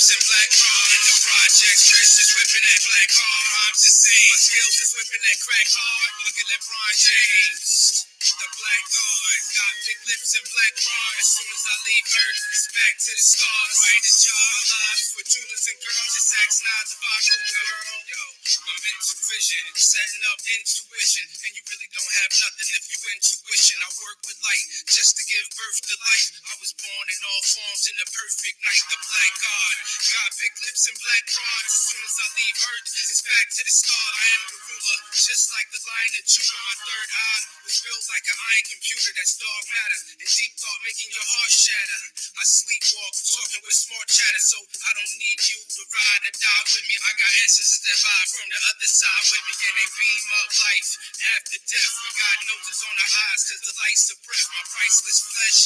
lips and black raw in the projects. Chris is whipping that black hard. Rhymes the same. My skills is whipping that crack hard. Look at LeBron James. The black guard got big lips and black raw. As soon as I leave Earth, it's back to the stars. Right to job lives with jewelers and girls. It's X nods if I rule the world. Yo, my mental vision, setting up intuition, and you really don't have nothing if you intuition. I work with light just to give birth to life. I was born in all forms in the perfect night. The black god got big lips and black rods. As soon as I leave Earth, it's back to the start. I am the ruler, just like the lion of Judah. My third eye was built like an iron computer. That's dark matter and deep thought making your heart shatter. I sleepwalk, talking with smart chatter, so I don't need you to ride or die with me. I got ancestors that vibe from the other side with me, and they beam up life after death. We got noses on our eyes, cause the lights are breath. My priceless flesh,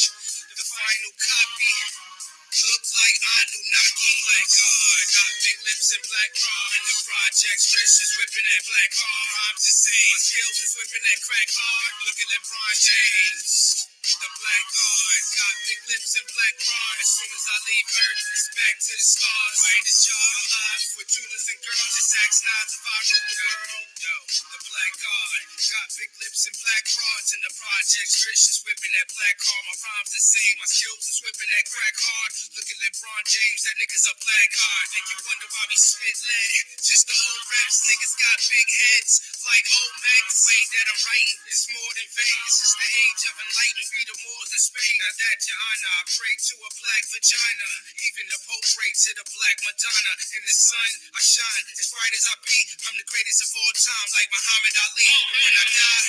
the final copy. Look like Anunnaki, black God. Got big lips and black raw in the projects. Chris is whipping that black hard. Rhymes the same. My skills is whipping that crack hard. Look at LeBron James. The black guard got big lips and black raw. As soon as I leave Earth, it's back to the stars. Right to job lives with jewelers and girls. It's X nods if I rule the world. Yo, the black guard got big lips and black rods in the projects. Chris is whipping that black hard. My rhymes the same. My skills is whipping that crack hard. Look at LeBron James, that nigga's a black god. And you wonder why we spit lead. Just the old raps, niggas got big heads like old Megs. The way that I'm writing is more than vain. This is the age of enlightenment. We the Moors in Spain. Now that your honor, I pray to a black vagina. Even the Pope prayed to the black Madonna. In the sun, I shine as bright as I be. I'm the greatest of all time, like Muhammad Ali. And when I die,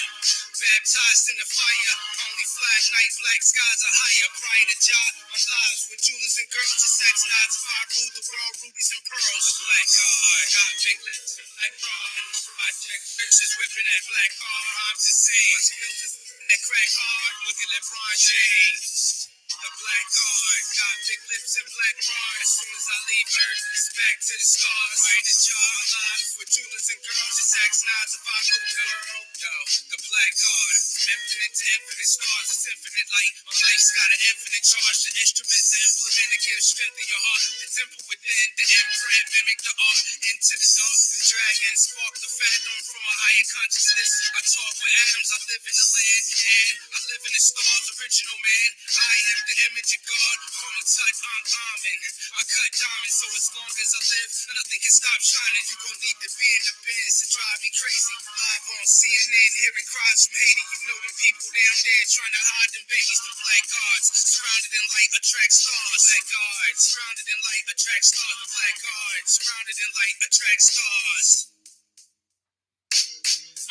baptized in the fire. Only flat night, black skies are higher. Prior to job, my lives with jewelers and girls. It's sex nods if I rule the world. Rubies and pearls. Black God got big lips and black raw in the project. Chris is whipping that black hard. Rhymes the same. My skills is whipping that crack hard. Look at LeBron James. The black guard got big lips and black raw. As soon as I leave Earth, it's back to the stars. Right to job lives with jewelers and girls. It's X nods if I rule the world. Yo, the black guard, infinite to infinite stars. It's infinite light. My life's got an infinite charge. The instruments to implement to give strength to your heart. The temple within, the imprint mimic the art. Into the dark, the dragon spark the phantom from a higher consciousness. I talk with atoms. I live in the land and I live in the stars. Original man, I am the image of God. Call me Tut, I'm Amen. I cut diamonds, so as long as I live, nothing can stop shining. You gon' need to be in the biz to drive me crazy. Live on CNN, hearing cries from Haiti. You know the people down there trying to hide them babies. The black guards, surrounded in light, attract stars. Black guards, surrounded in light, attract stars. The black guards, surrounded in light, attract stars.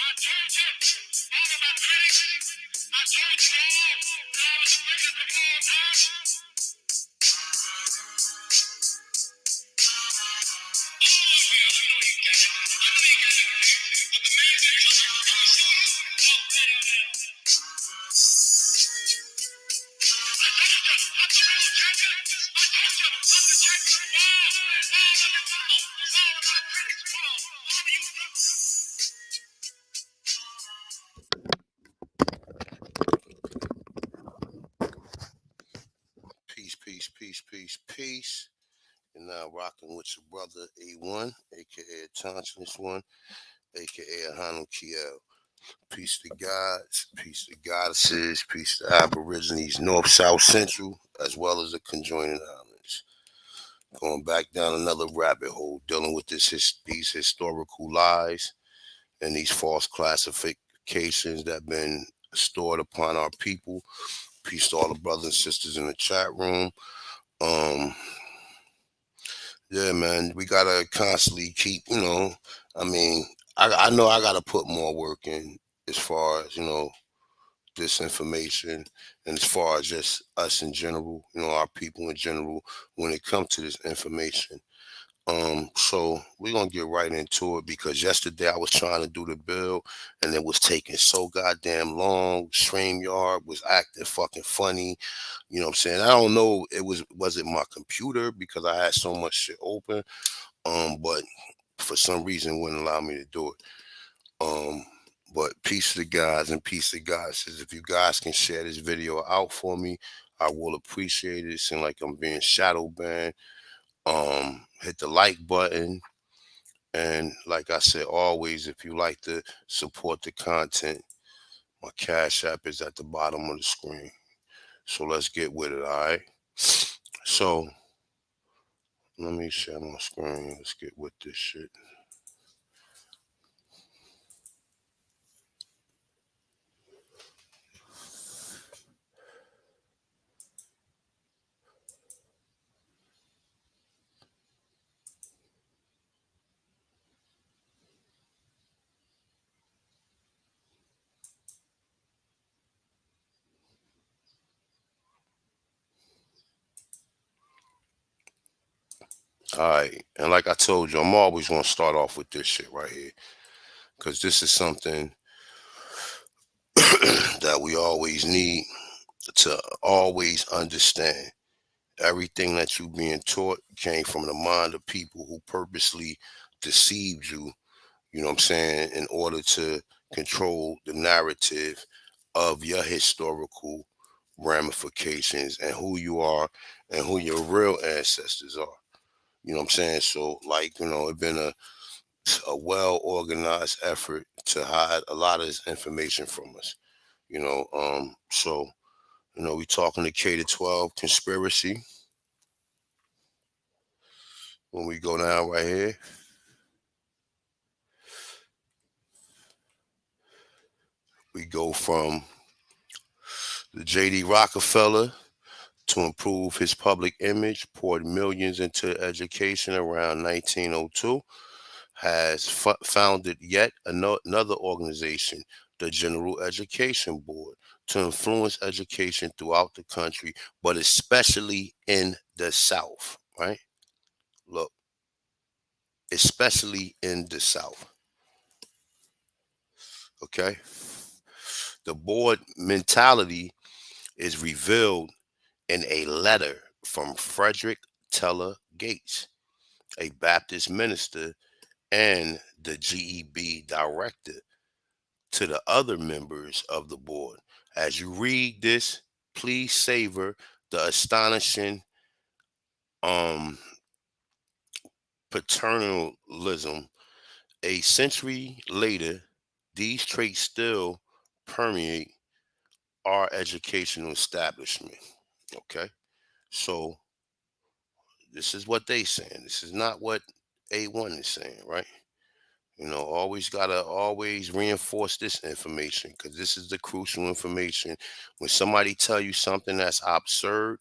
I told you, all of my friends, I told you all, that I was the greatest of all time. Peace. You're now rocking with your brother A1, aka Thompson's one, aka Hanu Kiel. Peace to gods, peace to goddesses, peace to Aborigines, North, South, Central, as well as the conjoining islands. Going back down another rabbit hole, dealing with these historical lies and these false classifications that have been stored upon our people. Peace to all the brothers and sisters in the chat room. Yeah, man, we gotta constantly keep, I know I gotta put more work in as far as, this information and as far as just us in general, our people in general, when it comes to this information. So we're gonna get right into it because yesterday I was trying to do the bill and it was taking so goddamn long. StreamYard was acting fucking funny. You know what I'm saying? I don't know, was it my computer because I had so much shit open. But for some reason it wouldn't allow me to do it. But peace to the guys and peace to God says if you guys can share this video out for me, I will appreciate it. It seems like I'm being shadow banned. Hit the like button. And like I said, always, if you like to support the content, my Cash App is at the bottom of the screen. So let's get with it, all right? So let me share my screen. Let's get with this shit. All right. And like I told you, I'm always going to start off with this shit right here. Because this is something that we always need to always understand. Everything that you being taught came from the mind of people who purposely deceived you, you know what I'm saying, in order to control the narrative of your historical ramifications and who you are and who your real ancestors are. You know what I'm saying? So, like, it's been a well organized effort to hide a lot of this information from us. So we talking to K to 12 conspiracy. When we go down right here, we go from the J.D. Rockefeller to improve his public image, poured millions into education around 1902, has founded yet another organization, the General Education Board, to influence education throughout the country, but especially in the South, right? Look, especially in the South, okay? The board mentality is revealed in a letter from Frederick Teller Gates, a Baptist minister and the GEB director, to the other members of the board. As you read this, please savor the astonishing um, paternalism. A century later, these traits still permeate our educational establishment. Okay, so this is what they saying. This is not what A1 is saying, right? Always gotta always reinforce this information because this is the crucial information. When somebody tell you something that's absurd,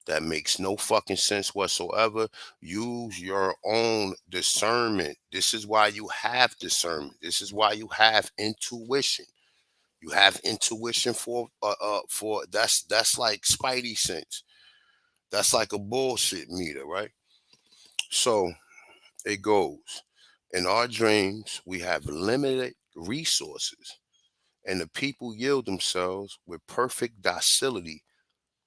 that makes no fucking sense whatsoever, use your own discernment. This is why you have discernment. This is why you have intuition. You have intuition for that's like spidey sense. That's like a bullshit meter, right? So it goes. In our dreams, we have limited resources, and the people yield themselves with perfect docility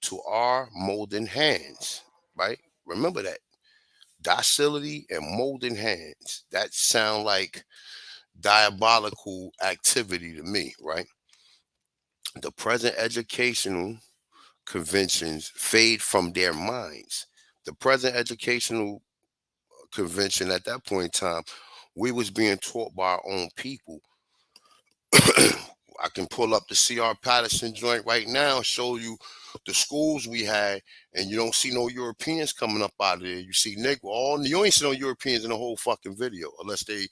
to our molding hands, right? Remember that. Docility and molding hands. That sound like diabolical activity to me, right? The present educational conventions fade from their minds. The present educational convention at that point in time, we was being taught by our own people. I can pull up the C.R. Patterson joint right now, show you the schools we had, and you don't see no Europeans coming up out of there. You see you ain't see no Europeans in the whole fucking video, unless they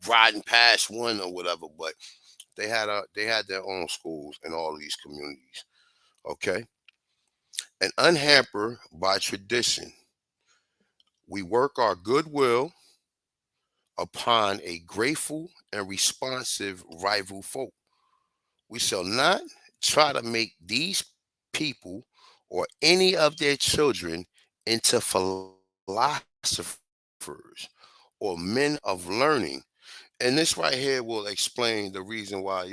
riding past one or whatever. But they had their own schools in all these communities. Okay, and unhampered by tradition, we work our goodwill upon a grateful and responsive rival folk. We shall not try to make these people or any of their children into philosophers or men of learning. And this right here will explain the reason why,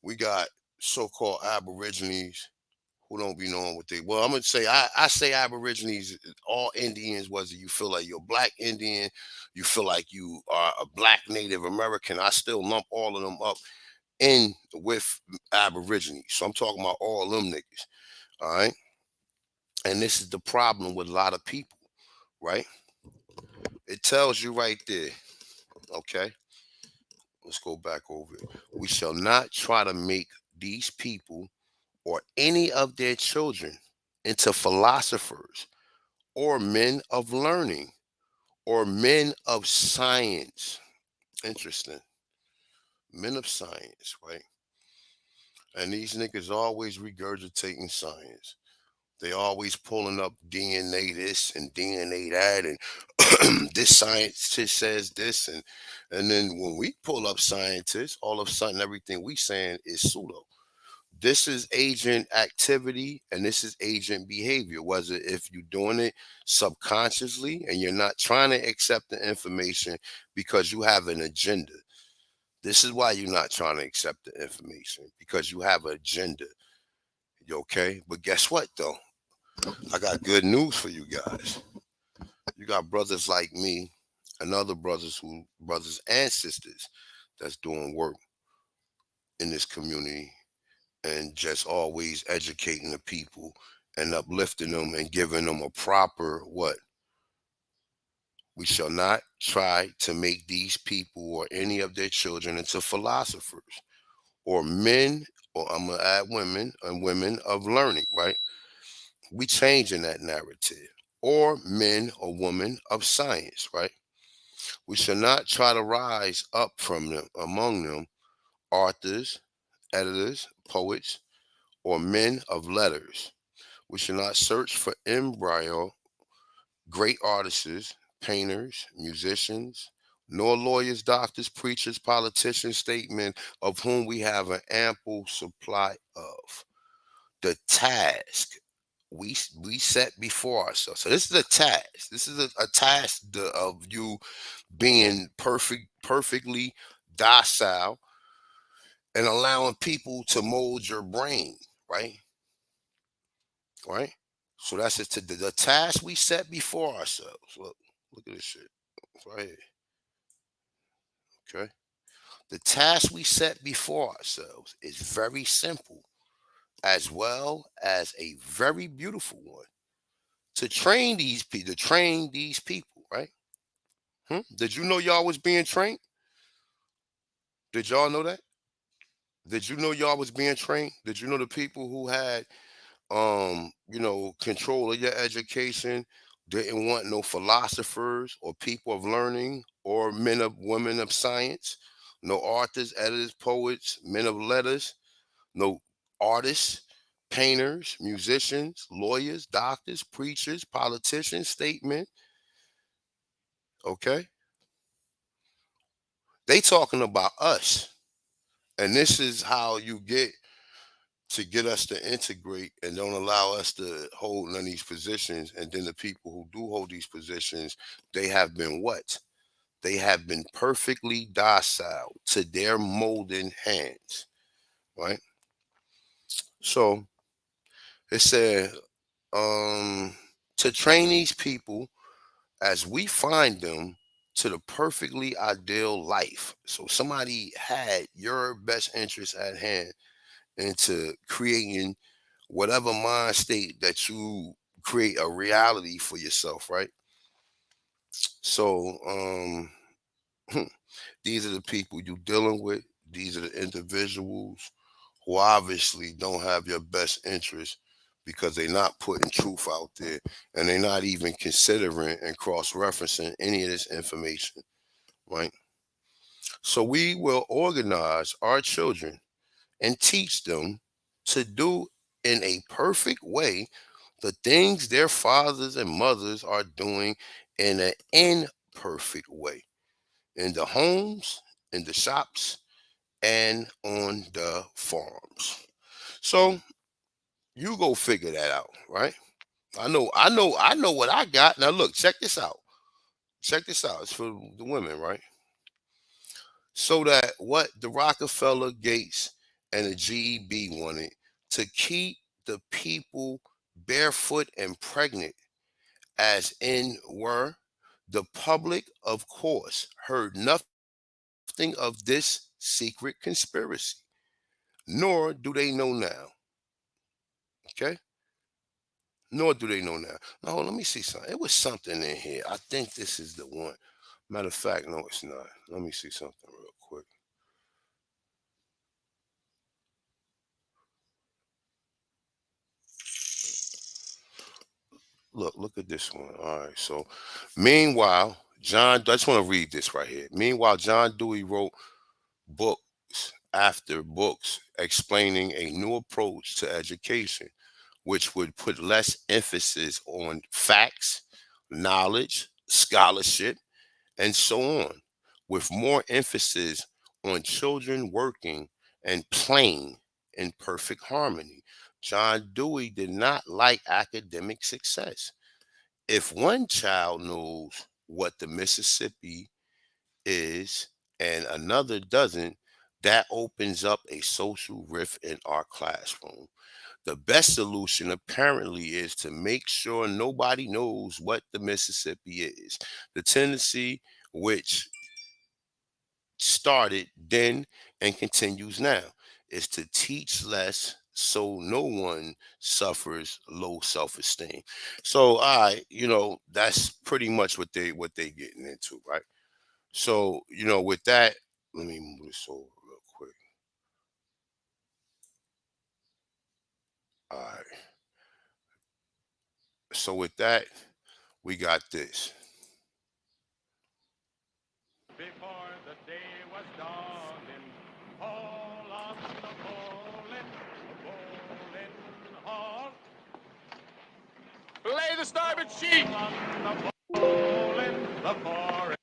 we got so-called Aborigines who don't be knowing what they. Well, I'm gonna say I say Aborigines, all Indians. Whether you feel like you're a black Indian, you feel like you are a black Native American, I still lump all of them up in with Aborigines. So I'm talking about all them niggas. All right. And this is the problem with a lot of people, right? It tells you right there, okay? Let's go back over it. We shall not try to make these people or any of their children into philosophers or men of learning or men of science. Interesting. Men of science, right? And these niggas always regurgitating science. They always pulling up DNA this and DNA that, and this scientist says this, and then when we pull up scientists, all of a sudden everything we saying is pseudo. This is agent activity and this is agent behavior. Was it if you're doing it subconsciously and you're not trying to accept the information because you have an agenda? This is why you're not trying to accept the information because you have an agenda. You okay? But guess what though? I got good news for you guys. You got brothers like me and other brothers and sisters that's doing work in this community and just always educating the people and uplifting them and giving them a proper what? We shall not try to make these people or any of their children into philosophers or men, or I'm gonna add women and women of learning, right? We changing that narrative. Or men or women of science, right? We shall not try to rise up from them, among them, authors, editors, poets, or men of letters. We shall not search for embryo great artists, painters, musicians, nor lawyers, doctors, preachers, politicians, statesmen, of whom we have an ample supply of. The task we set before ourselves. So this is a task. This is a task of you being perfectly docile and allowing people to mold your brain, right? Right? So that's it. The task we set before ourselves. Look at this shit. It's right here. Okay. The task we set before ourselves is very simple, as well as a very beautiful one. To train these people, right? Did you know y'all was being trained? Did y'all know that? Did you know y'all was being trained? Did you know the people who had control of your education didn't want no philosophers or people of learning or men of women of science, no authors, editors, poets, men of letters, no artists, painters, musicians, lawyers, doctors, preachers, politicians, statesmen. Okay, they talking about us, and this is how you get us to integrate and don't allow us to hold none of these positions. And then the people who do hold these positions, they have been what? They have been perfectly docile to their molding hands, right? So it said, um, to train these people as we find them to the perfectly ideal life. So somebody had your best interest at hand into creating whatever mind state that you create a reality for yourself, right? So these are the people you dealing with. These are the individuals who obviously don't have your best interest because they're not putting truth out there and they're not even considering and cross-referencing any of this information, right? So we will organize our children and teach them to do in a perfect way the things their fathers and mothers are doing in an imperfect way in the homes, in the shops, and on the farms. So you go figure that out, right? I know what I got. Now look, check this out. Check this out. It's for the women, right? So that what the Rockefeller, Gates, and the GEB wanted to keep the people barefoot and pregnant, as in were the public, of course, heard nothing of this secret conspiracy, nor do they know now. Okay? Nor do they know now. Now, let me see something. It was something in here. I think this is the one. Matter of fact, no, it's not. Let me see something real quick. Look at this one. All right. So, meanwhile, John, I just want to read this right here. Meanwhile, John Dewey wrote books after books explaining a new approach to education, which would put less emphasis on facts, knowledge, scholarship, and so on, with more emphasis on children working and playing in perfect harmony. John Dewey did not like academic success. If one child knows what the Mississippi is and another doesn't, that opens up a social rift in our classroom. The best solution apparently is to make sure nobody knows what the Mississippi is. The tendency, which started then and continues now, is to teach less so no one suffers low self-esteem. So that's pretty much what they getting into, right? So, with that, let me move this over real quick. All right. So with that, we got this. Before the day was dawning, all on the bowling hall. Lay the starboard sheet. On the bowling, the fore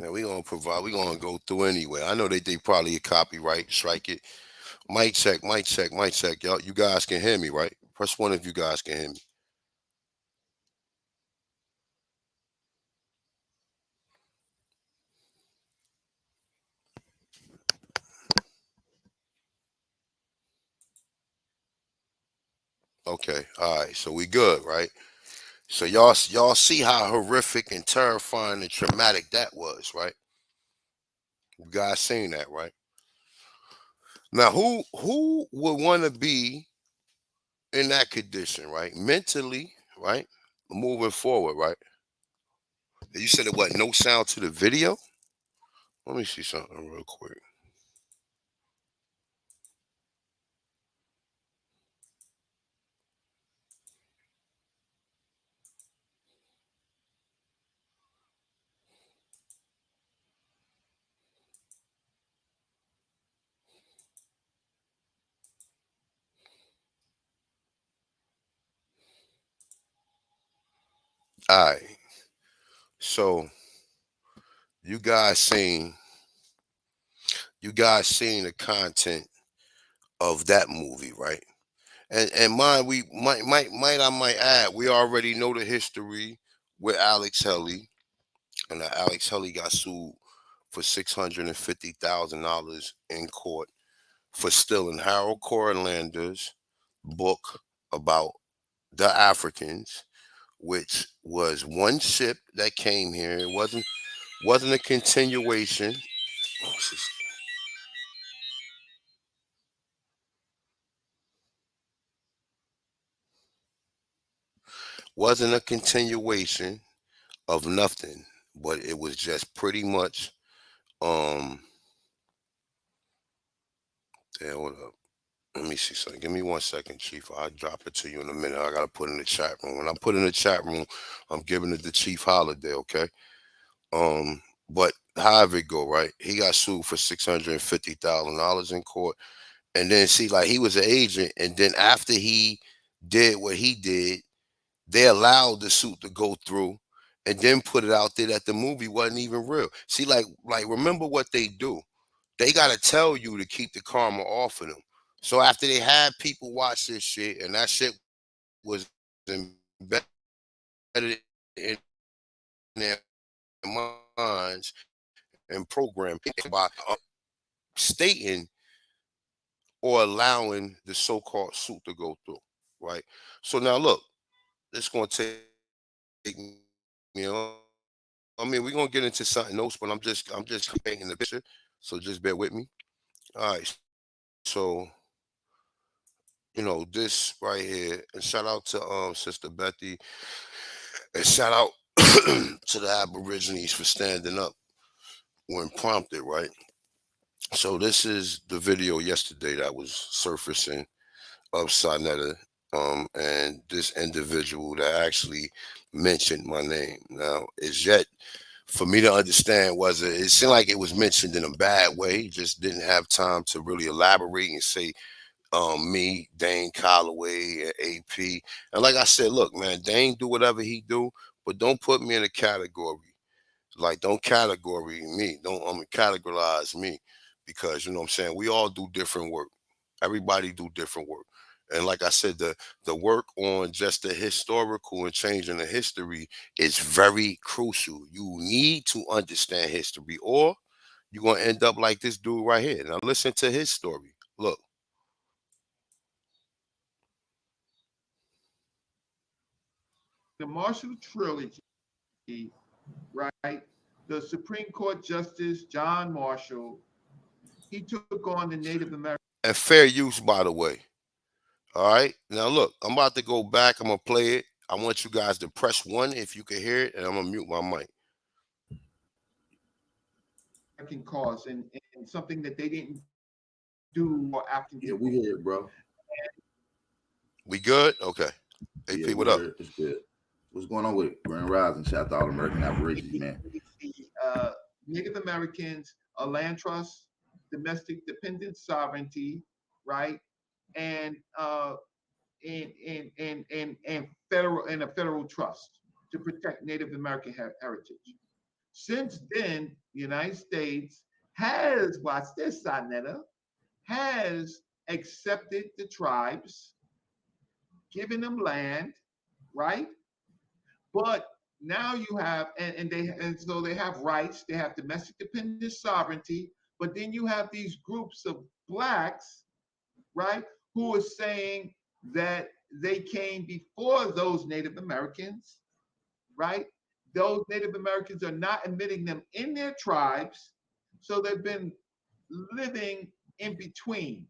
Now we gonna provide. We gonna go through anyway. I know they probably a copyright strike it. Mic check, mic check, mic check. Y'all, you guys can hear me, right? Press one if you guys can hear me. Okay, all right. So we good, right? So y'all see how horrific and terrifying and traumatic that was, right? You guys seen that, right? Now, who would want to be in that condition, right? Mentally, right? Moving forward, right? You said it what? No sound to the video. Let me see something real quick. All right. So you guys seen the content of that movie, right? And mind we might add, we already know the history with Alex Helly, and Alex Helly got sued for $650,000 in court for stealing Harold Corlander's book about the Africans, which was one ship that came here. It wasn't a continuation. Wasn't a continuation of nothing, but it was just pretty much hold up. Let me see something. Give me 1 second, Chief. I'll drop it to you in a minute. I gotta put in the chat room. When I put in the chat room, I'm giving it to Chief Holiday, okay? Um, but however it go, right? He got sued for $650,000 in court. And then see, like he was an agent, and then after he did what he did, they allowed the suit to go through and then put it out there that the movie wasn't even real. See, like remember what they do. They gotta tell you to keep the karma off of them. So after they had people watch this shit and that shit was embedded in their minds and programmed by stating or allowing the so-called suit to go through, right? So now look, it's gonna take me on. I mean, we're gonna get into something else, but I'm just painting the picture. So just bear with me. All right, so this right here, and shout out to Sister Bethy, and shout out to the Aborigines for standing up when prompted, right? So this is the video yesterday that was surfacing of Sonetta, and this individual that actually mentioned my name. Now, is yet for me to understand it seemed like it was mentioned in a bad way. Just didn't have time to really elaborate and say me, Dane Calloway, and AP. And like I said, look, man, Dane do whatever he do, but don't put me in a category. Like, don't category me. Don't categorize me, because you know what I'm saying. We all do different work. Everybody do different work. And like I said, the work on just the historical and changing the history is very crucial. You need to understand history, or you're gonna end up like this dude right here. Now listen to his story. Look, The Marshall Trilogy, right? The Supreme Court Justice John Marshall, he took on the Native American. and fair use, by the way. All right. Now look, I'm about to go back. I'm gonna play it. I want you guys to press one if you can hear it, and I'm gonna mute my mic. Cause and something that they didn't do for African Yeah, we people. hear it, bro. We good? Okay. Yeah, AP, we what up? heard it. It's good. What's going on with it? Grand Rising, shout out to all American Aborigines, man. The Native Americans, a land trust, domestic dependent sovereignty, right? And and federal and a federal trust to protect Native American heritage. Since then, the United States has, watch this, Sonetta, has accepted the tribes, given them land, right? But now you have, and so they have rights, they have domestic dependent sovereignty, but then you have these groups of blacks, right, who are saying that they came before those Native Americans, right? Those Native Americans are not admitting them in their tribes, so they've been living in between,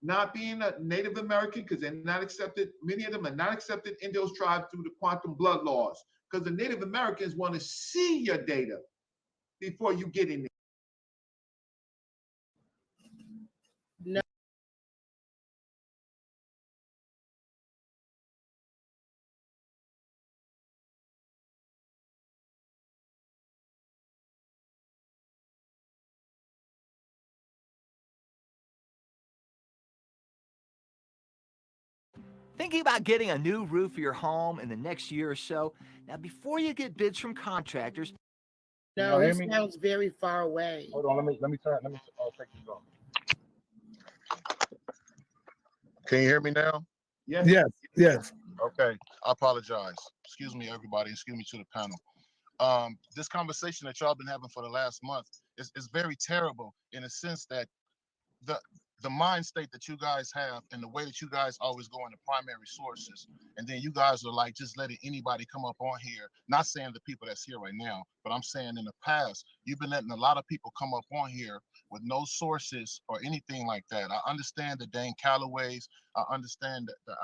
not being a Native American because they're not accepted. Many of them are not accepted in those tribes through the quantum blood laws because the Native Americans want to see your data before you get in there. No. Thinking about getting a new roof for your home in the next year or so? Now, before you get bids from contractors, No, he sounds very far away. Hold on, let me take this off. Can you hear me now? Yes. Yes. Okay, I apologize. Excuse me, everybody. Excuse me to the panel. This conversation that y'all been having for the last month is very terrible in a sense that the the mind state that you guys have and the way that you guys always go into primary sources, and then you guys are like just letting anybody come up on here, not saying the people that's here right now, but I'm saying in the past you've been letting a lot of people come up on here with no sources or anything like that. I understand the Dane Callaways, I understand the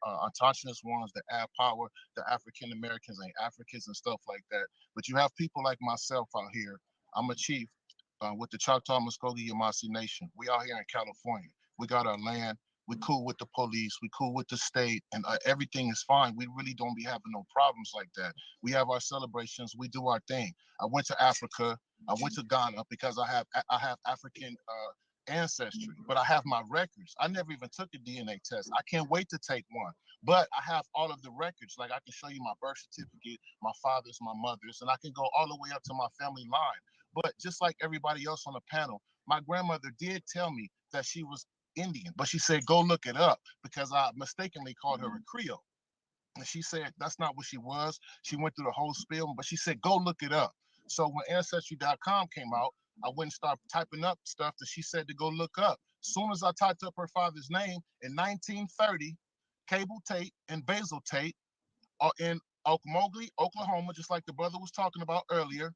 autonomous ones that add power, the African Americans and Africans and stuff like that, but you have people like myself out here. I'm a chief with the Choctaw Muskogee Yamasee Nation. We out here in California. We got our land. We cool with the police. We cool with the state, and everything is fine. We really don't be having no problems like that. We have our celebrations. We do our thing. I went to Africa. I went to Ghana because I have African ancestry, but I have my records. I never even took a DNA test. I can't wait to take one. But I have all of the records. Like I can show you my birth certificate, my father's, my mother's, and I can go all the way up to my family line. But just like everybody else on the panel, my grandmother did tell me that she was Indian, but she said, go look it up because I mistakenly called her a Creole. And she said that's not what she was. She went through the whole spiel, but she said, go look it up. So when Ancestry.com came out, I went and started typing up stuff that she said to go look up. As soon as I typed up her father's name in 1930, Cable Tate and Basil Tate are in Okmulgee, Oklahoma, just like the brother was talking about earlier,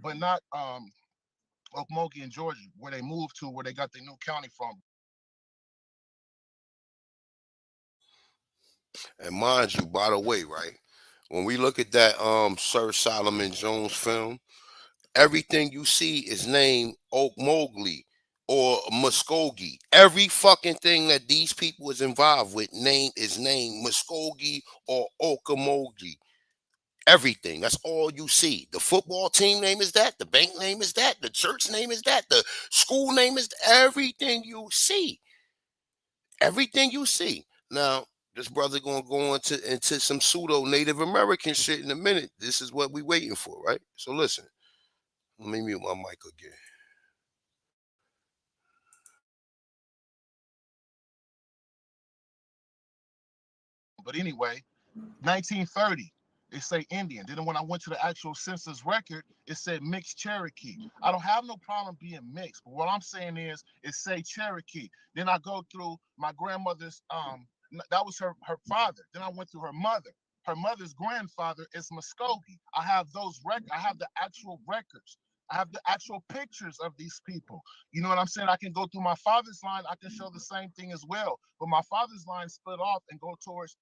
but not Okmulgee in Georgia, where they moved to, where they got their new county from. And mind you, by the way, right, when we look at that Sir Solomon Jones film, everything you see is named Oak Mowgli or Muskogee. Every fucking thing that these people is involved with is named Muskogee or Okamogi. Everything. That's all you see. The football team name is that. The bank name is that. The church name is that. The school name is everything you see. Everything you see. Now, this brother gonna go into some pseudo Native American shit in a minute. This is what we waiting for, right? So listen. Let me mute my mic again. But anyway, 1930, it say Indian. Then when I went to the actual census record, it said mixed Cherokee. I don't have no problem being mixed, but what I'm saying is it say Cherokee. Then I go through my grandmother's, that was her father. Then I went through her mother. Her mother's grandfather is Muskogee. I have those records. I have the actual records. I have the actual pictures of these people. You know what I'm saying? I can go through my father's line. I can show the same thing as well. But my father's line split off and go towards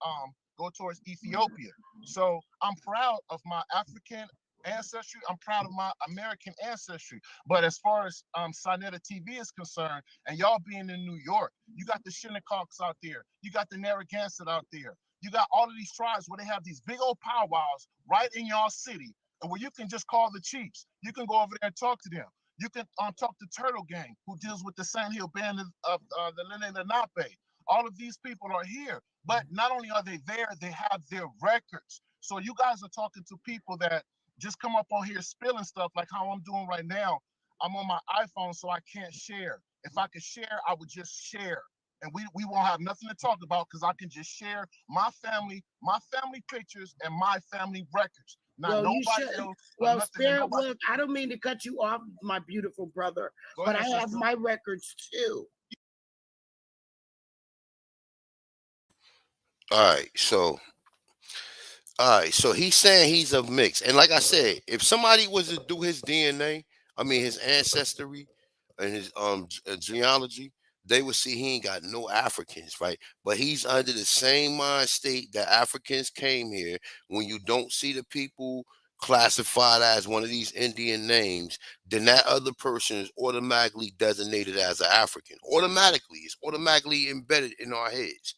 Ethiopia. So I'm proud of my African ancestry. I'm proud of my American ancestry. But as far as Sinetta TV is concerned, and y'all being in New York, you got the Shinnecox out there. You got the Narragansett out there. You got all of these tribes where they have these big old powwows right in y'all city, and where you can just call the chiefs. You can go over there and talk to them. You can talk to Turtle Gang, who deals with the Sandhill Band of the Lene Lenape. All of these people are here, but not only are they there, they have their records. So you guys are talking to people that just come up on here spilling stuff like how I'm doing right now. I'm on my iPhone, so I can't share. If I could share, I would just share. And we won't have nothing to talk about because I can just share my family pictures, and my family records. Not Well, you nobody should. else or Well, nothing that Spirit, nobody. well, I don't mean to cut you off, my beautiful brother, Go but ahead, I have sister. my records too. All right, so he's saying he's of mix, and like I said, if somebody was to do his DNA, I mean his ancestry and his genealogy, they would see he ain't got no Africans, right? But he's under the same mind state that Africans came here. When you don't see the people classified as one of these Indian names, then that other person is automatically designated as an African. Automatically, it's automatically embedded in our heads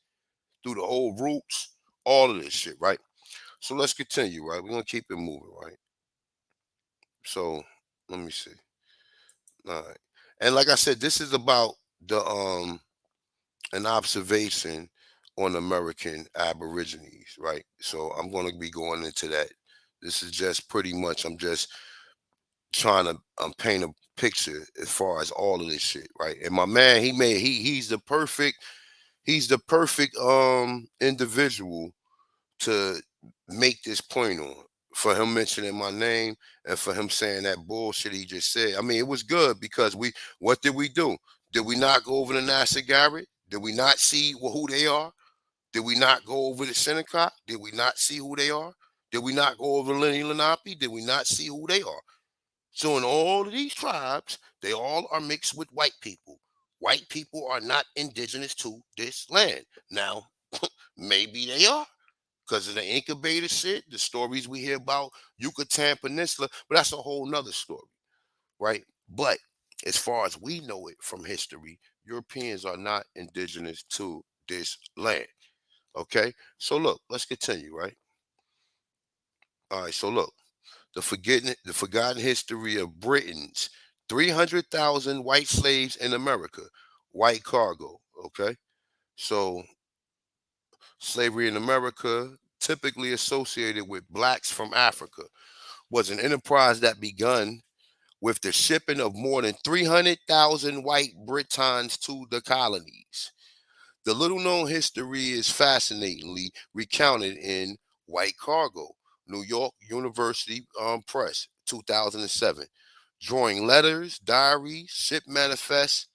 through the whole roots, all of this shit, right? So let's continue, right? We're gonna keep it moving, right? So let me see. All right. And like I said, this is about the an observation on American Aborigines, right? So I'm gonna be going into that. This is just pretty much I'm just trying to paint a picture as far as all of this shit, right? And my man, he's the perfect individual to make this point on, for him mentioning my name and for him saying that bullshit he just said. I mean, it was good because what did we do? Did we not go over to Nasser Garrett? Did we not see who they are? Did we not go over to Shinnecock? Did we not see who they are? Did we not go over to Lenny Lenape? Did we not see who they are? So in all of these tribes, they all are mixed with white people. White people are not indigenous to this land. Now, maybe they are because of the incubator shit, the stories we hear about Yucatan Peninsula, but that's a whole nother story, right? But as far as we know it from history, Europeans are not indigenous to this land. Okay, so look, let's continue, right? All right, so look, the forgotten history of Britain's 300,000 white slaves in America, white cargo. Okay, so slavery in America, typically associated with blacks from Africa, was an enterprise that begun with the shipping of more than 300,000 white Britons to the colonies. The little known history is fascinatingly recounted in White Cargo, New York University Press, 2007. Drawing letters, diaries, ship manifests,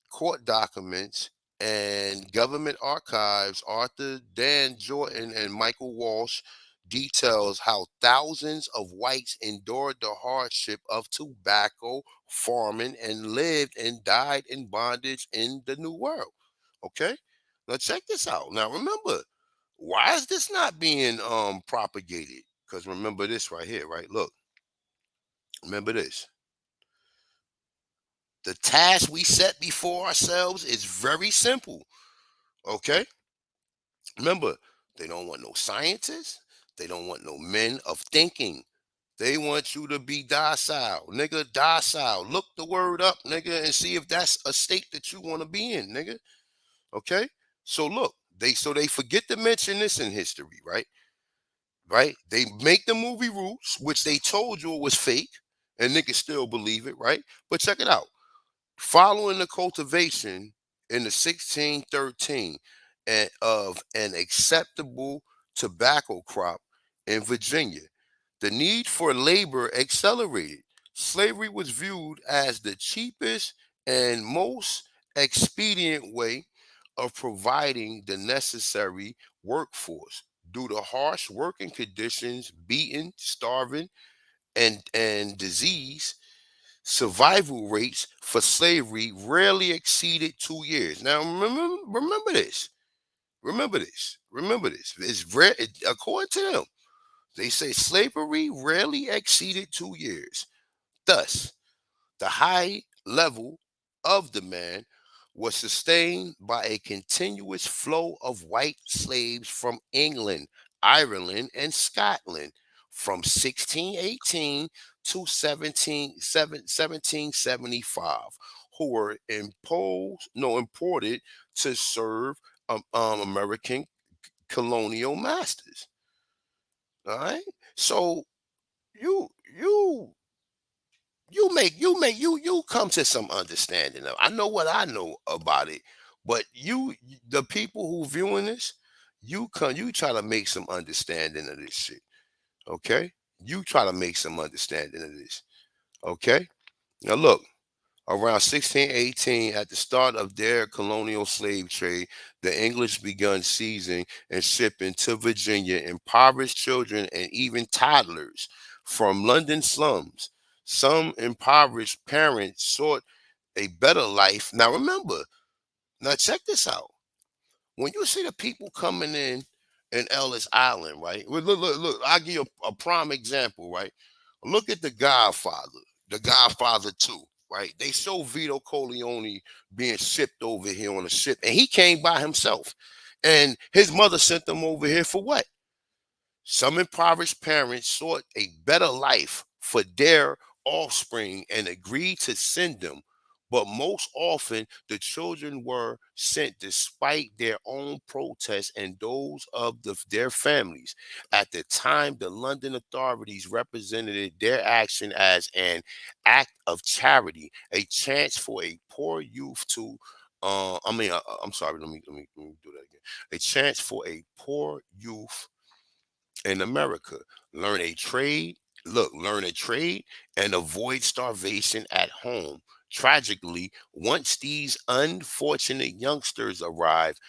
court documents, and government archives, Arthur Dan Jordan and Michael Walsh details how thousands of whites endured the hardship of tobacco farming and lived and died in bondage in the New World. Okay, now check this out. Now remember, why is this not being propagated? Because remember this right here, right? Look, remember this. The task we set before ourselves is very simple. Okay? Remember, they don't want no scientists. They don't want no men of thinking. They want you to be docile. Nigga, docile. Look the word up, nigga, and see if that's a state that you want to be in, nigga. Okay? So look, they forget to mention this in history, right? Right? They make the movie Roots, which they told you it was fake, and niggas still believe it, right? But check it out. Following the cultivation in the 1613 of an acceptable tobacco crop in Virginia, the need for labor accelerated. Slavery was viewed as the cheapest and most expedient way of providing the necessary workforce. Due to harsh working conditions, beating, starving, and disease, survival rates for slavery rarely exceeded 2 years. Now, remember this. Remember this. Remember this. It's rare, according to them, they say slavery rarely exceeded 2 years. Thus, the high level of demand was sustained by a continuous flow of white slaves from England, Ireland, and Scotland from 1618 to 1775, who were imported to serve American colonial masters. All right. So you you you come to some understanding of. I know what I know about it, but the people who viewing this, you try to make some understanding of this shit. Okay, you try to make some understanding of this. Okay, now look. Around 1618, at the start of their colonial slave trade, the English begun seizing and shipping to Virginia impoverished children and even toddlers from London slums. Some impoverished parents sought a better life. Now, remember, now check this out. When you see the people coming in Ellis Island, right? Look, I'll give you a prime example, right? Look at the Godfather 2, right? They show Vito Corleone being shipped over here on a ship, and he came by himself. And his mother sent them over here for what? Some impoverished parents sought a better life for their offspring and agreed to send them. But most often, the children were sent despite their own protests and those of their families. At the time, the London authorities represented their action as an act of charity, a chance for a poor youth to. I'm sorry. Let me do that again. A chance for a poor youth in America. Learn a trade, learn a trade and avoid starvation at home. Tragically, once these unfortunate youngsters arrived,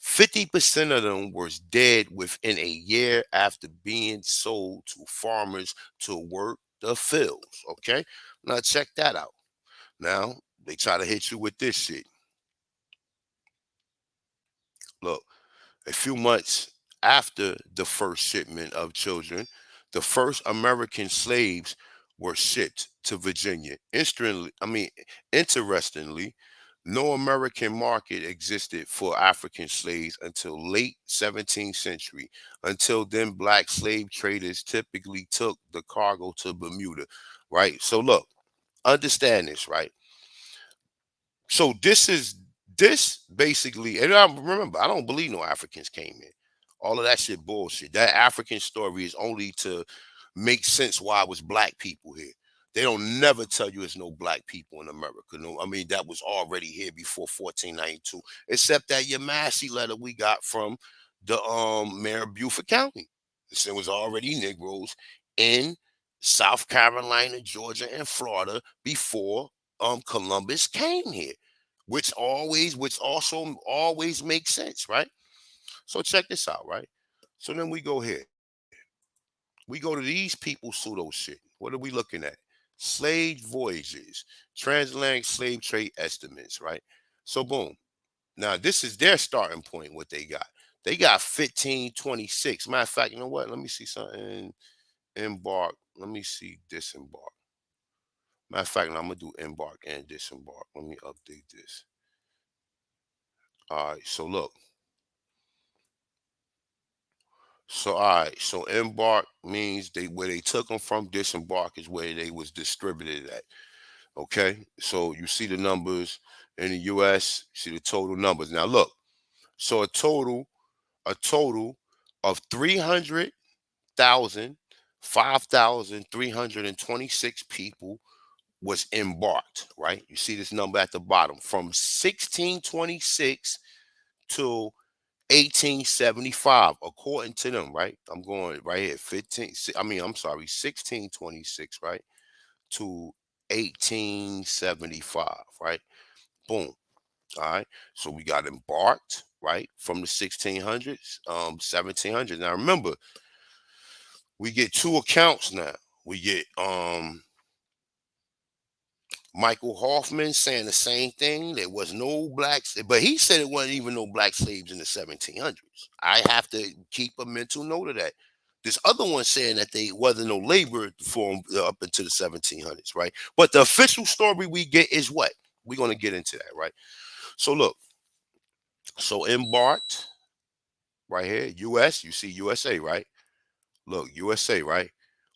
50% of them was dead within a year after being sold to farmers to work the fields. Okay? Now check that out. Now, they try to hit you with this shit. Look, a few months after the first shipment of children, the first American slaves were shipped to Virginia. Interestingly, no American market existed for African slaves until late 17th century. Until then, black slave traders typically took the cargo to Bermuda, right? So look, understand this, right? So this basically, and I remember, I don't believe no Africans came in. All of that shit bullshit. That African story is only to make sense why it was black people here. They don't never tell you it's no black people in America. No, I mean that was already here before 1492, except that Yamasee letter we got from the mayor of Beaufort County. It was already Negroes in South Carolina, Georgia, and Florida before Columbus came here, which also always makes sense, right? So check this out, right? So then we go here. We go to these people pseudo shit. What are we looking at? Slave voyages, transatlantic slave trade estimates, right? So boom. Now this is their starting point. What they got? They got 1526. Matter of fact, you know what? Let me see something. Embark. Let me see disembark. Matter of fact, now I'm gonna do embark and disembark. Let me update this. All right. So look. So all right. So embark means they where they took them from. Disembark is where they was distributed at. Okay. So you see the numbers in the U.S. See the total numbers. Now look. So a total of 300,000, 5,326 people was embarked, right? You see this number at the bottom from 1626 to 1875, according to them, right? I'm going right here, 1626, right? To 1875, right? Boom. All right. So we got embarked, right? From the 1600s, 1700s. Now remember, we get two accounts now. We get Michael Hoffman saying the same thing. There was no blacks, but he said it wasn't even no black slaves in the 1700s. I have to keep a mental note of that. This other one saying that they wasn't no labor form up into the 1700s, right? But the official story we get is what? We're going to get into that, right? So look, so embarked right here, US, you see USA, right? Look, USA, right?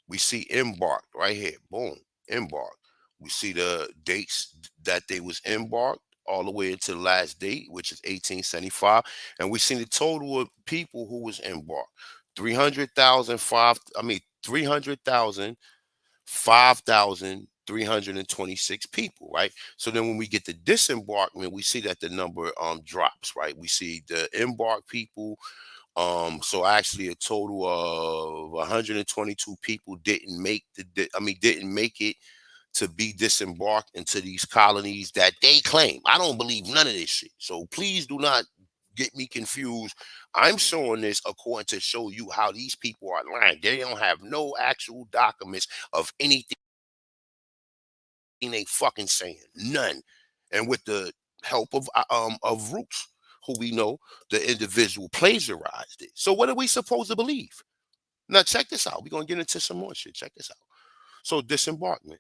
We see embarked right here. Boom, embarked. We see the dates that they was embarked all the way into the last date, which is 1875, and we see the total of people who was embarked. 300,005. I mean, 300,000, 5,326 people, right? So then when we get the disembarkment, we see that the number drops, right? We see the embark people. So actually a total of 122 people didn't make didn't make it to be disembarked into these colonies that they claim. I don't believe none of this shit. So please do not get me confused. I'm showing this according to show you how these people are lying. They don't have no actual documents of anything they fucking saying. None. And with the help of Roots, who we know the individual plagiarized it. So what are we supposed to believe? Now check this out. We're gonna get into some more shit. Check this out. So disembarkment,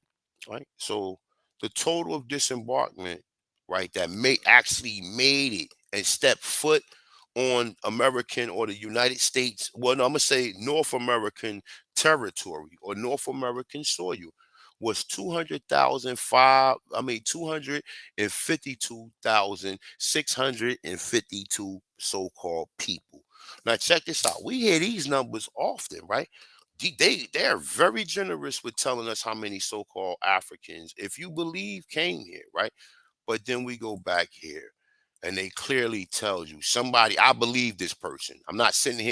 right? So the total of disembarkment, right, that may actually made it and stepped foot on American or the United States, well, no, I'm gonna say North American territory or North American soil was 252,652 so-called people. Now check this out. We hear these numbers often, right? They're very generous with telling us how many so-called Africans, if you believe, came here, right? But then we go back here and they clearly tell you somebody, I believe this person. I'm not sitting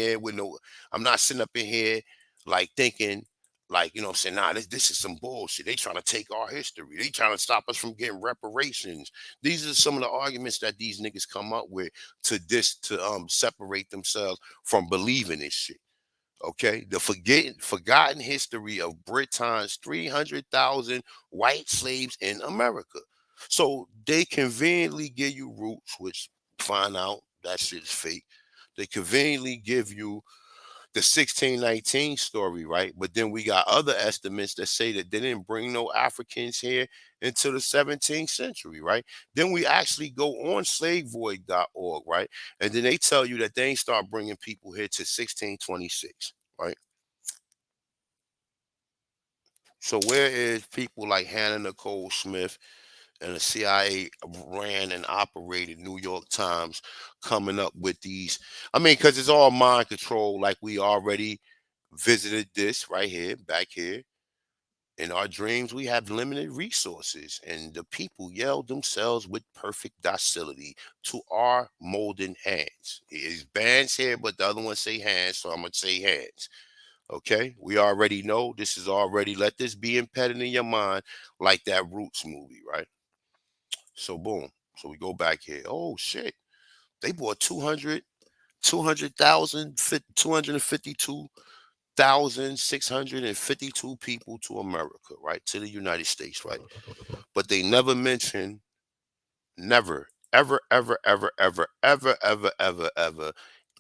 up in here like thinking like, you know what I'm saying, nah, this is some bullshit. They trying to take our history. They trying to stop us from getting reparations. These are some of the arguments that these niggas come up with to separate themselves from believing this shit. Okay, the forgotten history of Britain's 300,000 white slaves in America. So they conveniently give you Roots, which find out that shit is fake. They conveniently give you the 1619 story, right? But then we got other estimates that say that they didn't bring no Africans here until the 17th century, right? Then we actually go on slavevoid.org, right? And then they tell you that they ain't start bringing people here to 1626, right? So where is people like Hannah Nicole Smith and the CIA ran and operated New York Times coming up with these? I mean, because it's all mind control, like we already visited this right here, back here. In our dreams, we have limited resources, and the people yelled themselves with perfect docility to our molding hands. It's bands here, but the other ones say hands, so I'm going to say hands. Okay, we already know this is already, let this be embedded in your mind like that Roots movie, right? So boom. So we go back here. Oh shit. They bought 252,652 people to America, right? To the United States, right? But they never mention, never, ever, ever, ever, ever, ever, ever, ever, ever,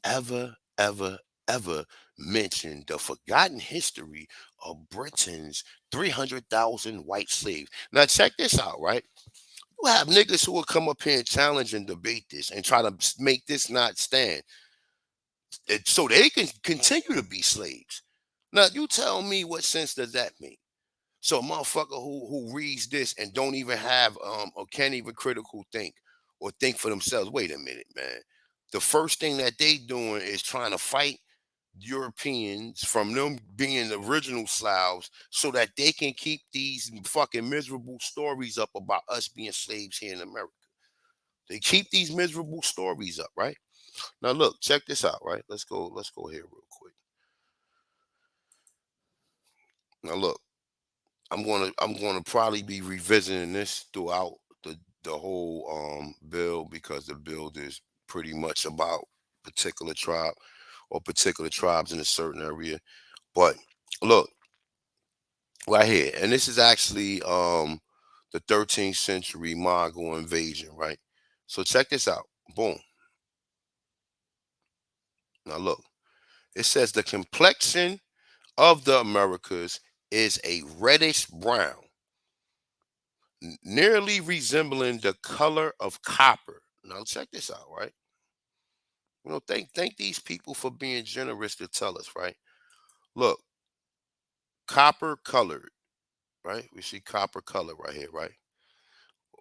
ever, ever, ever mention the forgotten history of Britain's 300,000 white slaves. Now check this out, right? You have niggas who will come up here and challenge and debate this and try to make this not stand so they can continue to be slaves. Now you tell me, what sense does that make? So a motherfucker who reads this and don't even have or can't even critical think or think for themselves. Wait a minute, man. The first thing that they doing is trying to fight Europeans from them being the original Slavs so that they can keep these fucking miserable stories up about us being slaves here in America. They keep these miserable stories up, right? Now look, check this out, right? Let's go here real quick. Now look, I'm gonna probably be revisiting this throughout the whole bill, because the bill is pretty much about particular tribe or particular tribes in a certain area. But look, right here, and this is actually the 13th century Mongol invasion, right? So check this out. Boom. Now look, it says the complexion of the Americas is a reddish brown, nearly resembling the color of copper. Now check this out, right? You know, thank these people for being generous to tell us, right? Look, copper colored, right? We see copper color right here, right?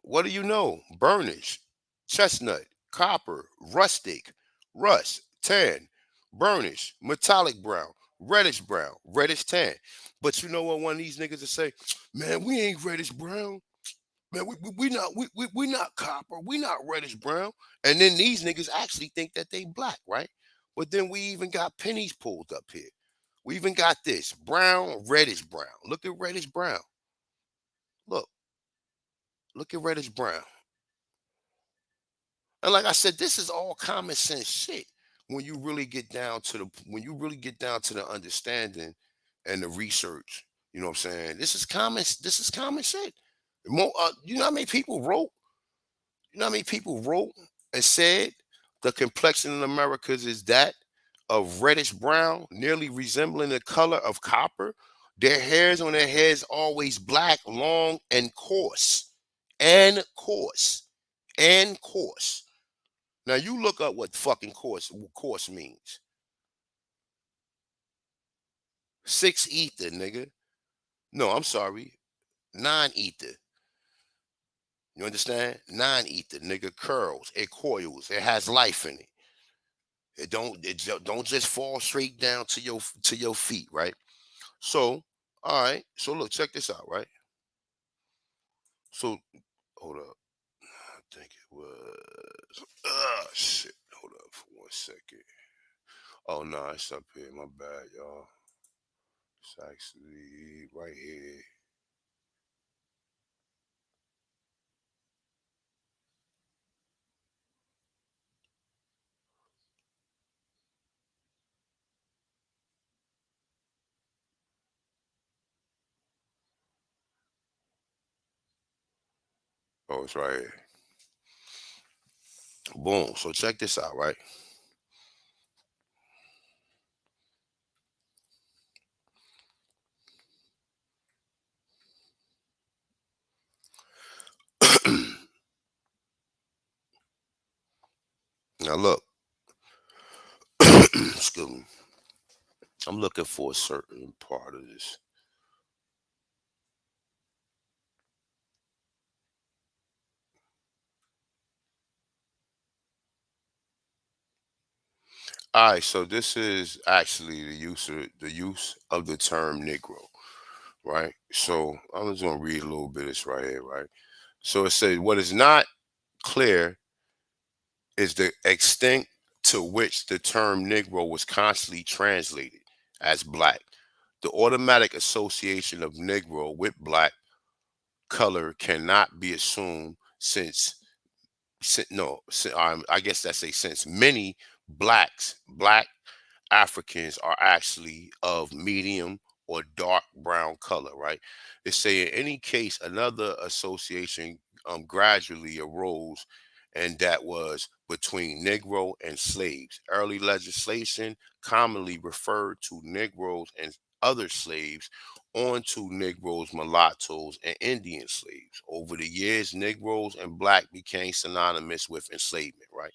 What do you know? Burnish, chestnut, copper, rustic, rust, tan, burnish, metallic brown, reddish brown, reddish tan. But you know what? One of these niggas will say, "Man, we ain't reddish brown. Man, we not copper. We not reddish brown." And then these niggas actually think that they black, right? But then we even got pennies pulled up here. We even got this brown, reddish brown. Look at reddish brown. Look, look at reddish brown. And like I said, this is all common sense shit when you really get down to the understanding and the research. You know what I'm saying? This is common shit. You know how many people wrote? You know how many people wrote and said the complexion in Americas is that of reddish brown, nearly resembling the color of copper. Their hairs on their heads always black, long, and coarse. And coarse. And coarse. Now you look up what fucking coarse means. 6 ether, nigga. No, I'm sorry. 9 ether. You understand? 9 ether, nigga. Curls. It coils. It has life in it. Don't just fall straight down to your feet, right? So, all right. So look, check this out, right? So hold up. I think it was shit. Hold up for 1 second. Oh no, it's up here. My bad, y'all. It's actually right here. Oh, it's right here. Boom. So check this out, right? Now look, excuse me. I'm looking for a certain part of this. All right, so this is actually the use of the term Negro, right? So I'm just gonna read a little bit of this right here, right? So it says what is not clear is the extent to which the term Negro was constantly translated as black. The automatic association of Negro with black color cannot be assumed I guess that's a since many black Africans are actually of medium or dark brown color, right? They say in any case, another association gradually arose, and that was between Negro and slaves. Early legislation commonly referred to Negroes and other slaves onto Negroes, mulattoes, and Indian slaves. Over the years, Negroes and black became synonymous with enslavement, right?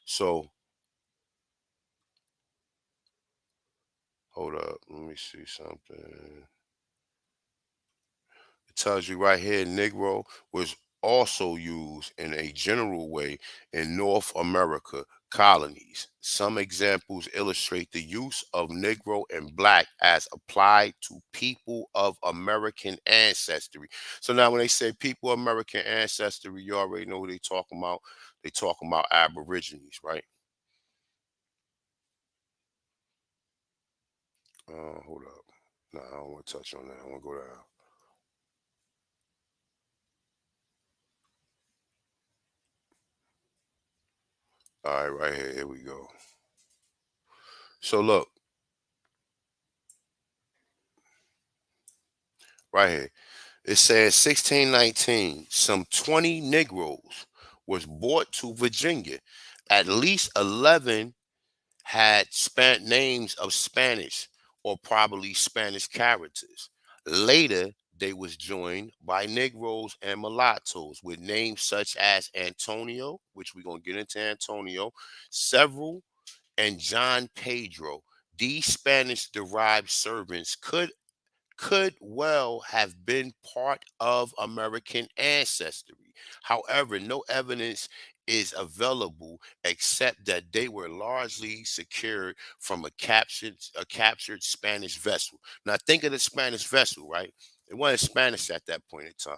So hold up, let me see something. It tells you right here, Negro was also used in a general way in North America colonies. Some examples illustrate the use of Negro and Black as applied to people of American ancestry. So now when they say people of American ancestry, you already know who they talking about. They talking about Aborigines, right? Hold up. No, I don't want to touch on that. I want to go down. All right, right here. Here we go. So look, right here. It says 1619, some 20 Negroes was brought to Virginia. At least 11 had names of Spanish or probably Spanish characters. Later, they was joined by Negroes and mulattoes with names such as Antonio, which we're going to get into Antonio, several, and John Pedro. These Spanish derived servants could well have been part of American ancestry. However, no evidence is available, except that they were largely secured from a captured Spanish vessel. Now think of the Spanish vessel, right? It wasn't Spanish at that point in time.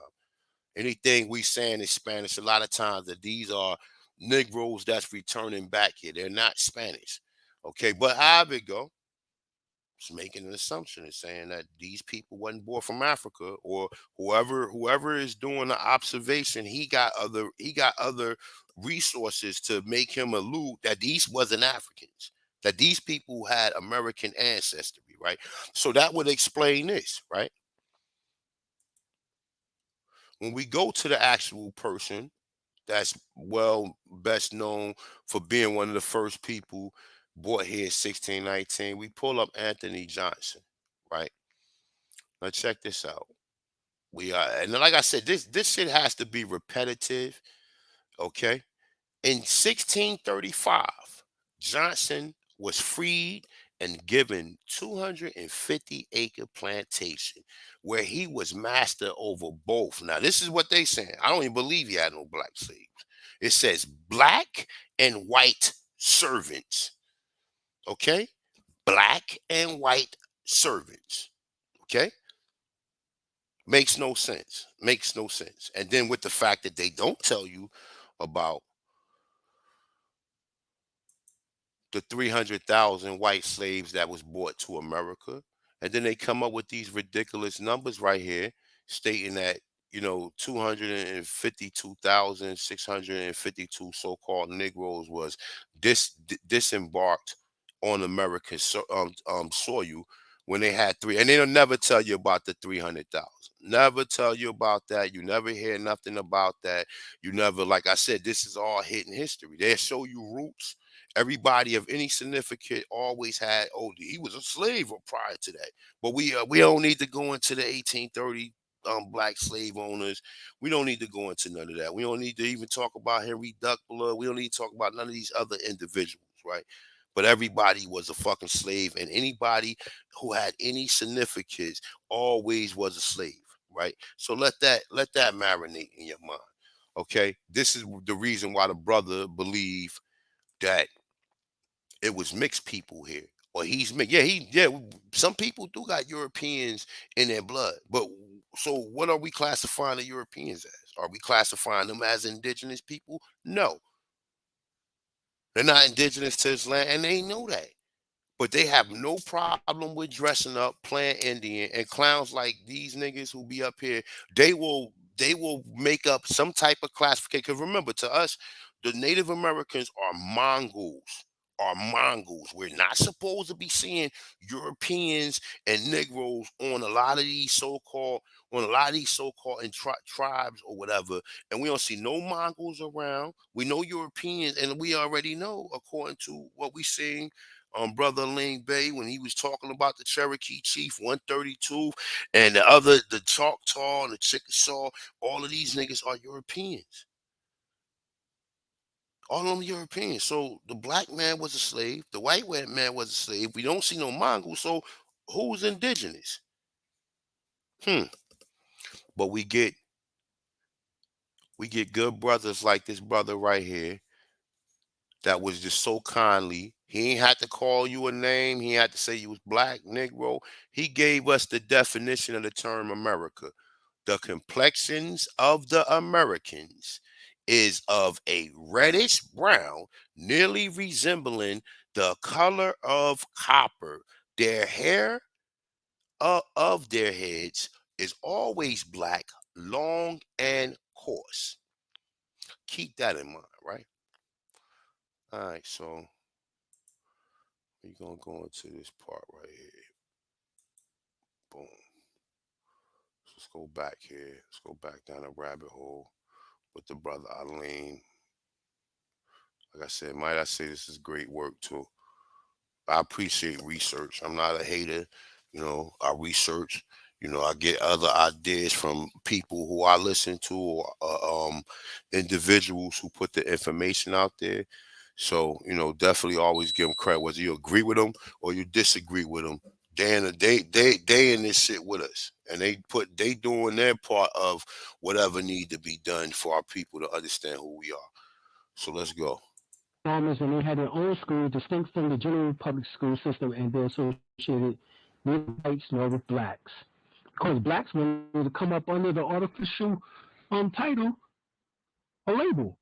Anything we saying is Spanish. A lot of times that these are Negroes that's returning back here. They're not Spanish. Okay, but however it go, it's making an assumption and saying that these people wasn't born from Africa, or whoever is doing the observation, he got other resources to make him allude that these wasn't Africans, that these people had American ancestry, right? So that would explain this, right? When we go to the actual person that's well best known for being one of the first people brought here in 1619, we pull up Anthony Johnson, right? Now check this out. We are, and like I said, this shit has to be repetitive. Okay. In 1635, Johnson was freed and given 250-acre plantation where he was master over both. Now, this is what they saying. I don't even believe he had no black slaves. It says black and white servants. Okay? Black and white servants. Okay? Makes no sense. Makes no sense. And then with the fact that they don't tell you about the 300,000 white slaves that was brought to America. And then they come up with these ridiculous numbers right here stating that, 252,652 so-called Negroes was disembarked on American soil when they had three. And they'll never tell you about the 300,000. Never tell you about that. You never hear nothing about that. You never, like I said, this is all hidden history. They'll show you roots. Everybody of any significance always had, oh, he was a slave or prior to that. But we don't need to go into the 1830 black slave owners. We don't need to go into none of that. We don't need to even talk about Henry Duckblood. We don't need to talk about none of these other individuals, right? But everybody was a fucking slave, and anybody who had any significance always was a slave, right? So let that marinate in your mind. Okay, this is the reason why the brother believed that it was mixed people here, or he's mixed. Yeah. Some people do got Europeans in their blood, but so what are we classifying the Europeans as? Are we classifying them as indigenous people? No, they're not indigenous to this land, and they know that. But they have no problem with dressing up, playing Indian, and clowns like these niggas who be up here. They will make up some type of classification. Because remember, to us, the Native Americans are Mongols. Are Mongols. We're not supposed to be seeing Europeans and Negroes on a lot of these so-called tribes or whatever. And we don't see no Mongols around. We know Europeans, and we already know, according to what we seen Brother Ling Bay when he was talking about the Cherokee Chief 132 and the Choctaw and the Chickasaw. All of these niggas are Europeans. All of them Europeans. So the black man was a slave. The white man was a slave. We don't see no Mongols. So who's indigenous? But we get good brothers like this brother right here that was just so kindly. He ain't had to call you a name. He had to say you was black, Negro. He gave us the definition of the term America. The complexions of the Americans is of a reddish brown, nearly resembling the color of copper. Their hair of their heads is always black, long and coarse. Keep that in mind, right? All right, so we're gonna go into this part right here. Boom. Let's go back here. Let's go back down the rabbit hole with the brother Aline. Like I said, might I say this is great work too. I appreciate research. I'm not a hater. I research. I get other ideas from people who I listen to, or individuals who put the information out there. So, definitely always give them credit, whether you agree with them or you disagree with them. They in this shit with us, and they doing their part of whatever need to be done for our people to understand who we are. So let's go. farmers, and they had their own school distinct from the general public school system, and they're associated neither with whites nor with blacks. Because blacks wanted to come up under the artificial title or label.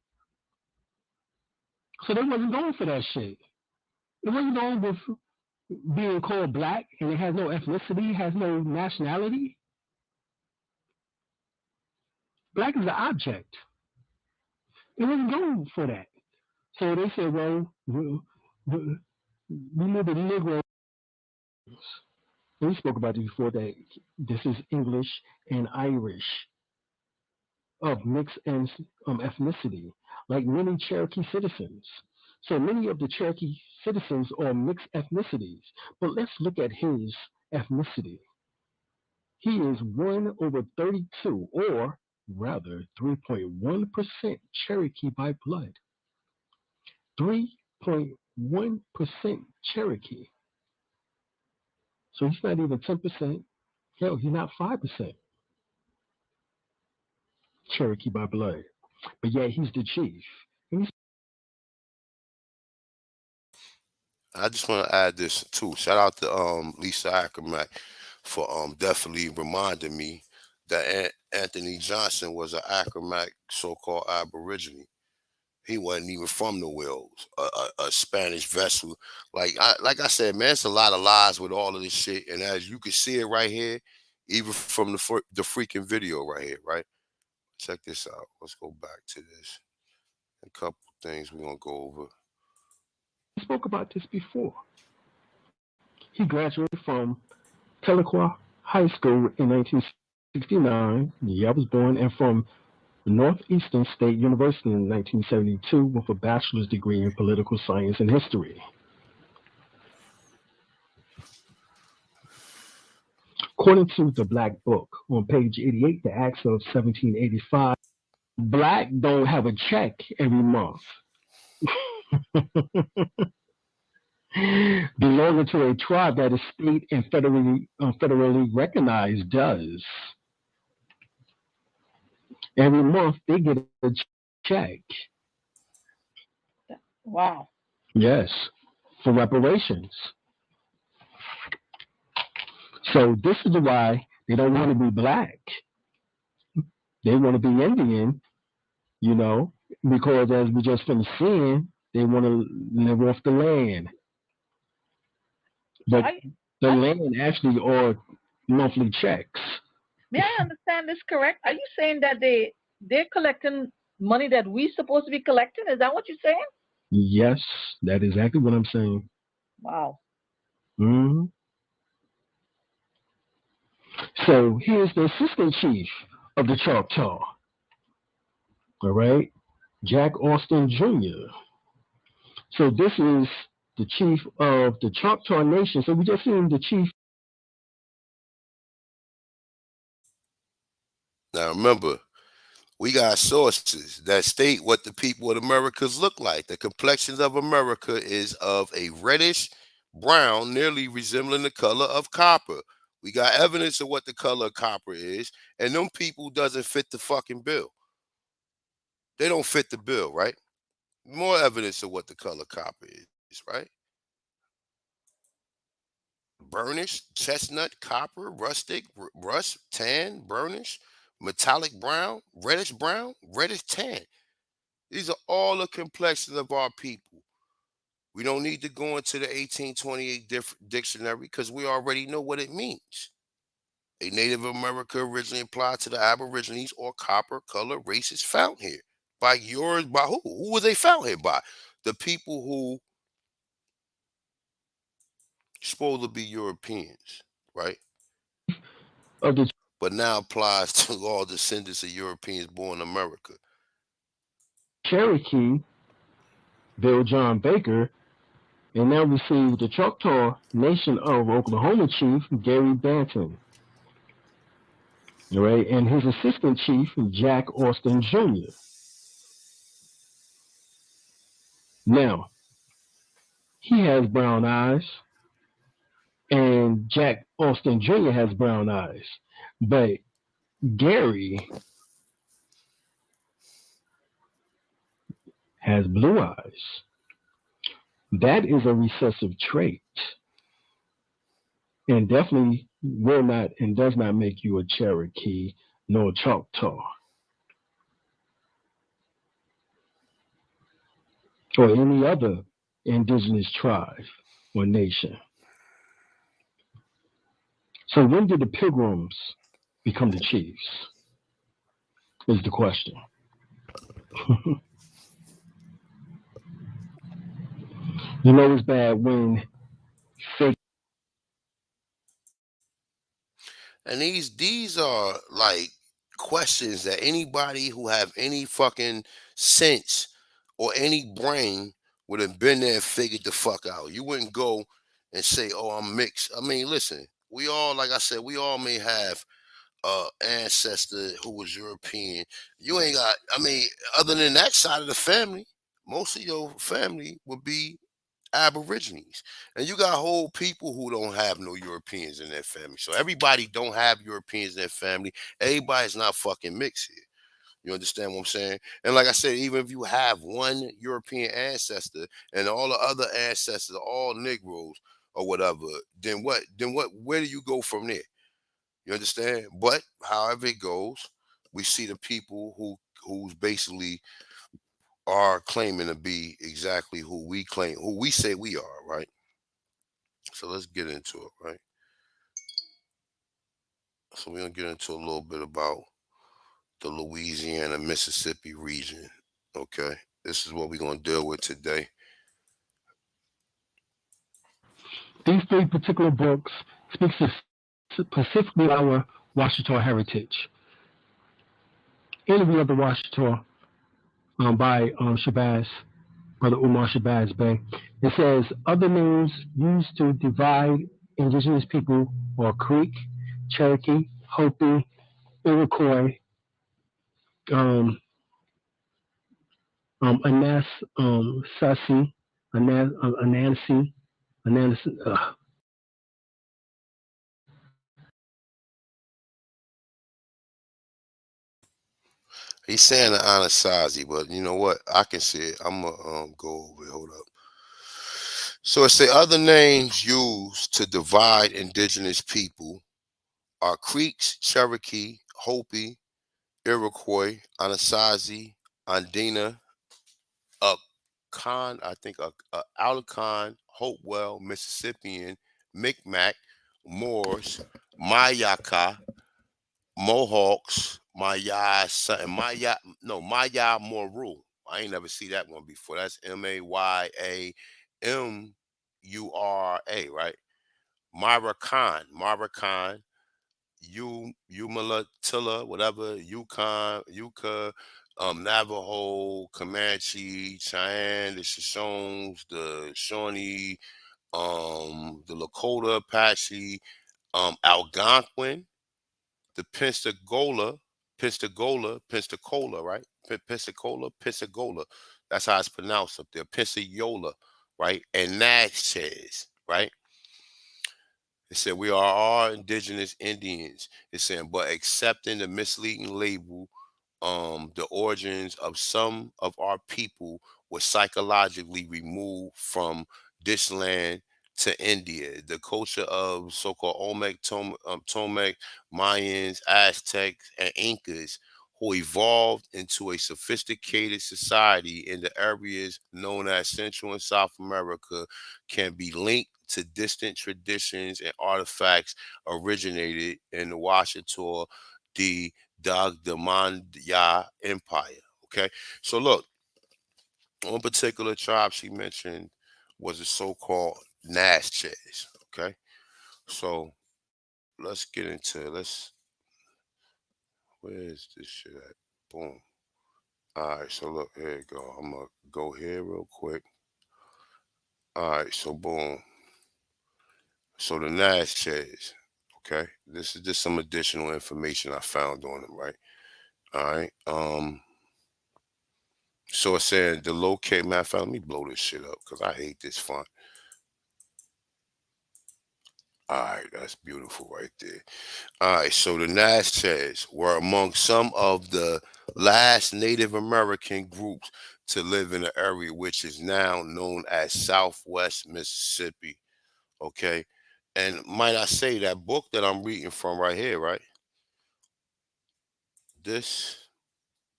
So they wasn't going for that shit. It wasn't going with being called black and it has no ethnicity, has no nationality. Black is an object. It wasn't going for that. So they said, well, we need the Negro. We spoke about this before that this is English and Irish of mixed ethnicity, like many Cherokee citizens. So many of the Cherokee citizens are mixed ethnicities. But let's look at his ethnicity. He is 1 over 32, or rather 3.1% Cherokee by blood. 3.1% Cherokee. So he's not even 10%. Hell, he's not 5% Cherokee by blood. But yeah, he's the chief. I just want to add this too. Shout out to Lisa Ackermack for definitely reminding me that Anthony Johnson was an Ackermack so-called Aborigine. He wasn't even from the Wills, a Spanish vessel. Like I said, man, it's a lot of lies with all of this shit. And as you can see it right here, even from the freaking video right here, right? Check this out. Let's go back to this. A couple things we're gonna go over. We spoke about this before. He graduated from Tahlequah High School in 1969, the year I was born, and from Northeastern State University in 1972 with a bachelor's degree in political science and history. According to the Black Book, on page 88, the Acts of 1785, Black don't have a check every month. Belonging to a tribe that is state and federally recognized does. Every month they get a check. Wow. Yes, for reparations. So this is why they don't want to be black. They want to be Indian, you know, because as we just finished seeing, they want to live off the land. But the land actually are monthly checks. May I understand this correct? Are you saying that they're collecting money that we supposed to be collecting? Is that what you're saying? Yes, that is exactly what I'm saying. Wow. Mm-hmm. So here's the assistant chief of the Choctaw. All right, Jack Austin Jr. So this is the chief of the Choctaw Nation. So we just seen the chief. Now remember, we got sources that state what the people of Americas look like. The complexion of America is of a reddish brown, nearly resembling the color of copper. We got evidence of what the color of copper is, and them people doesn't fit the fucking bill. They don't fit the bill, right? More evidence of what the color of copper is, right? Burnish, chestnut, copper, rustic, rust, tan, burnish, metallic brown, reddish tan. These are all the complexions of our people. We don't need to go into the 1828 dictionary because we already know what it means. A Native American originally applied to the Aborigines or copper color races found here. By who? Who were they found here by? The people who supposed to be Europeans, right? But now applies to all descendants of Europeans born in America. Cherokee, Bill John Baker, and now we see the Choctaw Nation of Oklahoma chief, Gary Banton. All right, and his assistant chief, Jack Austin Jr. Now, he has brown eyes, and Jack Austin Jr. has brown eyes, but Gary has blue eyes. That is a recessive trait, and definitely will not and does not make you a Cherokee nor a Choctaw or any other indigenous tribe or nation. So when did the Pilgrims become the chiefs? Is the question. You know it's bad when fake. And these are like questions that anybody who have any fucking sense or any brain would have been there and figured the fuck out. You wouldn't go and say, "Oh, I'm mixed." I mean, listen, we all, like I said, we all may have ancestor who was European. You ain't got. I mean, other than that side of the family, most of your family would be Aborigines, and you got whole people who don't have no Europeans in their family. So everybody don't have Europeans in their family. Everybody's not fucking mixed here. You understand what I'm saying? And like I said, even if you have one European ancestor and all the other ancestors are all Negroes or whatever, then what? Then what? Where do you go from there? You understand? But however it goes, we see the people who's basically are claiming to be exactly who we say we are, right? So let's get into it, right? So we're gonna get into a little bit about the Louisiana, Mississippi region. Okay. This is what we're gonna deal with today. These three particular books speak specifically our Washita heritage. Interview of the Washita by Shabazz, Brother Umar Shabazz Bey. It says other names used to divide indigenous people are Creek, Cherokee, Hopi, Iroquois, um, Anas, Sassi, Anansi, Anansi. He's saying the Anasazi, but you know what? I can see it. I'm gonna go over it. Hold up. So it say other names used to divide indigenous people are Creeks, Cherokee, Hopi, Iroquois, Anasazi, Andina, Khan, I think Alacon, Hopewell, Mississippian, Micmac, Moors, Mayaka, Mohawks, Maya Moru. I ain't never see that one before. That's Mayamura, right? Myra Khan, Umala Tilla, whatever, Yukon, Yuka, Navajo, Comanche, Cheyenne, the Shoshones, the Shawnee, the Lakota Apache, Algonquin, the Pensacola, right? Pensacola. That's how it's pronounced up there. Pensacola, right? And Natchez, right? It said we are all indigenous Indians. It's saying, but accepting the misleading label, the origins of some of our people were psychologically removed from this land to India. The culture of so-called Tolmec, Mayans, Aztecs, and Incas, who evolved into a sophisticated society in the areas known as Central and South America, can be linked to distant traditions and artifacts originated in the Washita, the Dagdamanya Empire. Okay, so look, one particular tribe she mentioned was the so-called Natchez. Okay, so let's get into it. Where is this shit at? Boom. All right, so look, here you go. I'm gonna go here real quick. All right, so boom. So the Natchez. Okay, this is just some additional information I found on them, right? All right. So it said the locate. Matter of fact, let me blow this shit up because I hate this font. All right, that's beautiful right there. All right, so the Natchez were among some of the last Native American groups to live in the area, which is now known as Southwest Mississippi. Okay, and might I say that book that I'm reading from right here, right? This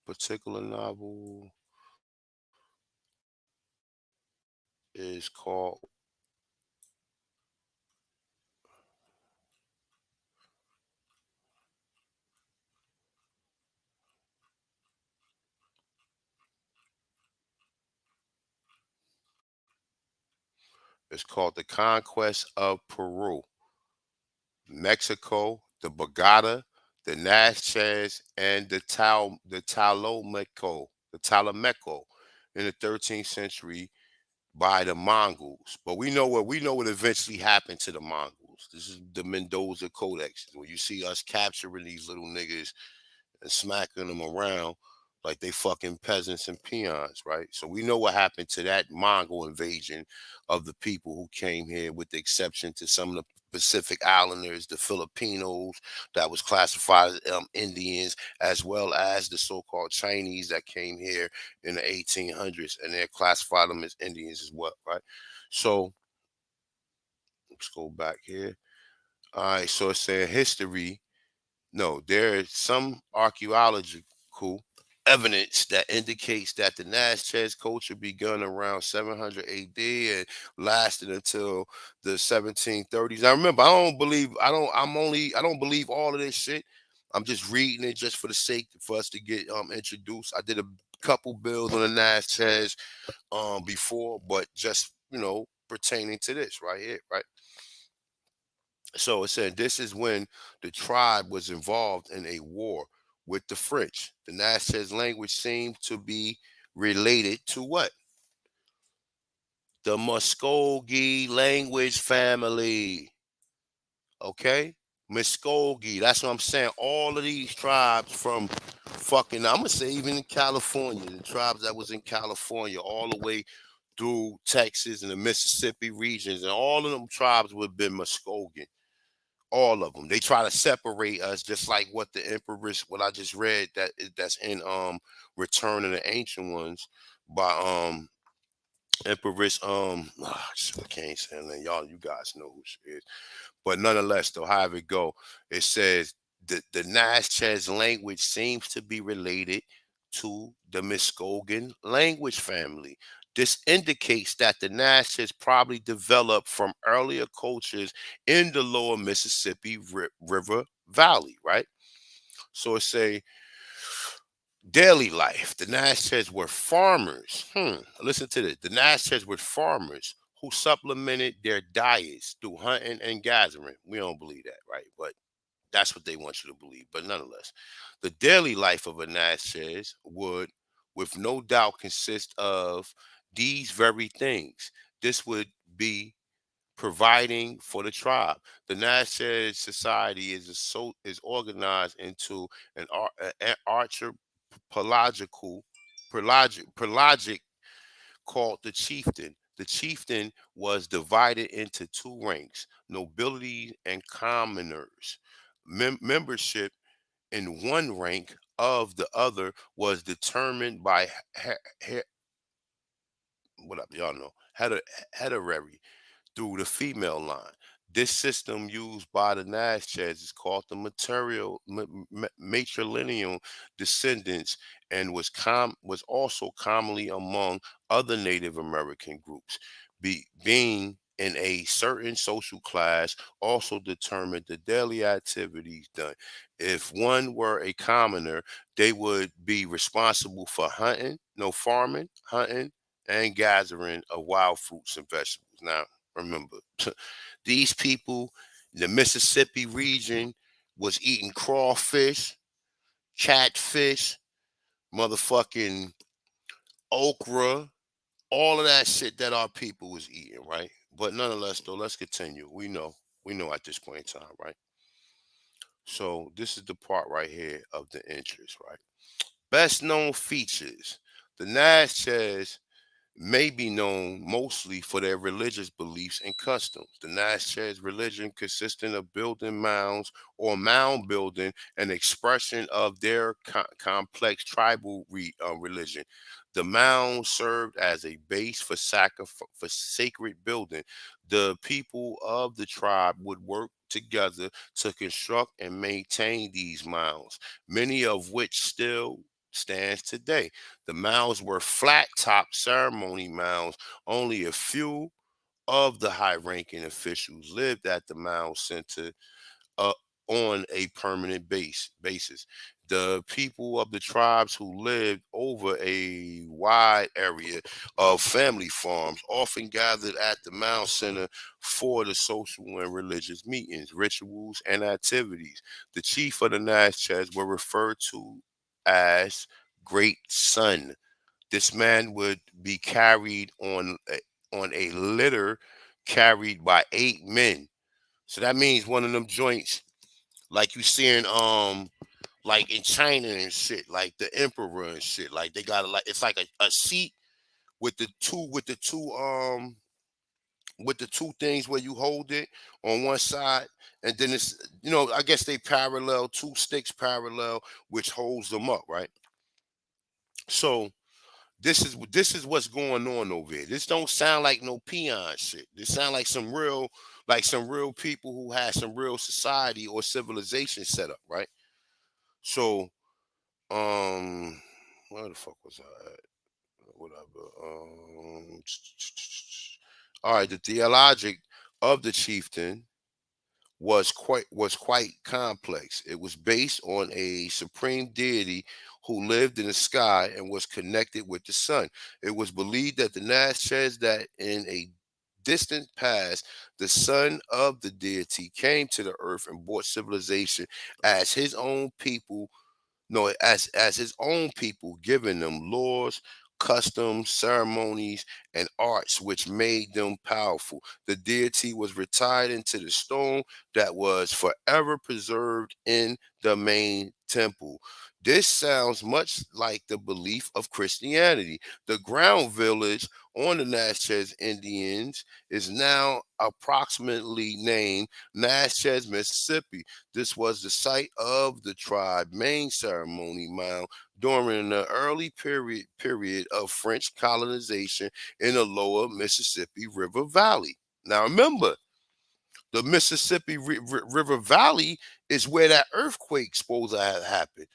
particular novel is called The Conquest of Peru, Mexico, the Bagada, the Natchez, and the Talameco in the 13th century by the Mongols. But we know what eventually happened to the Mongols. This is the Mendoza Codex. When you see us capturing these little niggas and smacking them around like they fucking peasants and peons, right? So we know what happened to that Mongol invasion of the people who came here, with the exception to some of the Pacific Islanders, the Filipinos that was classified as Indians, as well as the so-called Chinese that came here in the 1800s, and they classified them as Indians as well, right? So let's go back here. All right, so it's saying history. No, there is some archaeological evidence that indicates that the Natchez culture began around 700 AD and lasted until the 1730s. Now remember, I don't believe all of this shit. I'm just reading it just for the sake for us to get introduced. I did a couple bills on the Natchez before, but just pertaining to this right here, right? So it said this is when the tribe was involved in a war with the French. The Natchez language seemed to be related to what? The Muskogee language family. Okay? Muskogee. That's what I'm saying. All of these tribes from fucking, I'm gonna say even in California, the tribes that was in California, all the way through Texas and the Mississippi regions, and all of them tribes would have been Muskogee. All of them. They try to separate us, just like what the Empress, what I just read that's in Return of the Ancient Ones by Empress I can't say her name. Y'all, you guys know who she is. But nonetheless, though, however it go, it says the Natchez language seems to be related to the Muskogee language family. This indicates that the Natchez probably developed from earlier cultures in the lower Mississippi River Valley, right? So it say daily life. The Natchez were farmers. Listen to this. The Natchez were farmers who supplemented their diets through hunting and gathering. We don't believe that, right? But that's what they want you to believe. But nonetheless, the daily life of a Natchez would, with no doubt, consist of these very things. This would be providing for the tribe. The Natchez society is organized into an archipelagical pelagic called the chieftain. The chieftain was divided into two ranks: nobility and commoners. Membership in one rank of the other was determined by what up, y'all know, hereditary through the female line. This system used by the Natchez is called the matrilineal descendants, and was also commonly among other Native American groups. Being in a certain social class also determined the daily activities done. If one were a commoner, they would be responsible for hunting, no farming, hunting, and gathering of wild fruits and vegetables. Now, remember, these people, the Mississippi region, was eating crawfish, catfish, motherfucking okra, all of that shit that our people was eating, right? But nonetheless, though, let's continue. We know at this point in time, right? So this is the part right here of the interest, right? Best known features. The Natchez may be known mostly for their religious beliefs and customs. The Natchez religion consisting of building mounds or mound building, an expression of their complex tribal religion. The mound served as a base for sacred building. The people of the tribe would work together to construct and maintain these mounds, many of which still stands today. The mounds were flat top ceremony mounds. Only a few of the high ranking officials lived at the mound center uh, on a permanent basis. The people of the tribes who lived over a wide area of family farms often gathered at the mound center for the social and religious meetings, rituals, and activities. The chief of the Natchez were referred to as Great Son. This man would be carried on a litter carried by 8 men. So that means one of them joints like you seeing like in China and shit, like the emperor and shit. Like they got like it's like a seat with the two things where you hold it on one side, and then it's I guess they parallel, two sticks parallel, which holds them up, right? So this is what's going on over here. This don't sound like no peon shit. This sound like some real people who had some real society or civilization set up, right? So where the fuck was I at? Whatever. All right, the theologic of the chieftain was quite complex. It was based on a supreme deity who lived in the sky and was connected with the sun. It was believed that the Natchez that in a distant past, the son of the deity came to the earth and brought civilization as his own people no, as his own people, giving them laws, customs, ceremonies, and arts which made them powerful. The deity was retired into the stone that was forever preserved in the main temple. This sounds much like the belief of Christianity. The ground village on the Natchez Indians is now approximately named Natchez, Mississippi. This was the site of the tribe main ceremony mound during the early period of French colonization in the lower Mississippi River Valley. Now remember, the Mississippi River Valley is where that earthquake supposed to have happened.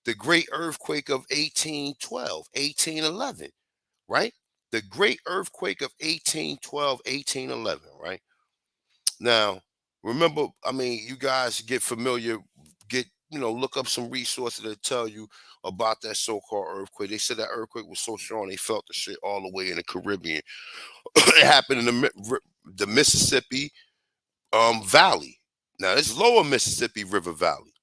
The great earthquake of 1812, 1811, right? The great earthquake of 1812, 1811, right? Now, remember, I mean, you guys get familiar, look up some resources that tell you about that so-called earthquake. They said that earthquake was so strong they felt the shit all the way in the Caribbean. It happened in the Mississippi Valley. Now, this lower Mississippi River Valley.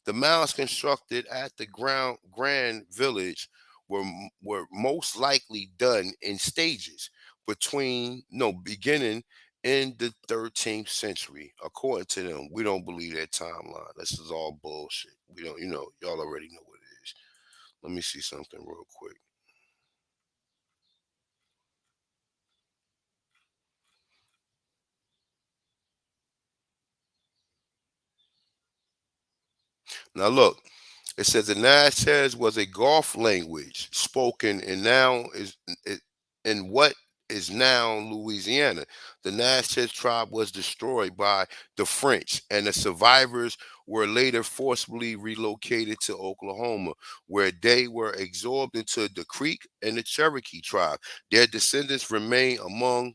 The mounds constructed at the Grand Village were most likely done in stages beginning in the 13th century. According to them, we don't believe that timeline. This is all bullshit. We don't, y'all already know what it is. Let me see something real quick. Now look, it says the Natchez was a Gulf language spoken in what is now Louisiana. The Natchez tribe was destroyed by the French, and the survivors were later forcibly relocated to Oklahoma, where they were absorbed into the Creek and the Cherokee tribe. Their descendants remain among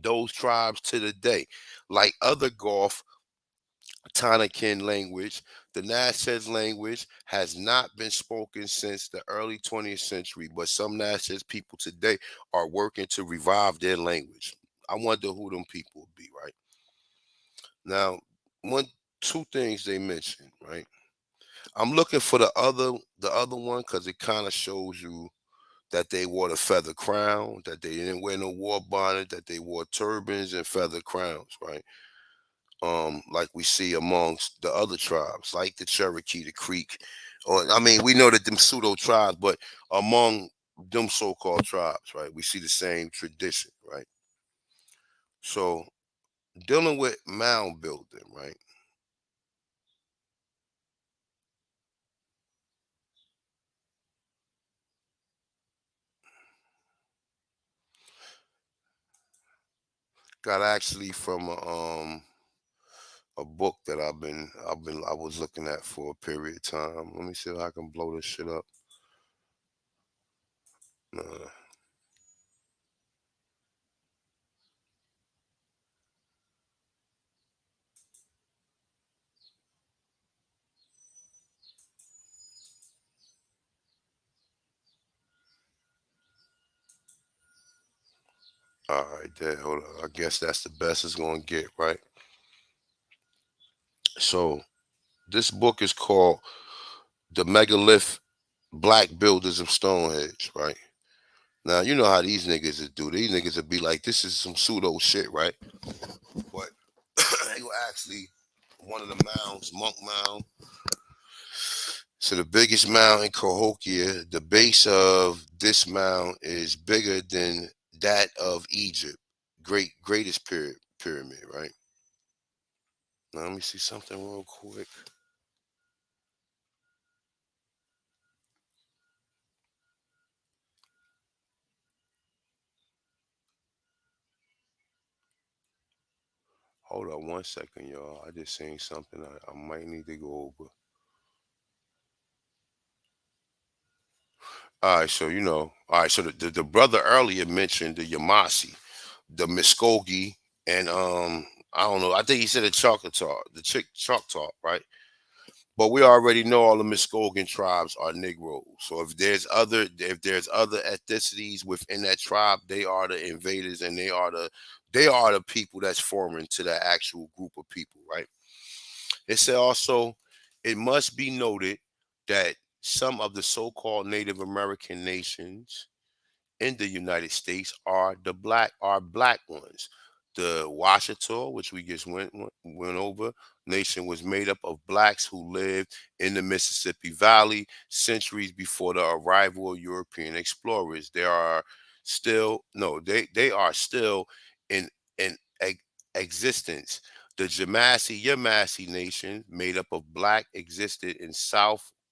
those tribes to the day. Like other Gulf Tanakin language, the Natchez language has not been spoken since the early 20th century, but some Natchez people today are working to revive their language. I wonder who them people would be, right? Now, two things they mentioned, right? I'm looking for the other one because it kind of shows you that they wore the feather crown, that they didn't wear no war bonnet, that they wore turbans and feather crowns, right? Like we see amongst the other tribes, like the Cherokee, the Creek, or I mean, we know that them pseudo tribes, but among them so-called tribes, right? We see the same tradition, right? So dealing with mound building, right? Got actually from a book that I was looking at for a period of time. Let me see if I can blow this shit up. Uh, all right, there. Hold on. I guess that's the best it's gonna get, right? So this book is called "The Megalith Black Builders of Stonehenge," right? Now you know how these niggas would do. These niggas would be like, "This is some pseudo shit," right? But they were actually one of the mounds, Monk Mound. So the biggest mound in Cahokia, the base of this mound is bigger than that of Egypt, greatest pyramid, right? Now let me see something real quick. Hold on 1 second, y'all. I just seen something I might need to go over. All right, so all right, so the brother earlier mentioned the Yamasi, the Muskogee, and I don't know. I think he said the Choctaw, the Choctaw, right? But we already know all the Muskogee tribes are Negroes. So if there's other ethnicities within that tribe, they are the invaders and they are the people that's foreign to that actual group of people, right? It said also, it must be noted that some of the so-called Native American nations in the United States are black ones. The Washita, which we just went over, nation was made up of blacks who lived in the Mississippi Valley centuries before the arrival of European explorers. They are still no, they are still in existence. The Yamasee Nation, made up of black, existed in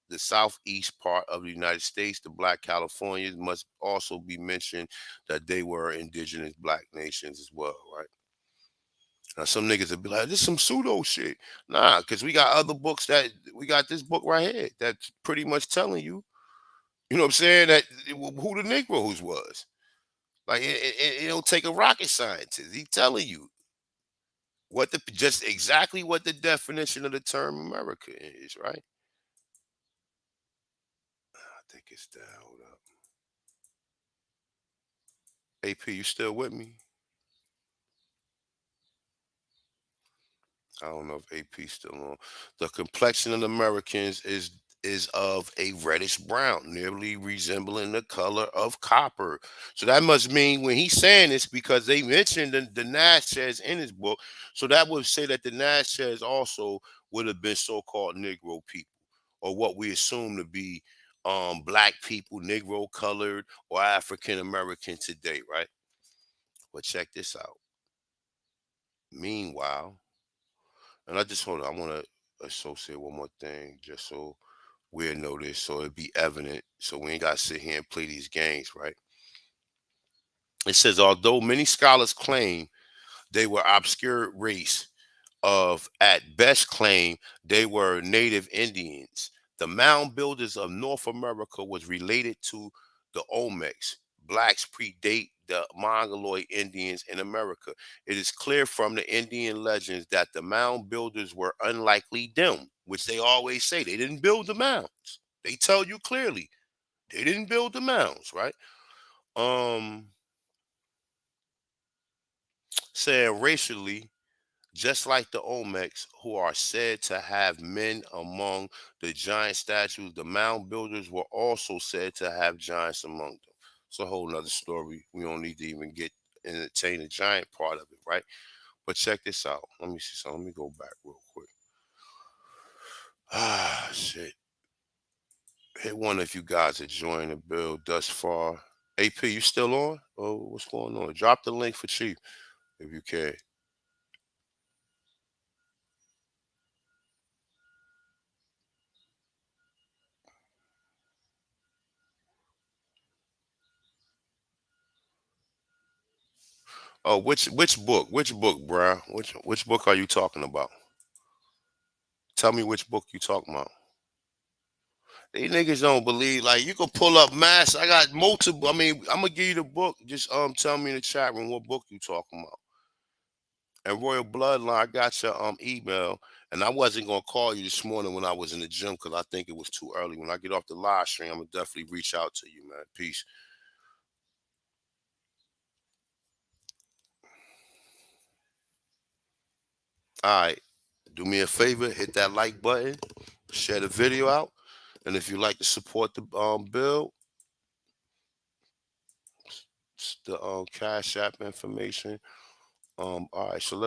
the southeast part of the United States. The Black Californians must also be mentioned that they were indigenous black nations as well, right? Now some niggas would be like, "This is some pseudo shit." Nah, because we got this book right here that's pretty much telling you, you know what I'm saying, that who the Negroes was. Like it don't take a rocket scientist. He telling you just exactly what the definition of the term America is, right? I think it's that. Hold up. AP, you still with me? I don't know if AP still on. The complexion of the Americans is of a reddish brown, nearly resembling the color of copper. So that must mean when he's saying this, because they mentioned the Natchez in his book. So that would say that the Natchez also would have been so-called Negro people, or what we assume to be black people, Negro colored or African American today, right? But check this out. Meanwhile, and I just hold on. I want to associate one more thing just so we'll know this, so it'll be evident. So we ain't got to sit here and play these games, right? It says, although many scholars claim they were obscure race, of at best claim they were native Indians. The mound builders of North America was related to the Olmecs. Blacks predate the Mongoloid Indians in America. It is clear from the Indian legends that the mound builders were unlikely them, which they always say. They didn't build the mounds. They tell you clearly they didn't build the mounds, right? Um, saying racially, just like the Olmecs, who are said to have men among the giant statues, the mound builders were also said to have giants among them. It's a whole nother story. We don't need to even get entertain the giant part of it, right? But check this out. Let me see something. Let me go back real quick. Ah, shit. Hit one if you guys enjoying the bill thus far. AP, you still on? Oh, what's going on? Drop the link for Chief if you can. Oh, which book? Which book, bruh? Which book are you talking about? Tell me which book you talking about. These niggas don't believe. Like you can pull up mass. I got multiple. I mean, I'm gonna give you the book. Just tell me in the chat room what book you talking about. And Royal Bloodline, I got your email. And I wasn't gonna call you this morning when I was in the gym because I think it was too early. When I get off the live stream, I'm gonna definitely reach out to you, man. Peace. All right. Do me a favor, hit that like button, share the video out. And if you like to support the bill, the Cash App information. All right, so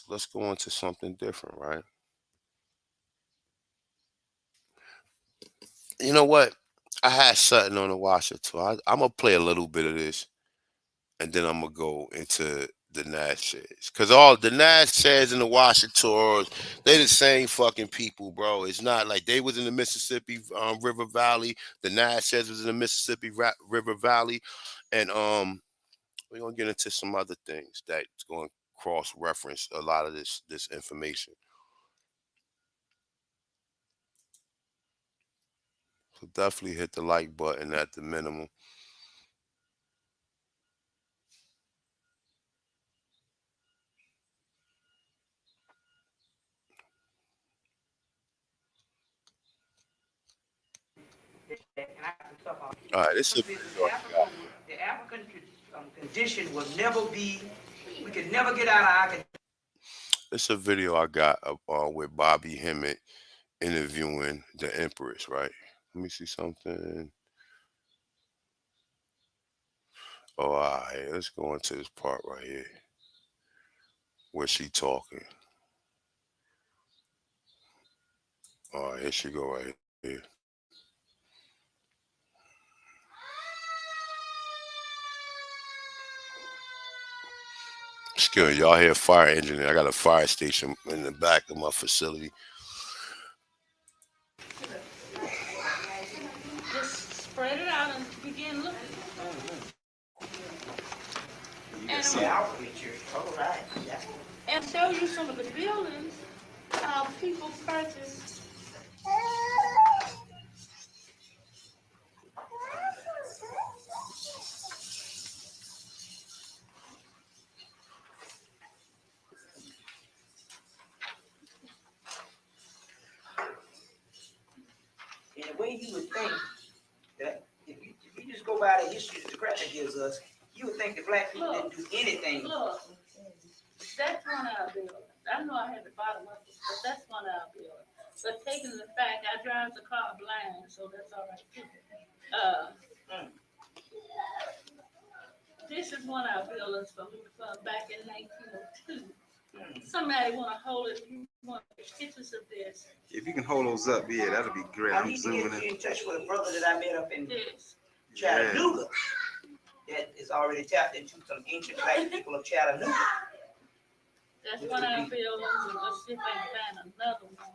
let's go into something different, right? You know what? I had something on the washer too. I'm gonna play a little bit of this, and then I'm gonna go into the Natchez, cause all the Natchez and the Washingtons, they the same fucking people, bro. It's not like they was in the Mississippi River Valley. The Natchez was in the Mississippi River Valley, and we're gonna get into some other things that's going to cross reference a lot of this information. So definitely hit the like button at the minimum. All right, this is a video I got. The African condition will never be, we can never get out of our condition. It's a video I got with Bobby Hemmett interviewing the Empress, right? Let me see something. Oh, all right, let's go into this part right here where she talking. All right, here she go right here. Excuse me, y'all hear fire engine. I got a fire station in the back of my facility. Just spread it out and begin looking. And all right. And show you some of the buildings how people purchased. In a way, you would think that if you just go by the history that the cracker gives us, you would think the black people didn't do anything. Look, that's one of our buildings. I know I had the bottom of it, but that's one of our buildings. But taking the fact I drive the car blind, so that's all right too. This is one of our buildings from back in 1902. Somebody want to hold it? You want pictures of this? If you can hold those up, yeah, that'll be great. I'm zooming in. in. Touch with a brother that I met up in Chattanooga. That is already tapped into some ancient black people of Chattanooga. That's one of our buildings, and let's see if I can find another one.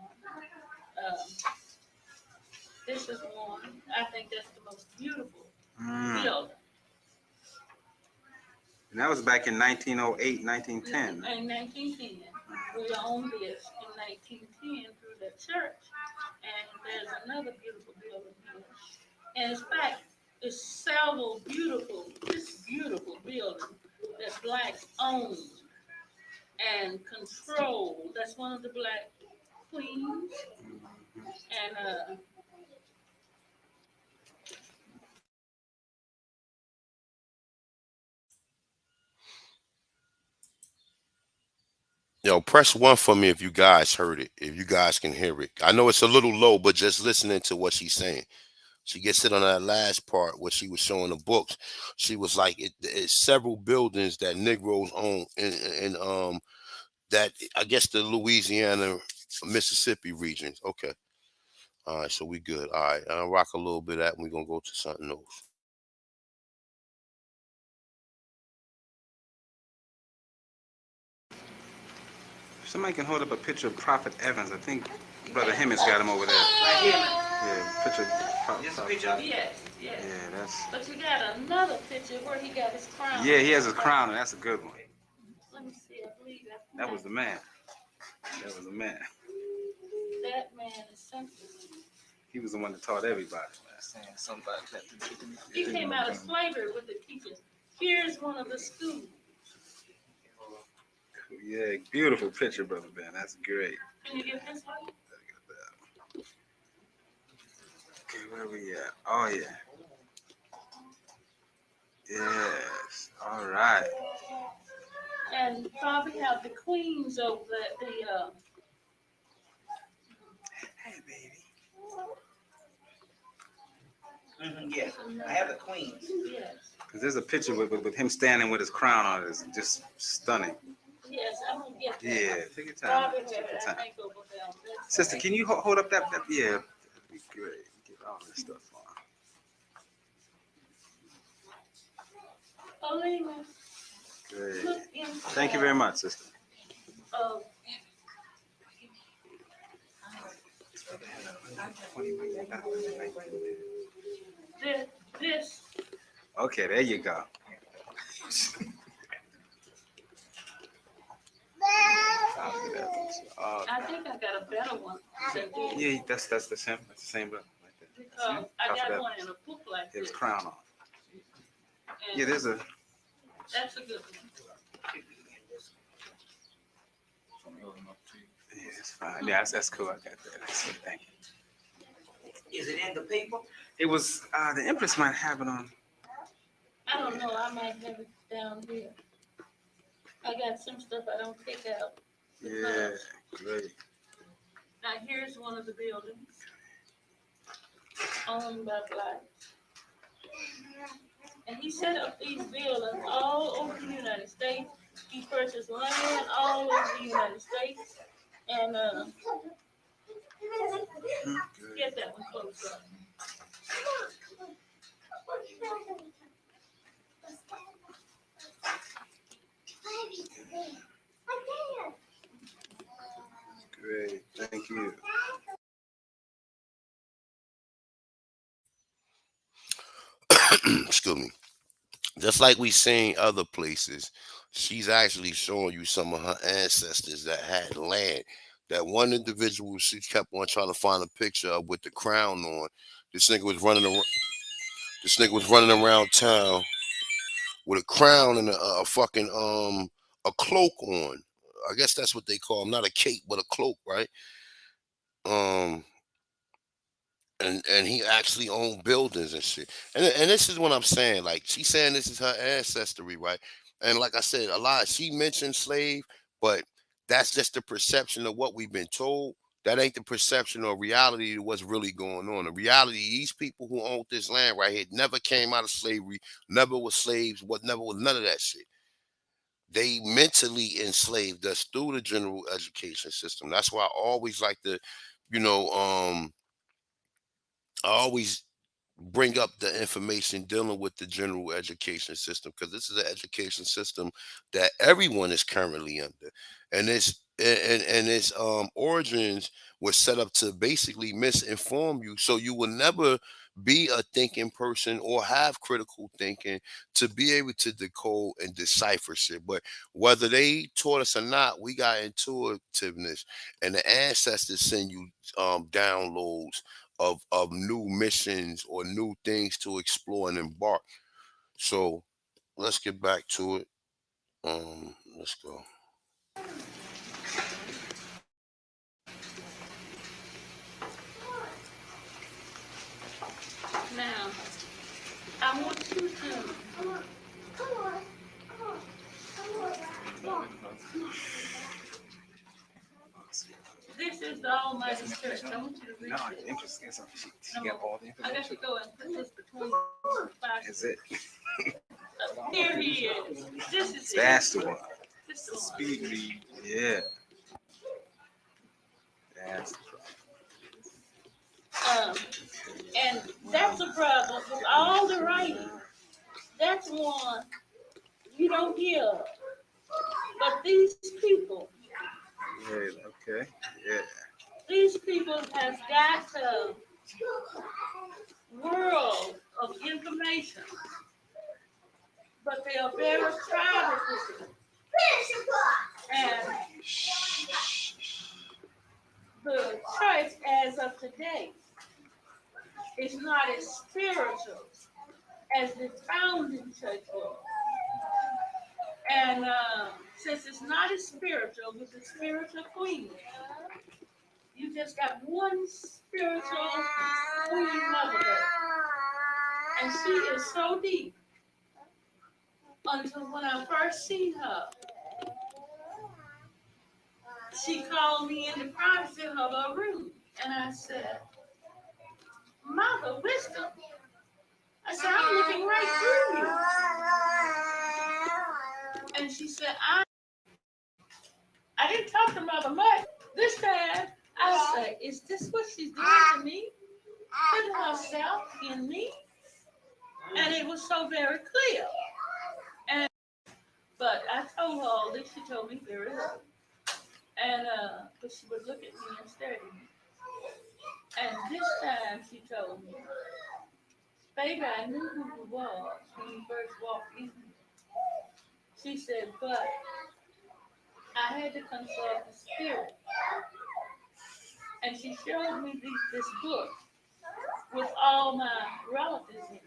This is one. I think that's the most beautiful building. And that was back in 1908, 1910. In 1910. We owned this in 1910 through the church. And there's another beautiful building here. And in fact, there's several beautiful building that blacks owned and controlled. That's one of the black queens. And Yo, press one for me if you guys heard it, if you guys can hear it. I know it's a little low, but just listening to what she's saying. She gets it on that last part where she was showing the books. She was like, it's several buildings that Negroes own in that I guess the Louisiana, Mississippi regions. Okay. All right, so we good. All right, I'll rock a little bit of that, and we're gonna go to something else. Somebody can hold up a picture of Prophet Evans. I think Brother Hemmett's got him over there. Yeah, picture of Prophet. Yes, yes. Yeah, that's. But you got another picture where he got his crown. Yeah, he has his crown, and that's a good one. Let me see. I believe That was the man. That was the man. that man is something. He was the one that taught everybody. Saying somebody that He came out of slavery with the teachers. Here's one of the students. Yeah, beautiful picture, Brother Ben. That's great. Can you get this one? Okay, where we at? Oh, yeah. Yes. All right. And probably have the queens over the Hey, baby. Yeah, I have the queens. yes. Because there's a picture with him standing with his crown on it. It's just stunning. Yes, I'm gonna get that. Yeah, take your time. Probably Take have your it, I time. think, over there. That's Sister, can you hold up that? Yeah, that'd be great. Get all this stuff on. Alina, Great. look inside. Thank you very much, sister. Oh, this. Okay, there you go. I think I got a better one than this. Yeah, that's the same. That's the same brother right there. Because I got one in a book like His this. crown on. And Yeah, there's a. that's a good one. Yeah, it's fine. Yeah, that's cool. I got that. That's it. Thank you. Is it in the paper? It was the Empress might have it on. I don't know, I might have it down here. I got some stuff I don't take out. Yeah, great. Now, here's one of the buildings owned by blacks. And he set up these buildings all over the United States. He purchased land all over the United States. And get that one close up. Great. Thank you. Excuse me. Just like we seen other places, she's actually showing you some of her ancestors that had land. That one individual she kept on trying to find a picture of with the crown on. This nigga was running around. This nigga was running around town with a crown and a fucking a cloak on. I guess that's what they call him, not a cape but a cloak, right? Um, and he actually owned buildings and shit. And this is what I'm saying. Like, she's saying this is her ancestry, right? And like I said, a lot she mentioned slave, but that's just the perception of what we've been told. That ain't the perception or reality of what's really going on. The reality, these people who owned this land right here never came out of slavery, never was slaves, never was none of that shit. They mentally enslaved us through the general education system. That's why I always like to, you know, I always bring up the information dealing with the general education system, because this is an education system that everyone is currently under, and its origins were set up to basically misinform you, so you will never be a thinking person or have critical thinking to be able to decode and decipher shit. But whether they taught us or not, we got intuitiveness, and the ancestors send you downloads of new missions or new things to explore and embark. So let's get back to it. Let's go. Now, I want you to. This is the Almighty Church. I want you to read No, this. interesting. She No, got all the I got to information. go and put this between five. Is it? Here he is. This is it. That's the one. This is the one. Speed read. Yeah. That's the one. That's a brother with all the writing. That's one you don't hear of. But these people, Okay. Yeah. these people has got a world of information, but they are very private with it. And the church as of today is not as spiritual as the founding church was. And since it's not as spiritual with the spiritual queen, you just got one spiritual queen mother there. And she is so deep. Until when I first seen her, she called me in the privacy of her room. And I said, Mother, wisdom. I said, I'm looking right through you. And she said, I didn't talk to Mother much. This time, I said, is this what she's doing to me? Putting herself in me? And it was so very clear. But I told her all this. She told me very well. And but she would look at me and stare at me. And this time she told me, baby, I knew who you was when you first walked in. She said, but I had to consult the spirit. And she showed me this book with all my relatives in it.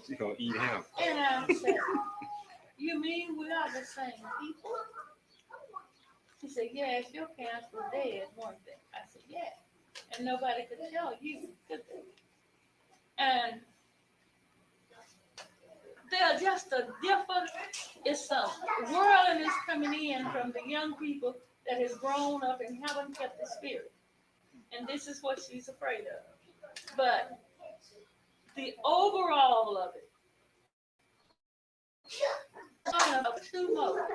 She's gonna eat him. And I said, you mean we are the same people? She said, yes, your parents were dead, weren't they? I said, yeah. And nobody could tell you, could they? And they're just a different, it's a worldliness coming in from the young people that has grown up and haven't kept the spirit. And this is what she's afraid of. But the overall of it, of two more,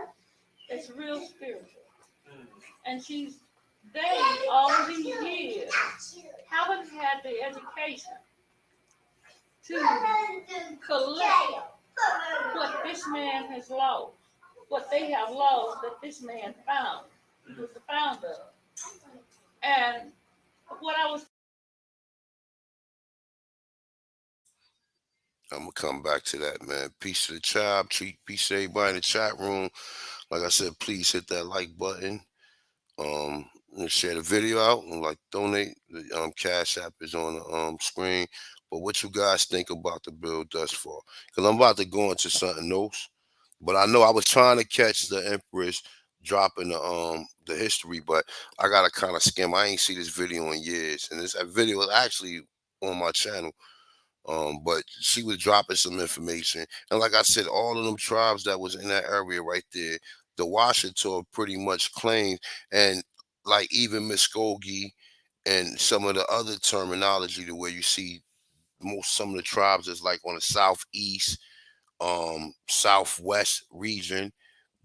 it's real spiritual. And they all these years haven't had the education to collect what this man has lost, what they have lost that this man found. He was the founder of. And what I was I'm gonna come back to that, man. Peace to the tribe, peace to everybody in the chat room. Like I said, please hit that like button. And share the video out and like donate. The Cash App is on the screen. But what you guys think about the bill thus far? Because I'm about to go into something else. But I know I was trying to catch the Empress dropping the history, but I gotta kind of skim. I ain't see this video in years, and this video is actually on my channel. But she was dropping some information, and like I said, all of them tribes that was in that area right there, the Washington pretty much claimed, and like even Muskogee and some of the other terminology, the way you see some of the tribes is like on the southeast, southwest region.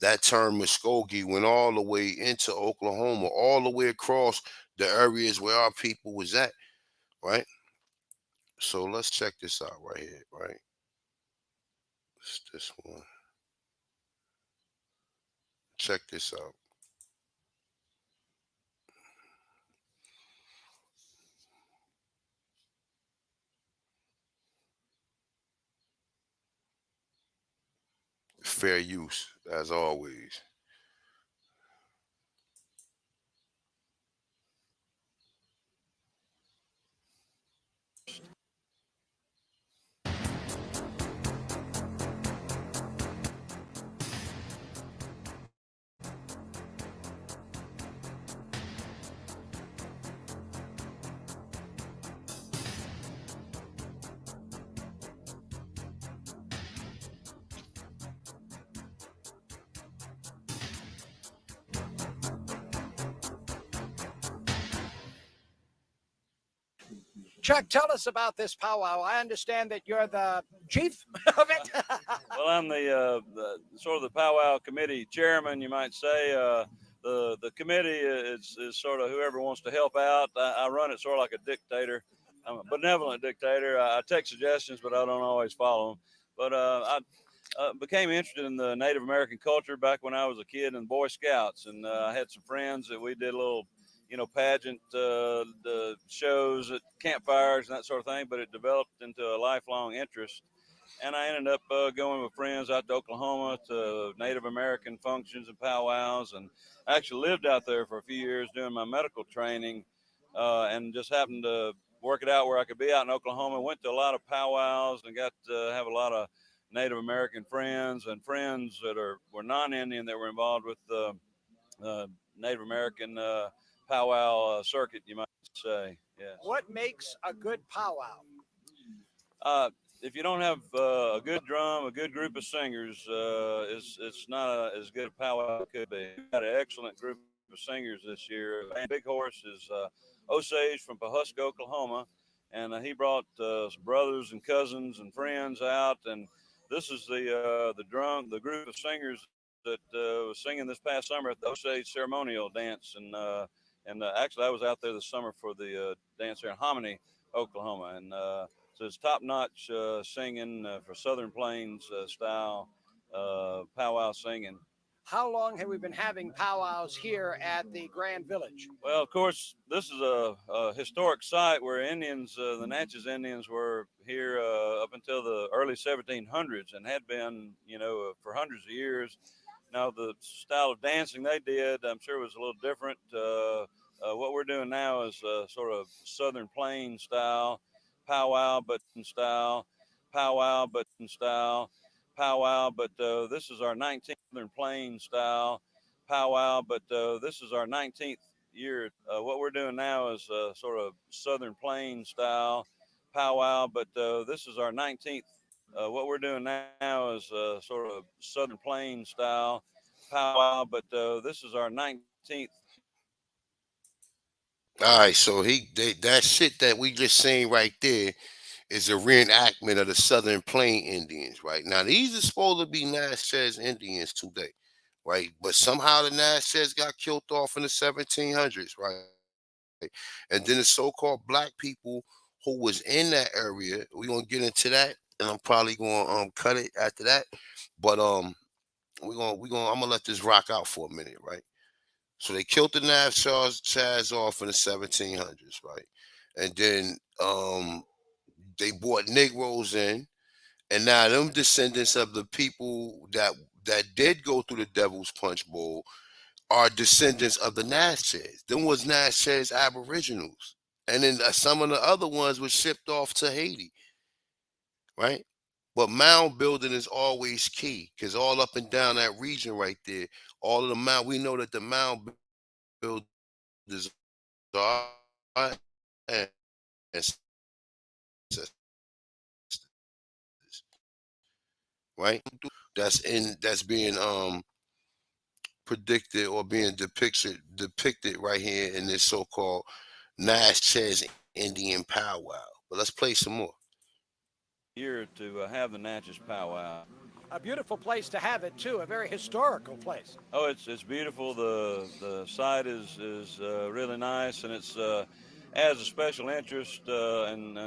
That term Muskogee went all the way into Oklahoma, all the way across the areas where our people was at, right? So let's check this out right here, right? It's this one. Check this out. Fair use, as always. Chuck, tell us about this powwow. I understand that you're the chief of it. Well, I'm the sort of the powwow committee chairman, you might say. The committee is sort of whoever wants to help out. I run it sort of like a dictator. I'm a benevolent dictator. I take suggestions, but I don't always follow them. But I became interested in the Native American culture back when I was a kid in Boy Scouts, and I had some friends that we did a little, pageant the shows at campfires and that sort of thing. But it developed into a lifelong interest, and I ended up going with friends out to Oklahoma to Native American functions and powwows, and I actually lived out there for a few years doing my medical training, and just happened to work it out where I could be out in Oklahoma. Went to a lot of powwows and got to have a lot of Native American friends and friends that were non-Indian that were involved with the Native American powwow circuit, you might say. Yes. What makes a good powwow? If you don't have a good drum, a good group of singers, it's not as good a powwow as it could be. We got an excellent group of singers this year. Big Horse is Osage from Pawhuska, Oklahoma, and he brought some brothers and cousins and friends out. And this is the group of singers that was singing this past summer at the Osage ceremonial dance. And actually, I was out there this summer for the dance here in Hominy, Oklahoma, and so it's top-notch singing for Southern Plains style powwow singing. How long have we been having powwows here at the Grand Village? Well, of course, this is a historic site where Indians, the Natchez Indians, were here up until the early 1700s and had been, for hundreds of years. Now, the style of dancing they did, I'm sure, was a little different. What we're doing now is sort of Southern Plains style, powwow, but style, powwow, but style, powwow. But this is our 19th Southern Plains style, powwow. But this is our 19th year. What we're doing now is sort of Southern Plains style, powwow. But this is our 19th. What we're doing now is sort of Southern Plains style powwow, but this is our 19th. All right, so that shit that we just seen right there is a reenactment of the Southern Plain Indians, right? Now these are supposed to be Natchez Indians today, right? But somehow the Natchez got killed off in the 1700s, right? And then the so-called black people who was in that area, we're gonna get into that, and I'm probably gonna cut it after that. But I'm gonna let this rock out for a minute, right? So they killed the Natchez off in the 1700s, right? And then they brought Negroes in, and now them descendants of the people that did go through the Devil's Punch Bowl are descendants of the Natchez. Them was Natchez Aboriginals, and then some of the other ones were shipped off to Haiti, right? But mound building is always key because all up and down that region right there, all of the mound, we know that the mound builders are ancestors, right? That's being predicted or being depicted right here in this so-called Natchez Indian powwow. But let's play some more. Here to have the Natchez powwow. A beautiful place to have it too. A very historical place. Oh, it's beautiful. The site is really nice, and it's adds a special interest and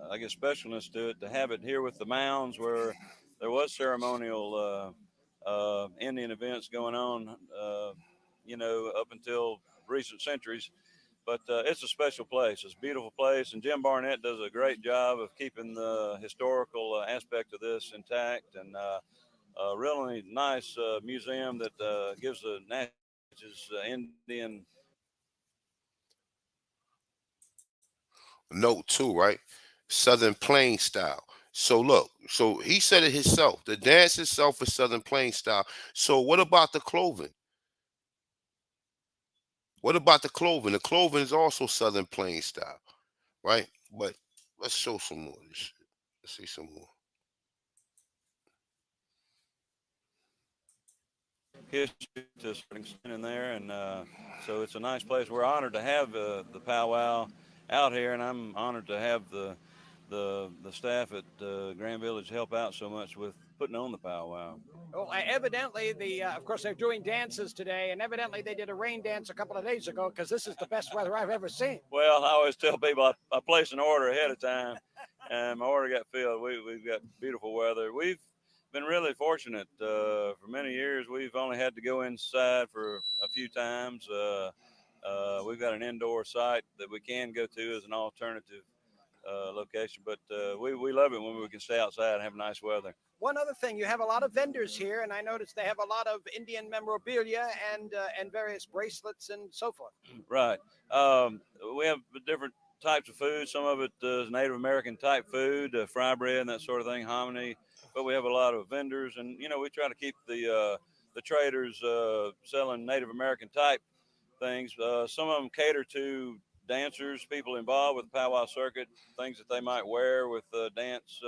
I guess specialness to it to have it here with the mounds where there was ceremonial Indian events going on, up until recent centuries. But it's a special place. It's a beautiful place, and Jim Barnett does a great job of keeping the historical aspect of this intact, and a really nice museum that gives the Natchez Indian Note too, right? Southern Plain style. So look, so he said it himself. The dance itself is Southern Plain style. So what about the clothing? What about the clothing? The clothing is also Southern Plain style, right? But let's show some more of this shit. Let's see some more. history to a certain extent in there, and so it's a nice place. We're honored to have the powwow out here, and I'm honored to have the staff at Grand Village help out so much with putting on the powwow. Well, evidently, of course, they're doing dances today, and evidently they did a rain dance a couple of days ago because this is the best weather I've ever seen. Well, I always tell people I place an order ahead of time, and my order got filled. We've got beautiful weather. We've been really fortunate. For many years, we've only had to go inside for a few times. We've got an indoor site that we can go to as an alternative location, but we love it when we can stay outside and have nice weather. One other thing, you have a lot of vendors here, and I noticed they have a lot of Indian memorabilia and various bracelets and so forth. Right. We have different types of food. Some of it is Native American type food, fry bread and that sort of thing, hominy. But we have a lot of vendors, and we try to keep the traders selling Native American type things. Some of them cater to dancers, people involved with the powwow circuit, things that they might wear with dance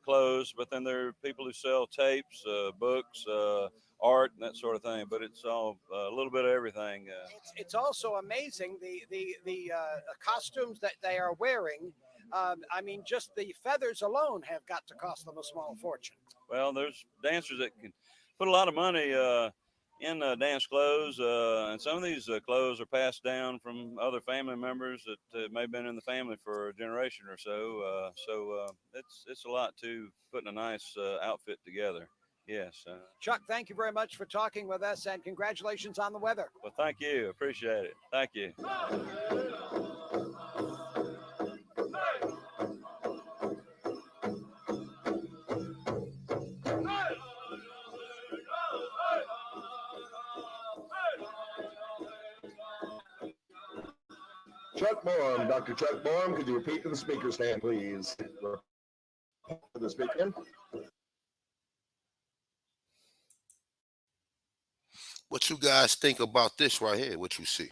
clothes. But then there are people who sell tapes, books, art, and that sort of thing. But it's all a little bit of everything. It's also amazing the costumes that they are wearing. I mean, just the feathers alone have got to cost them a small fortune. Well, there's dancers that can put a lot of money in dance clothes, and some of these clothes are passed down from other family members that may have been in the family for a generation or so. It's a lot to putting a nice outfit together. Yes. Chuck, thank you very much for talking with us, and congratulations on the weather. Well, thank you. Appreciate it. Thank you. Chuck Borum, Dr. Chuck Borum, could you repeat to the speaker stand, please? The speaker. What you guys think about this right here? What you see?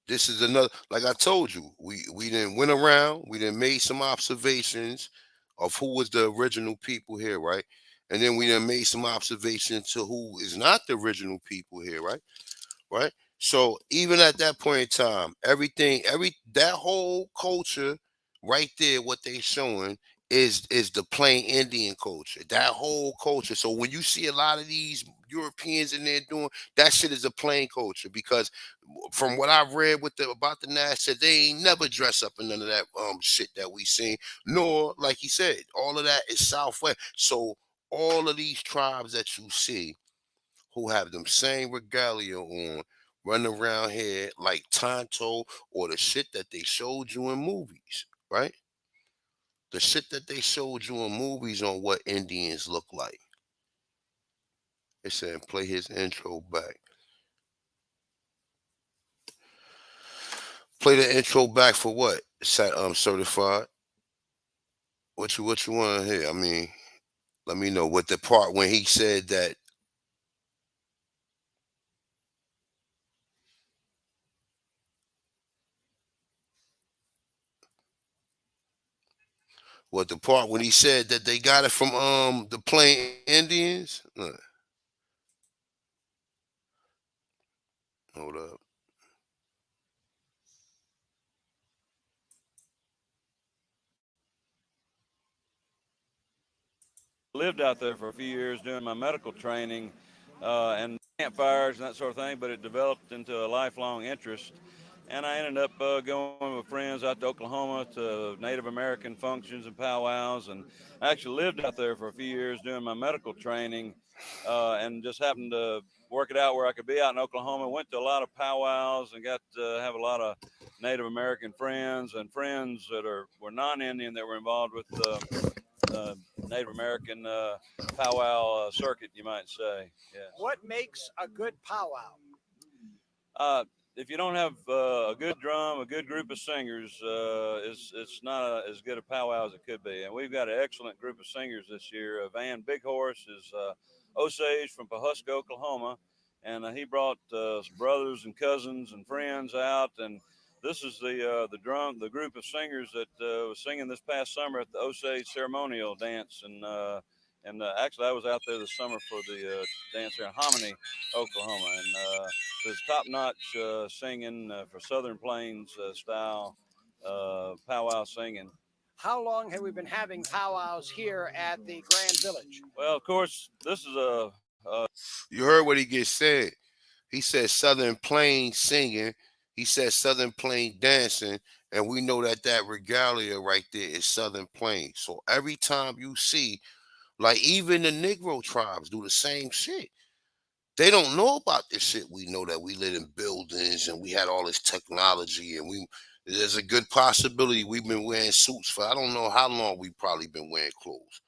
This is another, like I told you, we didn't went around, we didn't made some observations of who was the original people here, right? And then we done made some observations to who is not the original people here, right? Right? So even at that point in time, that whole culture right there, what they showing is the plain Indian culture. That whole culture. So when you see a lot of these Europeans in there doing that shit is a plain culture, because from what I've read about the Natchez, they ain't never dress up in none of that shit that we seen. Nor, like he said, all of that is Southwest. So all of these tribes that you see who have them same regalia on, running around here like Tonto, or the shit that they showed you in movies, right? The shit that they showed you in movies on what Indians look like. They said play his intro back. Play the intro back for what? Certified. What you want to hear? I mean, let me know what the part when he said that. What the part when he said that they got it from the plain Indians? Hold up. Lived out there for a few years doing my medical training and campfires and that sort of thing, but it developed into a lifelong interest. And I ended up going with friends out to Oklahoma to Native American functions and powwows. And I actually lived out there for a few years doing my medical training and just happened to work it out where I could be out in Oklahoma. Went to a lot of powwows and got to have a lot of Native American friends and friends that were non-Indian that were involved with Native American powwow circuit, you might say. Yes. What makes a good powwow? If you don't have a good drum, a good group of singers, it's not as good a powwow as it could be. And we've got an excellent group of singers this year. Van Big Horse is Osage from Pawhuska, Oklahoma, and he brought some brothers and cousins and friends out. And this is the group of singers that was singing this past summer at the Osage ceremonial dance. And actually, I was out there this summer for the dance here in Hominy, Oklahoma. And there's top-notch singing for Southern Plains style powwow singing. how long have we been having powwows here at the Grand Village? Well, of course, this is a You heard what he just said. He said Southern Plain singing. He said Southern Plain dancing. And we know that that regalia right there is Southern Plain. So every time you see, like even the Negro tribes do the same shit. They don't know about this shit. We know that we live in buildings and we had all this technology and there's a good possibility we've been wearing suits for I don't know how long we've probably been wearing clothes.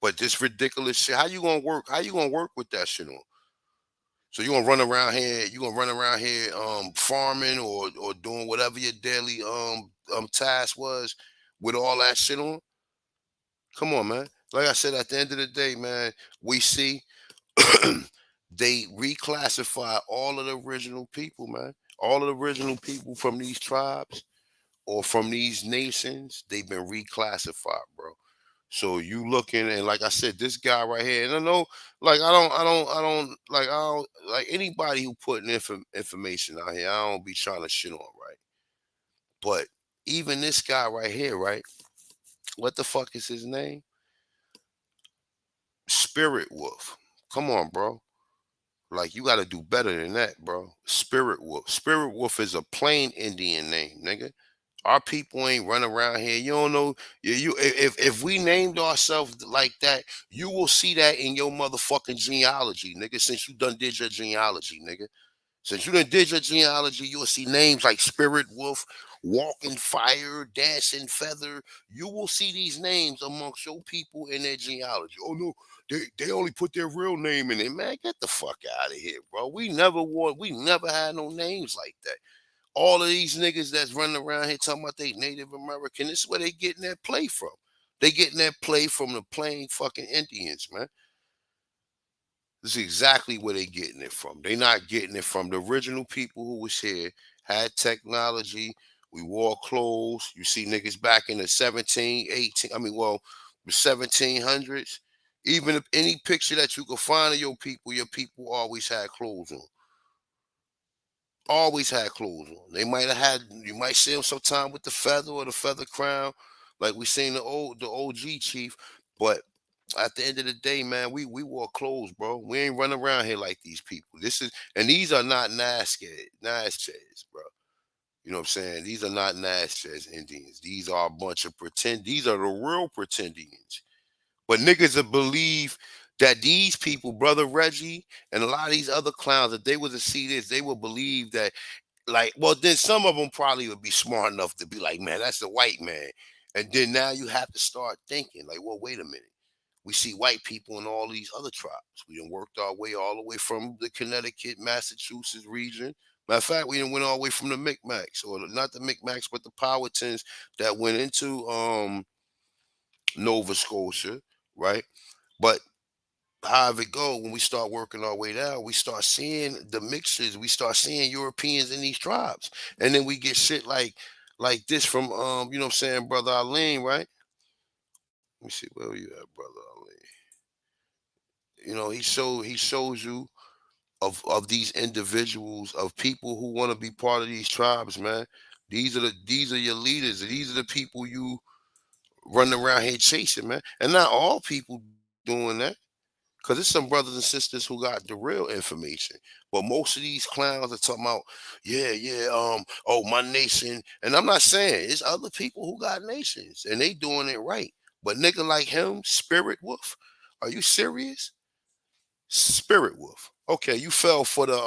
But this ridiculous shit, how you gonna work? How you gonna work with that shit on? So you gonna run around here, farming or doing whatever your daily task was with all that shit on? Come on, man. Like I said, at the end of the day, man, we see they reclassify all of the original people, man. All of the original people from these tribes or from these nations, they've been reclassified, bro. So you looking and like I said, this guy right here, and I know, like I don't like anybody who putting information out here. I don't be trying to shit on, right? But even this guy right here, right? What the fuck is his name? Spirit Wolf. Come on, bro. Like you got to do better than that, bro. Spirit Wolf. Spirit Wolf is a plain Indian name, nigga. Our people ain't running around here. You don't know. If we named ourselves like that, you will see that in your motherfucking genealogy, nigga. Since you done did your genealogy, nigga. Since you done did your genealogy, you'll see names like Spirit Wolf, Walking Fire, Dancing Feather. You will see these names amongst your people in their genealogy. Oh no, they only put their real name in it. Man, get the fuck out of here, bro. We never had no names like that. All of these niggas that's running around here talking about they Native American, this is where they getting that play from. They getting that play from the plain fucking Indians, man. This is exactly where they getting it from. They not getting it from the original people who was here, had technology. We wore clothes. You see niggas back in the 1700s. Even if any picture that you could find of your people always had clothes on. Always had clothes on. They might have had, you might see them sometime with the feather or the feather crown, like we seen the OG chief. But at the end of the day, man, we wore clothes, bro. We ain't running around here like these people. These are not Natchez, bro. You know what I'm saying? These are not Natchez Indians. These are a bunch of pretend. These are the real pretendians. But niggas will believe that these people, Brother Reggie, and a lot of these other clowns, if they was to see this, they will believe that, like, well, then some of them probably would be smart enough to be like, man, that's a white man. And then now you have to start thinking, like, well, wait a minute. We see white people in all these other tribes. We done worked our way all the way from the Connecticut, Massachusetts region. Matter of fact, we done went all the way from the Micmacs, or not the Micmacs, but the Powhatans that went into Nova Scotia, right? But however it go, when we start working our way down, we start seeing the mixtures. We start seeing Europeans in these tribes, and then we get shit like this from you know what I'm saying, Brother Arlene, right? Let me see where you at, Brother Arlene. You know, he shows you of these individuals, of people who want to be part of these tribes, man. These are your leaders. These are the people you running around here chasing, man. And not all people doing that. Because there's some brothers and sisters who got the real information. But most of these clowns are talking about, oh, my nation. And I'm not saying it's other people who got nations and they doing it right. But nigga like him, Spirit Wolf, are you serious? Spirit Wolf. Okay, you fell for the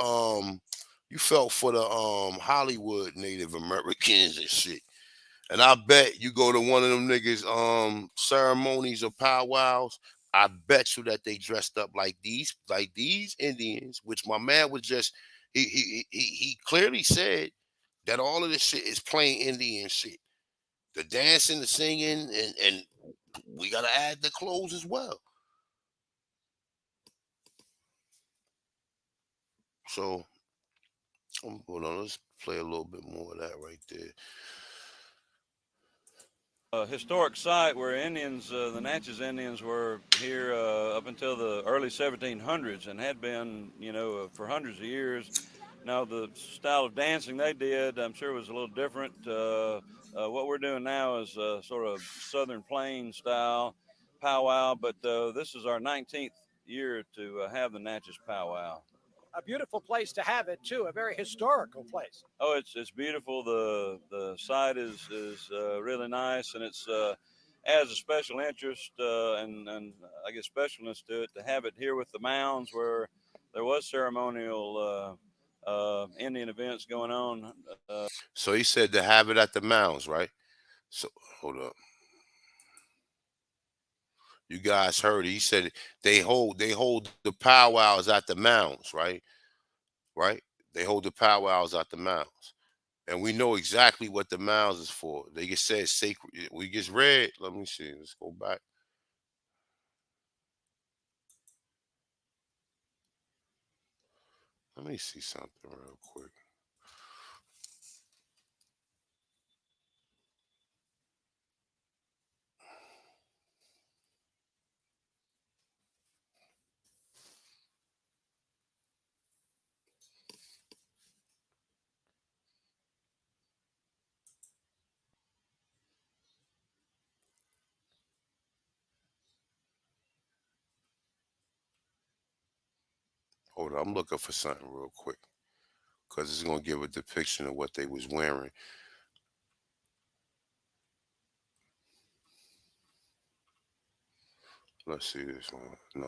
Hollywood Native Americans and shit. And I bet you go to one of them niggas ceremonies or powwows. I bet you that they dressed up like these Indians, which my man was just he clearly said that all of this shit is plain Indian shit. The dancing, the singing, and we gotta add the clothes as well. So hold on, let's play a little bit more of that right there. a historic site where Indians, the Natchez Indians, were here up until the early 1700s and had been, for hundreds of years. Now, the style of dancing they did, I'm sure, was a little different. What we're doing now is sort of Southern Plain style powwow, but this is our 19th year to have the Natchez powwow. A beautiful place to have it too. A very historical place. Oh, it's beautiful. The site is really nice, and it's adds a special interest and I guess specialness to it to have it here with the mounds where there was ceremonial Indian events going on. So he said to have it at the mounds, right? So hold up. You guys heard it. He said they hold the powwows at the mounds, right? Right? They hold the powwows at the mounds. And we know exactly what the mounds is for. They get said sacred. We just read. Let me see. Let's go back. Let me see something real quick. Hold on. I'm looking for something real quick because it's gonna give a depiction of what they was wearing. Let's see this one. Nah.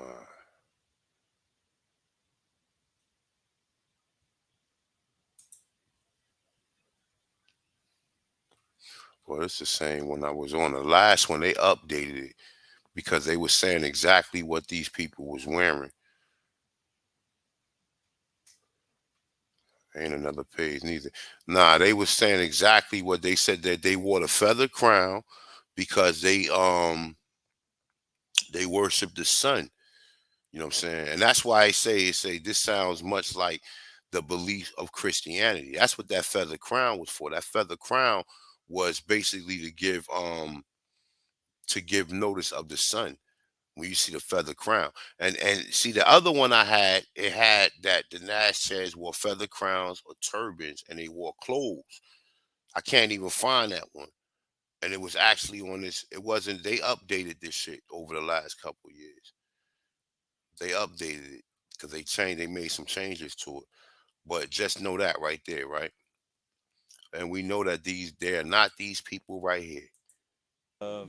Well, it's the same one I was on. The last one they updated it because they were saying exactly what these people was wearing. Ain't another page neither. Nah, they was saying exactly what they said, that they wore the feather crown because they worship the sun. You know what I'm saying? And that's why I say this sounds much like the belief of Christianity. That's what that feather crown was for. That feather crown was basically to give notice of the sun when you see the feather crown. And see the other one I had, it had that the Natchez wore feather crowns or turbans and they wore clothes. I can't even find that one. And it was actually on this, it wasn't, they updated this shit over the last couple years. They updated it because they made some changes to it. But just know that right there, right? And we know that they are not these people right here. Uh,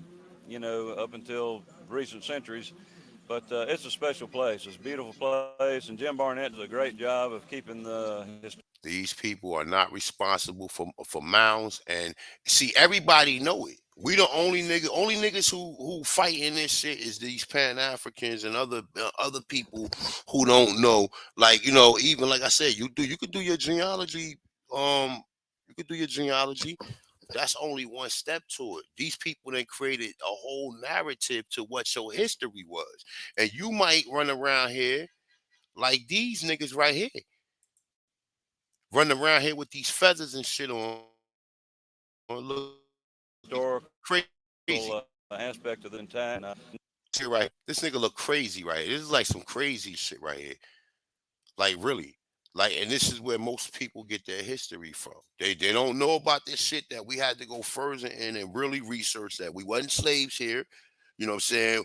up until recent centuries. But it's a special place. It's a beautiful place, and Jim Barnett does a great job of keeping the history. These people are not responsible for mounds, and see everybody know it. We the only niggas who fight in this shit is these Pan Africans and other people who don't know. Like even like I said, you could do your genealogy. You could do your genealogy. That's only one step to it. These people then created a whole narrative to what your history was, and you might run around here like these niggas right here running around here with these feathers and shit on. Look Historical crazy. Aspect of the entire. See, right, this nigga look crazy, right? This is like some crazy shit right here. Like really. Like, and this is where most people get their history from. They don't know about this shit that we had to go further in and really research that we wasn't slaves here. You know what I'm saying?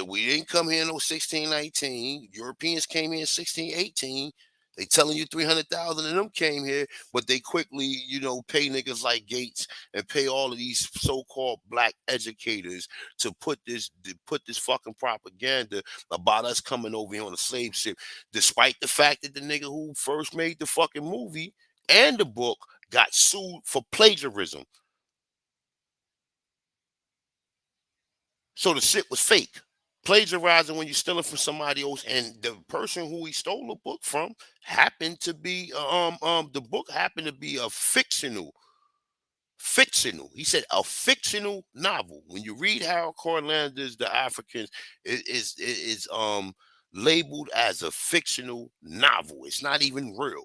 We didn't come here in no 1619. Europeans came here in 1618. They telling you 300,000 of them came here, but they quickly, pay niggas like Gates and pay all of these so-called black educators to put this fucking propaganda about us coming over here on a slave ship, despite the fact that the nigga who first made the fucking movie and the book got sued for plagiarism. So the shit was fake. Plagiarizing when you're stealing from somebody else, and the person who he stole the book from happened to be the book happened to be a fictional. He said a fictional novel. When you read Harold Corlander's The Africans, it is labeled as a fictional novel. It's not even real.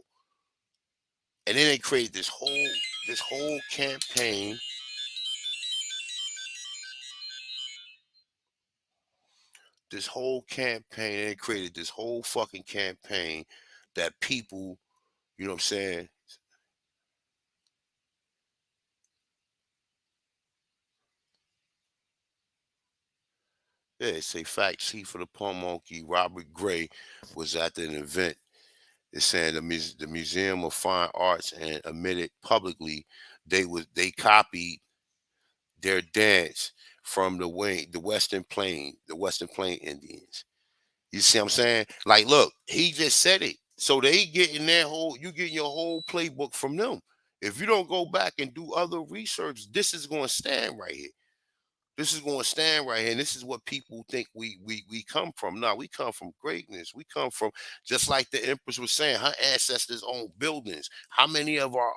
And then they created this whole campaign. This whole campaign, and they created this whole fucking campaign that people, You know what I'm saying? Yeah, it's a fact. Chief of the Punk Monkey, Robert Gray, was at an event. It's saying the Museum of Fine Arts and admitted publicly they copied their dance from the Western Plain Indians. You see what I'm saying? Like, look, he just said it. So they getting you getting your whole playbook from them. If you don't go back and do other research, this is going to stand right here. This is going to stand right here. And this is what people think we come from. No, we come from greatness. We come from, just like the Empress was saying, her ancestors owned buildings. How many of our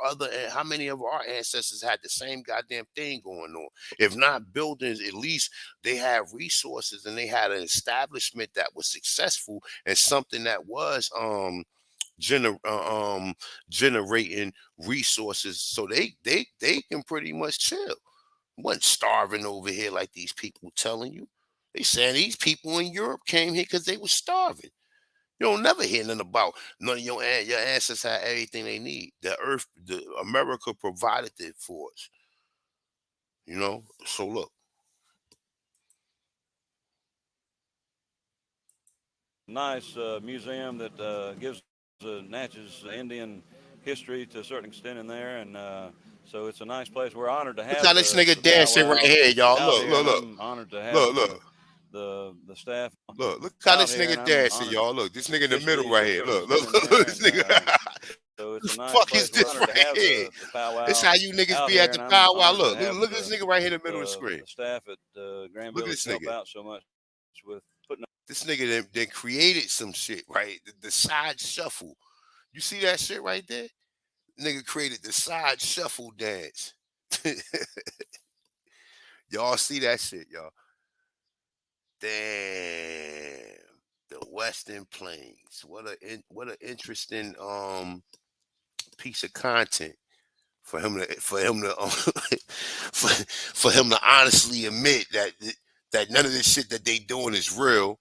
ancestors had the same goddamn thing going on? If not buildings, at least they had resources and they had an establishment that was successful and something that was generating resources, so they can pretty much chill. Wasn't starving over here like these people telling you. They saying these people in Europe came here because they were starving. You don't never hear nothing about none of your ancestors had everything they need. The America provided it for us. You know. So look, Nice museum that gives Natchez Indian history to a certain extent in there, and so it's a nice place. We're honored to look have how this nigga the dancing right powwow here, y'all. out Look, here, look, and look, I'm honored to have look, look. the staff Look how out this here, nigga and I'm dancing, honored y'all. Look, this nigga in the middle officially right to a here. certain Look, extent look, in look, look, there, this and nigga. so it's The a nice fuck is place. We're this honored to right have here? the This powwow how you niggas out be here, at the and I'm powwow. honored to Look, have look at this nigga right here in the middle of the screen. the staff at Grand Look at Village this help nigga. out so much with putting. This nigga then created some shit, right? The side shuffle. You see that shit right there? Nigga created the side shuffle dance. Y'all see that shit, y'all? Damn. The Western Plains. What a interesting piece of content for him to honestly admit that none of this shit that they doing is real.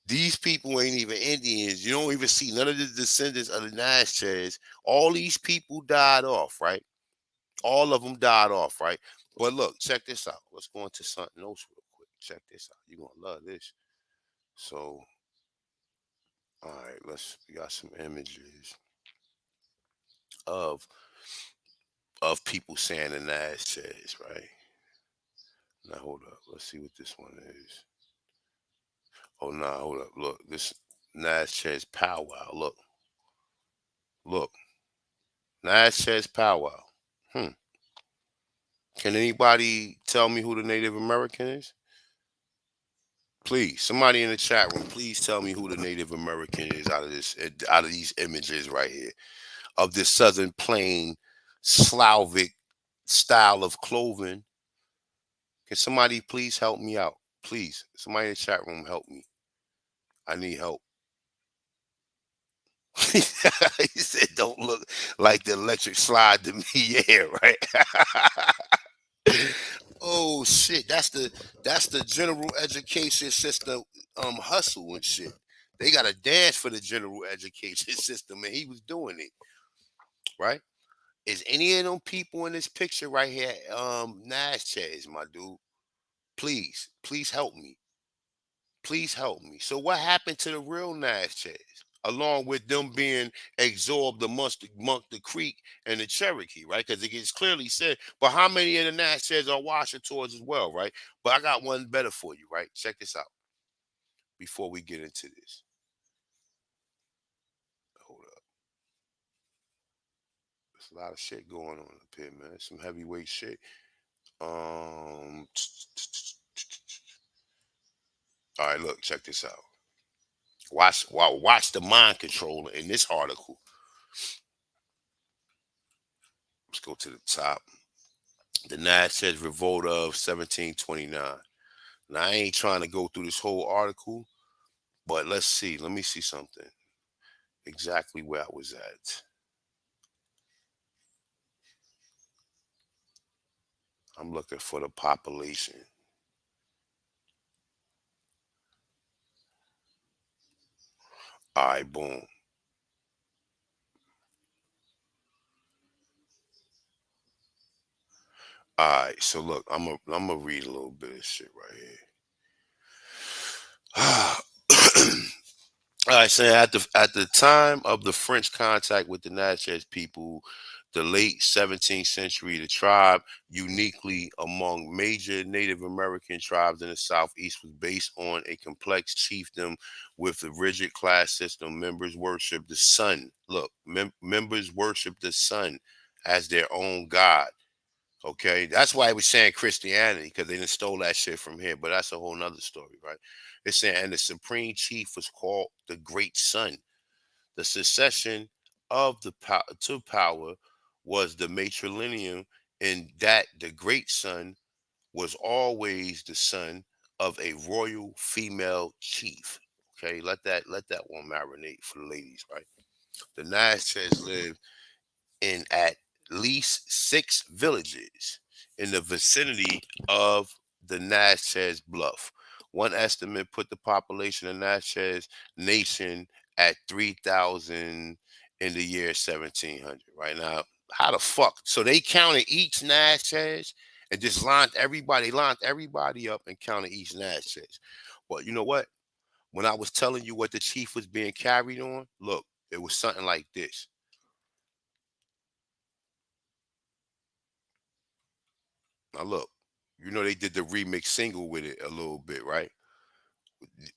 These people ain't even Indians. You don't even see none of the descendants of the Natchez. All these people died off, right? All of them died off, right? But look, check this out. Let's go into something else real quick. Check this out. You're gonna love this. So, all right, we got some images of people saying the Natchez, right? Now hold up. Let's see what this one is. Oh no, hold up. Look, this Natchez powwow. Look. Natchez powwow. Hmm. Can anybody tell me who the Native American is? Please, somebody in the chat room, please tell me who the Native American is out of these images right here of this Southern Plain Slavic style of clothing. Can somebody please help me out? Please, somebody in the chat room, help me. I need help. He said, "Don't look like the electric slide to me." Yeah, right. Oh shit, that's the general education system hustle and shit. They got to dance for the general education system, and he was doing it, right? Is any of them people in this picture right here Natchez, my dude? Please help me. Please help me. So what happened to the real Natchez? Along with them being absorbed amongst the Creek and the Cherokee, right? Because it gets clearly said, but how many of the Natchez are Washingtons as well, right? But I got one better for you, right? Check this out before we get into this. Hold up. There's a lot of shit going on up here, man. Some heavyweight shit. All right, look, check this out. Watch the mind control in this article. Let's go to the top. The Natchez Revolt of 1729. Now, I ain't trying to go through this whole article, but let's see. Let me see something. Exactly where I was at. I'm looking for the population. All right, boom. All right, so look, I'm gonna read a little bit of shit right here. All right, so at the time of the French contact with the Natchez people, the late 17th century, the tribe, uniquely among major Native American tribes in the Southeast, was based on a complex chiefdom with a rigid class system. Members worship the sun. Look, members worship the sun as their own god. Okay, that's why I was saying Christianity, because they didn't stole that shit from here. But that's a whole nother story, right? It's saying, and the supreme chief was called the Great Sun. The succession of the to power was the matrilineal, in that the Great Sun was always the son of a royal female chief. Okay, let that one marinate for the ladies, right? The Natchez lived in at least 6 villages in the vicinity of the Natchez Bluff. One estimate put the population of Natchez Nation at 3,000 in the year 1700. Right now, how the fuck? So they counted each Natchez and just lined everybody up and counted each Natchez. But you know what? When I was telling you what the chief was being carried on, look, it was something like this. Now look, you know they did the remix single with it a little bit, right?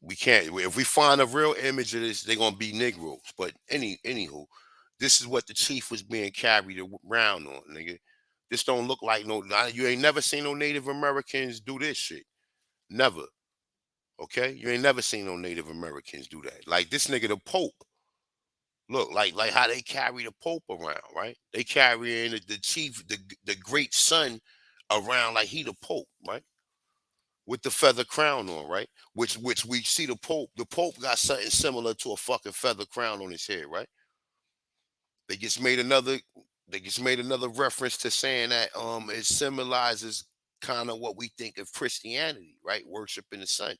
We can't, if we find a real image of this, they're gonna be Negroes. But anywho, this is what the chief was being carried around on, nigga. This don't look like no. You ain't never seen no Native Americans do this shit. Never. Okay, you ain't never seen no Native Americans do that. Like this nigga, the Pope. Look, like how they carry the Pope around, right? They carrying the chief, the great son around like he the Pope, right? With the feather crown on, right? Which we see the Pope. The Pope got something similar to a fucking feather crown on his head, right? They just made another. They just made another reference to saying that it symbolizes kind of what we think of Christianity, right? Worshiping the sun.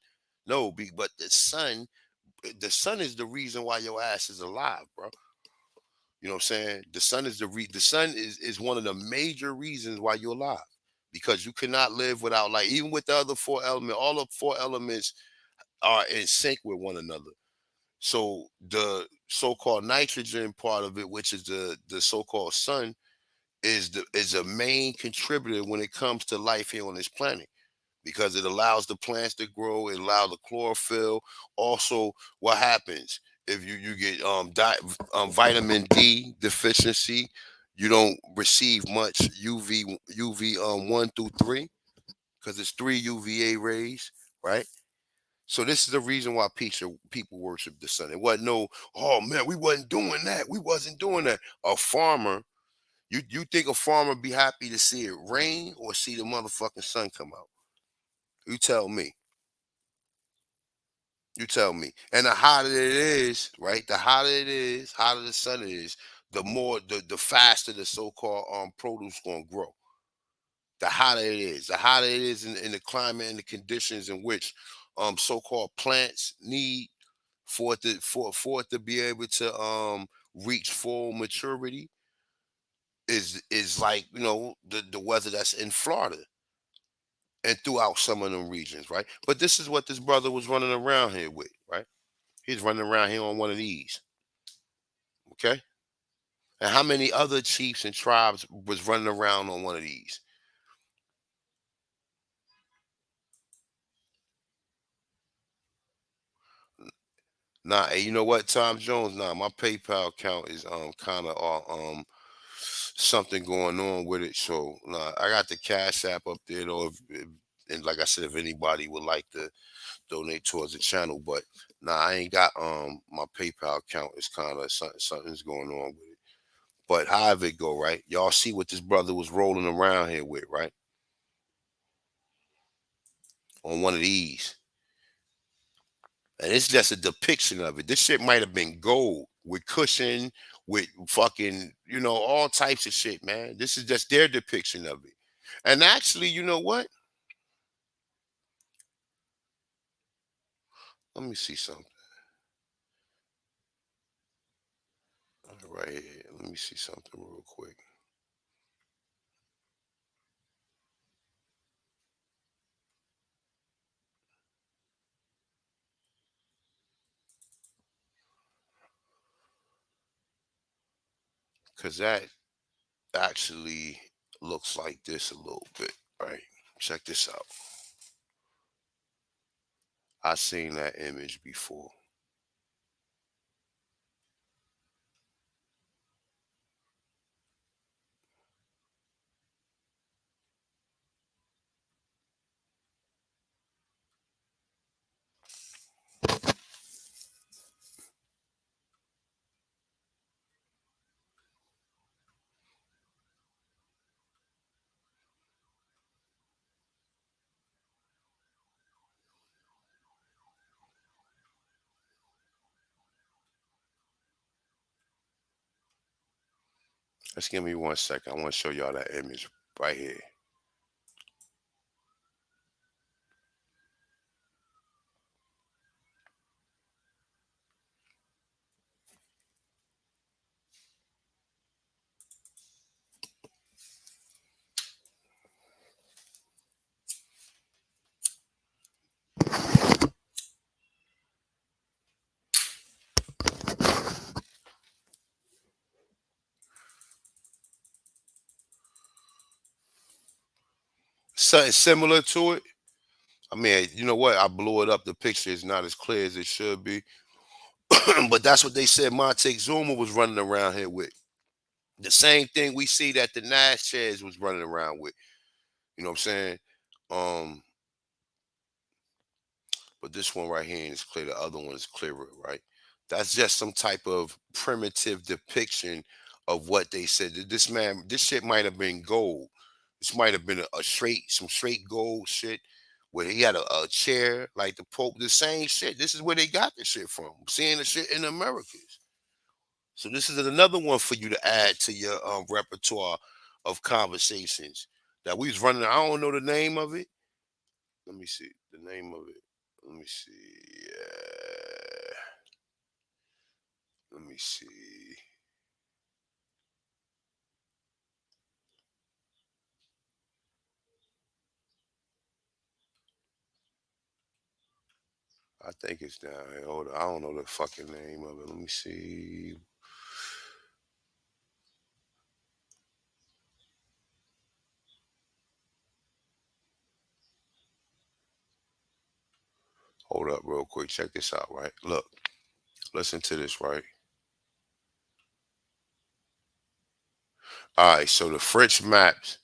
No, but the sun is the reason why your ass is alive, bro. You know what I'm saying? The sun is the sun is one of the major reasons why you're alive. Because you cannot live without light. Even with the other 4 elements, all the 4 elements are in sync with one another. So the so-called nitrogen part of it, which is the so-called sun, is a main contributor when it comes to life here on this planet, because it allows the plants to grow, it allows the chlorophyll. Also, what happens if you get vitamin D deficiency, you don't receive much UV 1 through 3, because it's 3 UVA rays, right? So this is the reason why people worship the sun. It wasn't no, oh man, we wasn't doing that. We wasn't doing that. A farmer, you think a farmer be happy to see it rain or see the motherfucking sun come out? You tell me. You tell me. And the hotter it is, right? The hotter it is, hotter the sun is, the more the faster the so-called produce gonna grow. The hotter it is. The hotter it is in the climate and the conditions in which so-called plants need for it to be able to reach full maturity is like, the weather that's in Florida and throughout some of them regions, right? But this is what this brother was running around here with, right? He's running around here on one of these. Okay. And how many other chiefs and tribes was running around on one of these? Nah, hey, you know what, Tom Jones? Nah, my PayPal account is kind of something going on with it. So nah, I got the Cash App up there though. And like I said, if anybody would like to donate towards the channel, but nah, I ain't got my PayPal account. It's kind of something's going on with it. But however it go, right? Y'all see what this brother was rolling around here with, right? On one of these. And it's just a depiction of it. This shit might have been gold with cushion, with fucking, all types of shit, man. This is just their depiction of it. And actually, you know what? Let me see something. Right here. Let me see something real quick. because that actually looks like this a little bit, right? Check this out. I've seen that image before. Just give me 1 second. I want to show y'all that image right here. Something similar to it. I mean, you know what? I blew it up. The picture is not as clear as it should be. But that's what they said Montezuma was running around here with. The same thing we see that the Natchez was running around with. You know what I'm saying? Um, but this one right here is clear. The other one is clearer, right? That's just some type of primitive depiction of what they said. That this man, this shit might have been gold. This might have been some straight gold shit where he had a chair like the Pope, the same shit. This is where they got the shit from. Seeing the shit in the Americas. So this is another one for you to add to your repertoire of conversations that we was running. I don't know the name of it. Let me see the name of it. Let me see. Let me see. I think it's down here. Hold on. I don't know the fucking name of it. Let me see. Hold up real quick. Check this out, right? Look. Listen to this, right? All right. So the French maps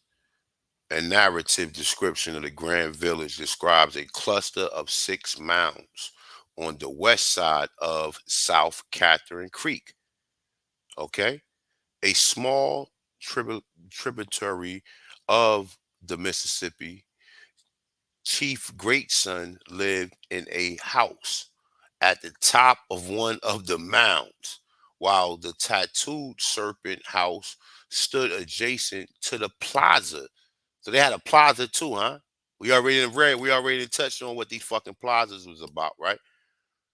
and narrative description of the Grand Village describes a cluster of 6 mounds on the west side of South Catherine Creek. Okay? A small tributary of the Mississippi. Chief Greatson lived in a house at the top of one of the mounds, while the tattooed serpent house stood adjacent to the plaza. So they had a plaza too, huh? We already touched on what these fucking plazas was about, right?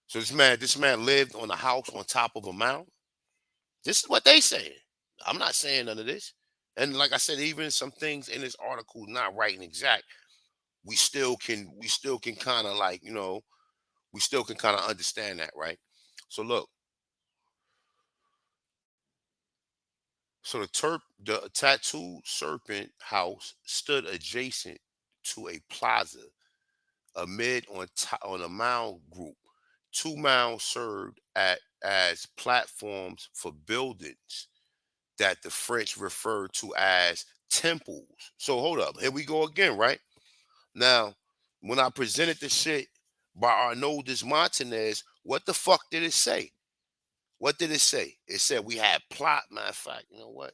So this man lived on a house on top of a mound. This is what they saying. I'm not saying none of this. And like I said, even some things in this article not right and exact, we still can kind of like, we still can kind of understand that, right? So look, so the tattooed serpent house stood adjacent to a plaza amid on a mound group. 2 mounds served as platforms for buildings that the French referred to as temples. So hold up, here we go again, right? Now, when I presented the shit by Arnoldus Montanez, what the fuck did it say? What did it say? It said we had plot. Matter of fact, you know what?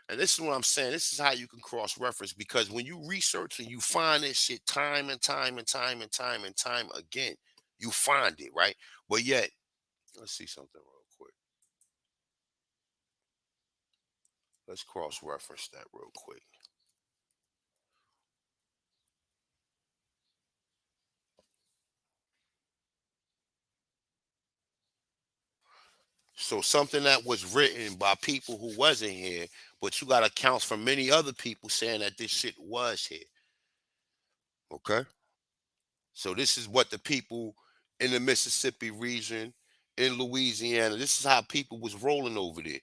And this is what I'm saying. This is how you can cross reference, because when you research and you find this shit time and time and time and time and time again, you find it, right? But yet, let's see something real quick. Let's cross reference that real quick. So something that was written by people who wasn't here, but you got accounts from many other people saying that this shit was here. Okay. So this is what the people in the Mississippi region, in Louisiana, this is how people was rolling over there.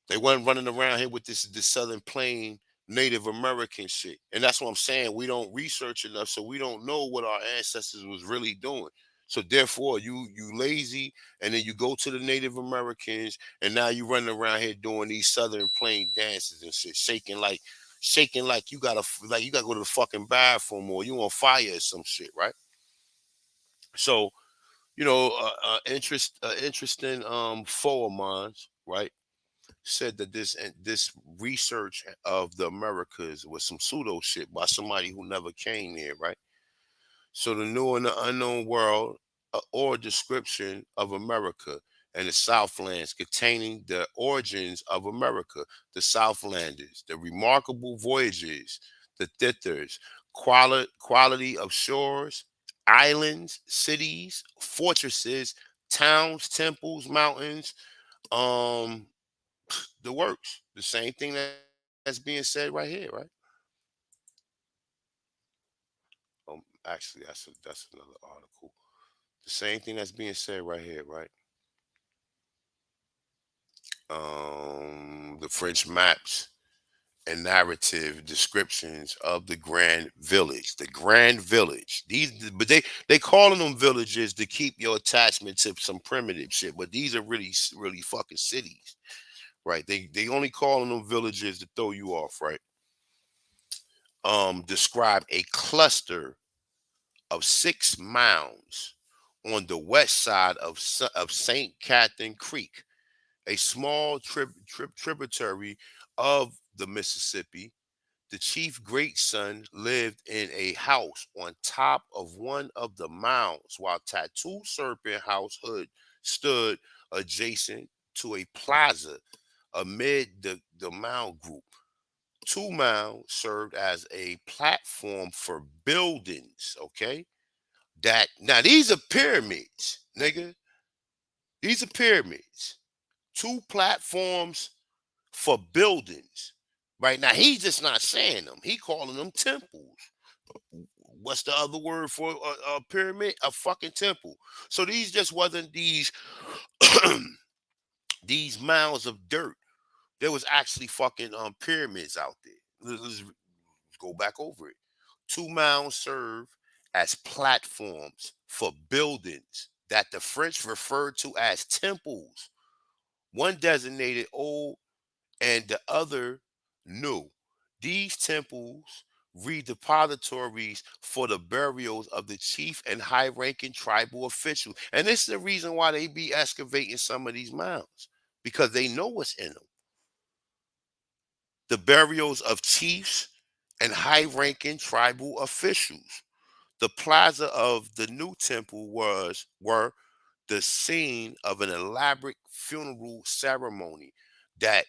They wasn't running around here with this Southern Plain Native American shit. And that's what I'm saying. We don't research enough, so we don't know what our ancestors was really doing. So therefore, you lazy, and then you go to the Native Americans, and now you running around here doing these Southern Plain dances and shit, shaking like you gotta go to the fucking bathroom, or you on fire or some shit, right? So interesting foe of mine, right? Said that this research of the Americas was some pseudo shit by somebody who never came here, right? So the new and the unknown world, or description of America and the Southlands, containing the origins of America, the Southlanders, the remarkable voyages, the thithers, quality of shores, islands, cities, fortresses, towns, temples, mountains, um, the works. The same thing that's being said right here, right? Actually, that's another article. The same thing that's being said right here, right? The French maps and narrative descriptions of the Grand Village. The Grand Village. But they calling them villages to keep your attachment to some primitive shit. But these are really fucking cities, right? They only calling them villages to throw you off, right? Describe a cluster of 6 mounds on the west side of St. Catherine Creek, a small tributary of the Mississippi. The chief great son lived in a house on top of one of the mounds, while Tattoo Serpent House Hood stood adjacent to a plaza amid the mound group. 2 mounds served as a platform for buildings, okay? That now these are pyramids, nigga. These are pyramids. 2 platforms for buildings. Right now, he's just not saying them. He calling them temples. What's the other word for a pyramid? A fucking temple. So these just wasn't these these mounds of dirt. There was actually fucking pyramids out there. Let's go back over it. 2 mounds serve as platforms for buildings that the French referred to as temples. One designated old and the other new. These temples redepositories for the burials of the chief and high-ranking tribal officials. And this is the reason why they be excavating some of these mounds, because they know what's in them. The burials of chiefs and high-ranking tribal officials. The plaza of the new temple were the scene of an elaborate funeral ceremony that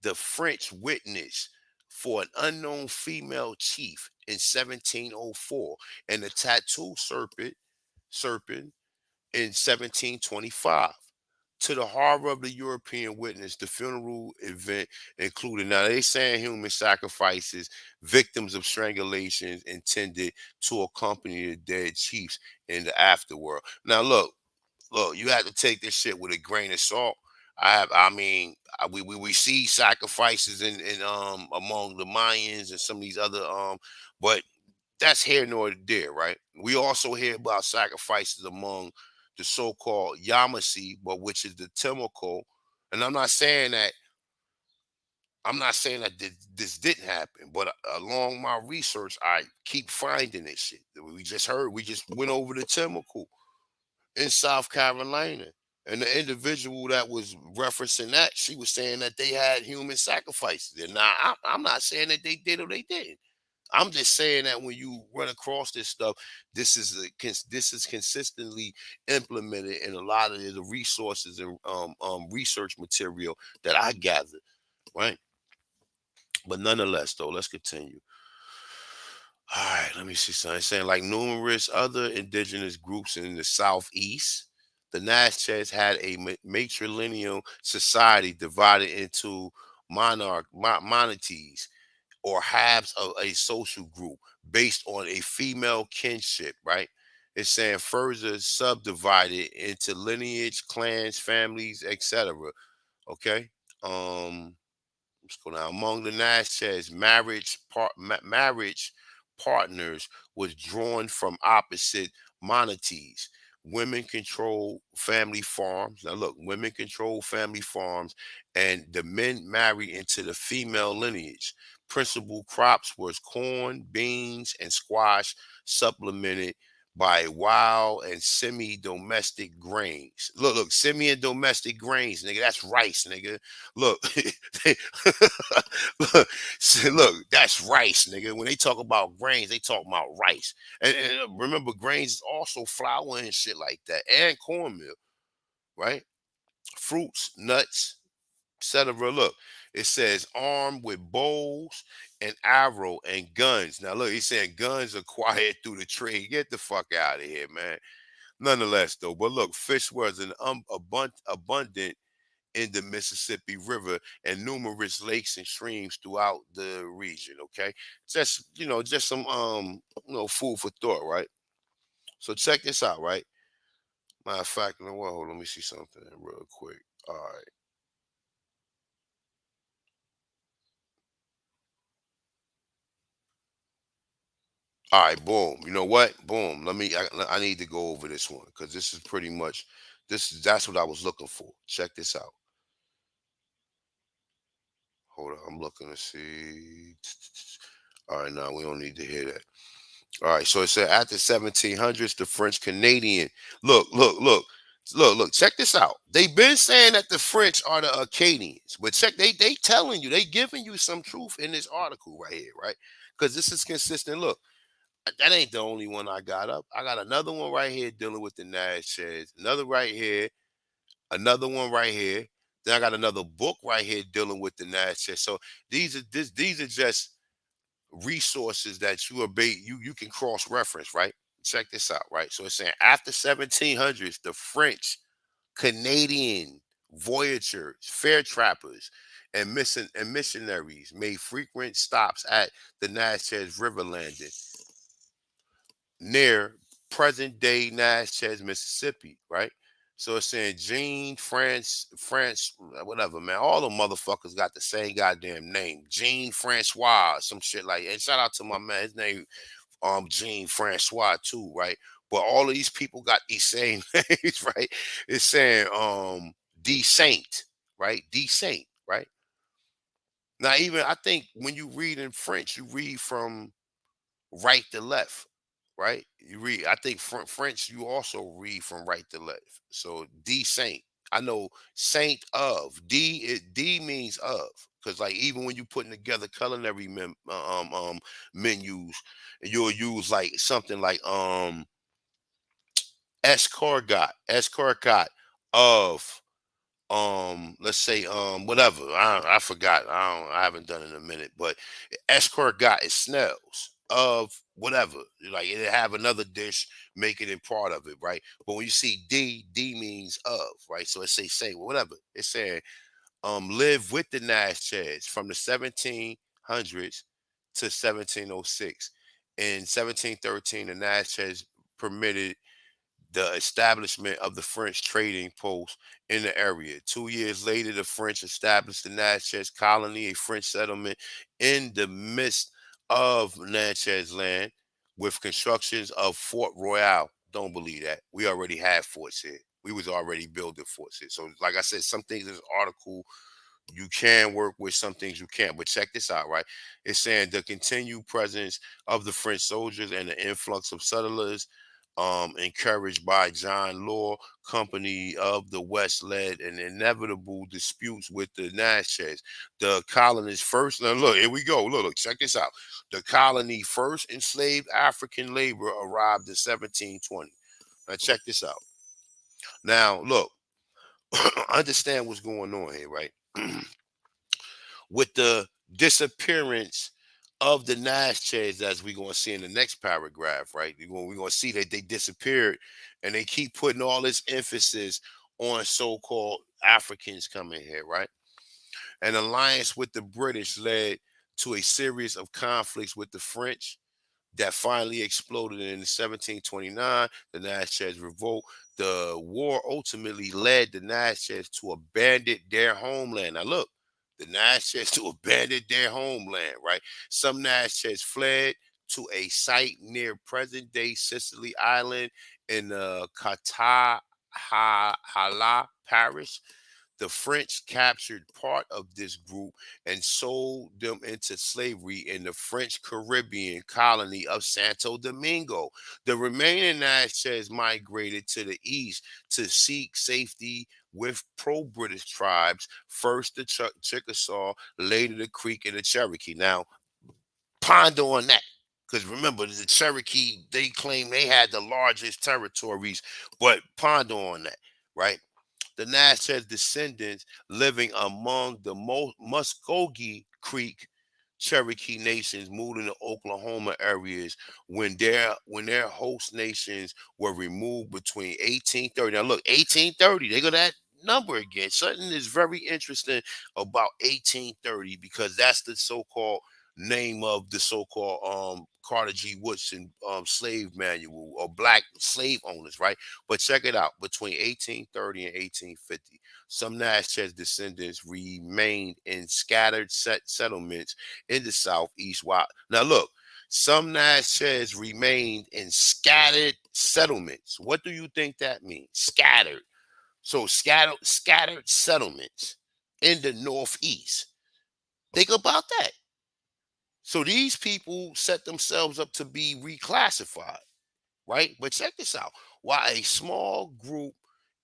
the French witnessed for an unknown female chief in 1704, and the tattoo serpent in 1725. To the horror of the European witness, the funeral event included, now they saying human sacrifices, victims of strangulations intended to accompany the dead chiefs in the afterworld. Now look, you have to take this shit with a grain of salt. We see sacrifices in among the Mayans and some of these other but that's here nor there, right? We also hear about sacrifices among the so-called Yamasee, but which is the Temako. And I'm not saying that this didn't happen, but along my research, I keep finding this shit. We just went over the Temako in South Carolina. And the individual that was referencing that, she was saying that they had human sacrifices. And now I'm not saying that they did or they didn't. I'm just saying that when you run across this stuff, this is consistently implemented in a lot of the resources and research material that I gathered, right? But nonetheless, though, let's continue. All right, let me see something. It's saying like numerous other indigenous groups in the Southeast, the Natchez had a matrilineal society divided into monieties or halves of a social group based on a female kinship, right? It's saying further subdivided into lineage, clans, families, etc. Okay. Let's go down. Among the Natchez marriage partners was drawn from opposite monieties. Women control family farms. Now look, women control family farms, and the men marry into the female lineage. Principal crops was corn, beans, and squash, supplemented by wild and semi-domestic grains. Look, semi and domestic grains, nigga. That's rice, nigga. Look, look, look, that's rice, nigga. When they talk about grains, they talk about rice. And remember, grains is also flour and shit like that, and cornmeal, right? Fruits, nuts, etc. Look, it says armed with bows and arrow and guns. Now look, he's saying guns acquired through the trade. Get the fuck out of here, man. Nonetheless, though, but look, fish was an abundant in the Mississippi River and numerous lakes and streams throughout the region. Okay, just just some food for thought, right? So check this out, right? Matter of fact, you know what? Hold on, let me see something real quick. All right. All right, boom. You know what? Boom. I need to go over this one because this is pretty much that's what I was looking for. Check this out. Hold on, I'm looking to see. All right, now we don't need to hear that. All right, so it said after 1700s, the French Canadian. Look. Check this out. They've been saying that the French are the Acadians, but check they telling you, they giving you some truth in this article right here, right? Because this is consistent. Look, that ain't the only one I got up. I got another one right here dealing with the Natchez. Another right here. Another one right here. Then I got another book right here dealing with the Natchez. So these are just resources that you can cross reference, right? Check this out, right? So it's saying after 1700s, the French, Canadian voyagers, fair trappers, and missionaries made frequent stops at the Natchez River landing near present day Natchez, Mississippi, right? So it's saying Jean, France, whatever, man. All the motherfuckers got the same goddamn name. Jean Francois, some shit like that. And shout out to my man. His name Jean Francois too, right? But all of these people got these same names, right? It's saying D Saint, right? D Saint, right? Now, even I think when you read in French, you read from right to left, right? You read, I think French, you also read from right to left. So D Saint, I know Saint of D means of, because like even when you putting together culinary menus, you'll use like something like escargot of let's say whatever, I forgot, I haven't done it in a minute, but escargot is snails of whatever, like it have another dish making it part of it, right? But when you see D means of, right? So it say whatever it's saying, live with the Natchez from the 1700s to 1706. In 1713 the Natchez permitted the establishment of the French trading post in the area. 2 years later, the French established the Natchez colony, a French settlement in the midst of Natchez land with constructions of Fort Royal. Don't believe that. We already had forts here. We was already building forts here. So like I said, some things in this article you can work with, some things you can't. But check this out, right? It's saying the continued presence of the French soldiers and the influx of settlers, encouraged by John Law Company of the West, led an inevitable disputes with the Natchez. The colonists first. Now look, here we go. Look, check this out. The colony first enslaved African labor arrived in 1720. Now check this out. Now look, understand what's going on here, right? With the disappearance of the Natchez, as we're going to see in the next paragraph, right? We're going to see that they disappeared, and they keep putting all this emphasis on so-called Africans coming here, right? An alliance with the British led to a series of conflicts with the French. that finally exploded in 1729, the Natchez Revolt. The war ultimately led the Natchez to abandon their homeland. Now look, the Natchez to abandon their homeland, right? Some Natchez fled to a site near present-day Sicily Island in Cartagena parish. The French captured part of this group and sold them into slavery in the French Caribbean colony of Santo Domingo. The remaining Natchez migrated to the east to seek safety with pro-British tribes, first the Chickasaw, later the Creek and the Cherokee. Now, ponder on that. Because remember, the Cherokee, they claim they had the largest territories, but ponder on that, right? The Natchez descendants living among the Muskogee Creek Cherokee nations moved into Oklahoma areas when their host nations were removed between 1830. Now look, 1830, they got that number again. Something is very interesting about 1830 because that's the so-called name of the so-called Carter G. Woodson slave manual or black slave owners, right? But check it out. Between 1830 and 1850, some Natchez descendants remained in scattered settlements in the southeast. Now look, some Natchez remained in scattered settlements. What do you think that means? Scattered. So scattered settlements in the northeast. Think about that. So these people set themselves up to be reclassified, right? But check this out. While a small group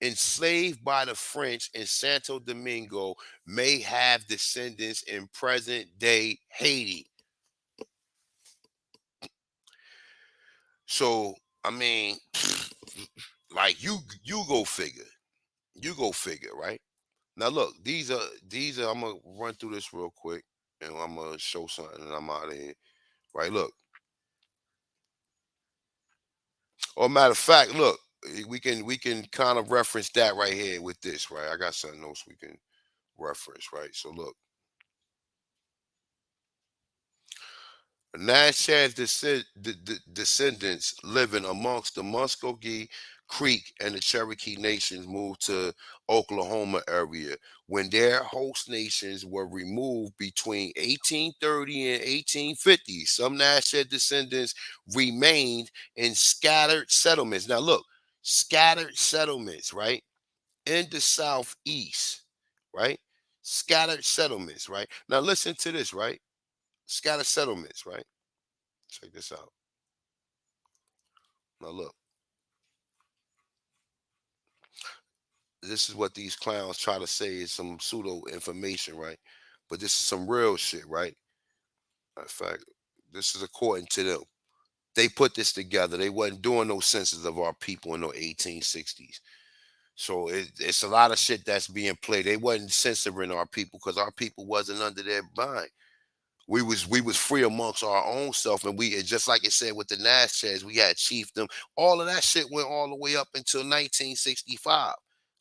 enslaved by the French in Santo Domingo may have descendants in present-day Haiti. So, I mean, like you go figure. You go figure, right? Now look, these are I'm gonna run through this real quick and I'm gonna show something and I'm out of here. Right, look. Or matter of fact, look, we can kind of reference that right here with this, right? I got something else we can reference, right? So look, Natchez descendants living amongst the Muskogee Creek and the Cherokee nations moved to Oklahoma area when their host nations were removed between 1830 and 1850. Some Natchez descendants remained in scattered settlements. Now look, scattered settlements, right? In the southeast, right? Scattered settlements, right? Now listen to this, right? Scattered settlements, right? Check this out. Now look, this is what these clowns try to say is some pseudo information, right? But this is some real shit, right? In fact, this is according to them. They put this together. They wasn't doing no census of our people in the 1860s. So it's a lot of shit that's being played. They wasn't censoring our people because our people wasn't under their mind. We was free amongst our own self, and just like it said with the Natchez, we had chiefdom. All of that shit went all the way up until 1965.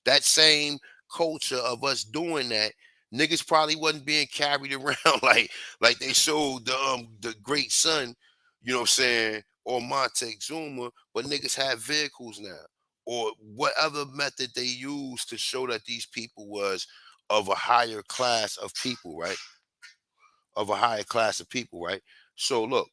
That same culture of us doing that, niggas probably wasn't being carried around like they showed the great son, you know what I'm saying, or Montezuma, but niggas have vehicles now, or whatever method they used to show that these people was of a higher class of people, right? Of a higher class of people, right? So look,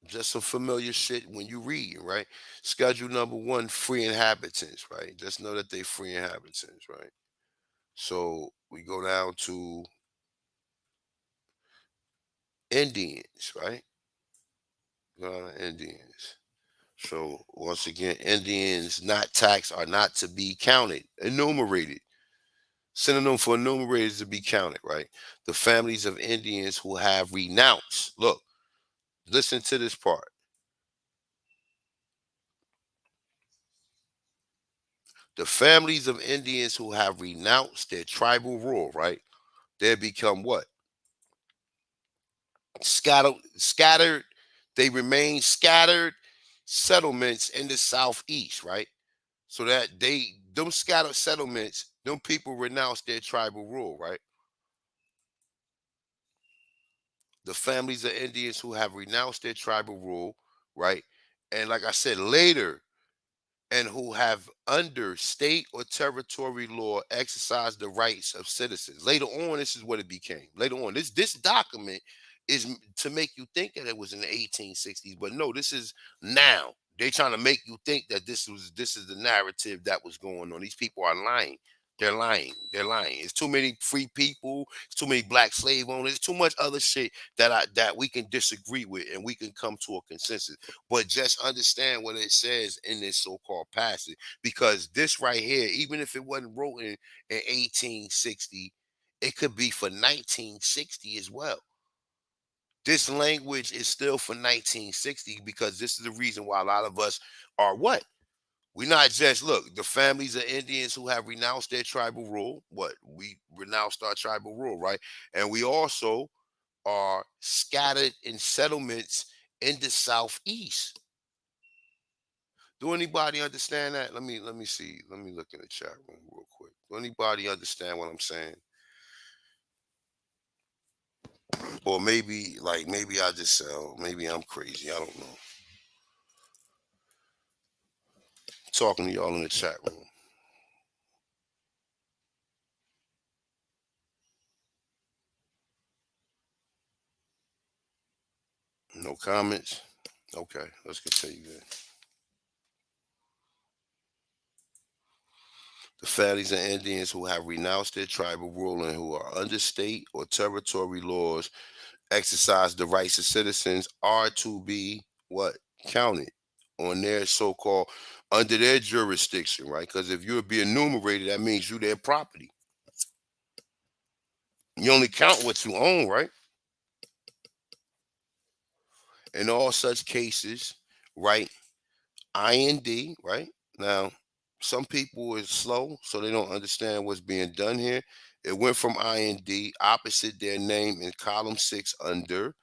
just some familiar shit when you read, right? Schedule number 1, free inhabitants, right? Just know that they free inhabitants, right? So we go down to Indians, right? Go down to Indians. So once again, Indians not taxed are not to be counted, enumerated. Synonym for enumerated is to be counted, right? The families of Indians who have renounced. Look, listen to this part. The families of Indians who have renounced their tribal rule, right? They become what? Scattered. They remain scattered settlements in the southeast, right? So that them scattered settlements, them people renounce their tribal rule, right? the families of Indians who have renounced their tribal rule, right? And like I said, later, and who have under state or territory law exercised the rights of citizens. Later on, this is what it became. Later on, this document is to make you think that it was in the 1860s, but no, this is now. They're trying to make you think that this is the narrative that was going on. These people are lying. They're lying. They're lying. It's too many free people. It's too many black slave owners. It's too much other shit that we can disagree with and we can come to a consensus. But just understand what it says in this so-called passage, because this right here, even if it wasn't wrote in 1860, it could be for 1960 as well. This language is still for 1960 because this is the reason why a lot of us are what? We're not just, look, the families of Indians who have renounced their tribal rule. What? We renounced our tribal rule, right? And we also are scattered in settlements in the Southeast. Do anybody understand that? Let me see. Let me look in the chat room real quick. Do anybody understand what I'm saying? Or maybe I just maybe I'm crazy. I don't know. Talking to y'all in the chat room. No comments? Okay, let's continue then. The families of Indians who have renounced their tribal rule and who are under state or territory laws exercise the rights of citizens are to be what? Counted on their so-called, under their jurisdiction, right? Because if you'll be enumerated, that means you their property. You only count what you own, right? In all such cases, right? IND, right? Now, some people is slow, so they don't understand what's being done here. It went from IND opposite their name in column 6 under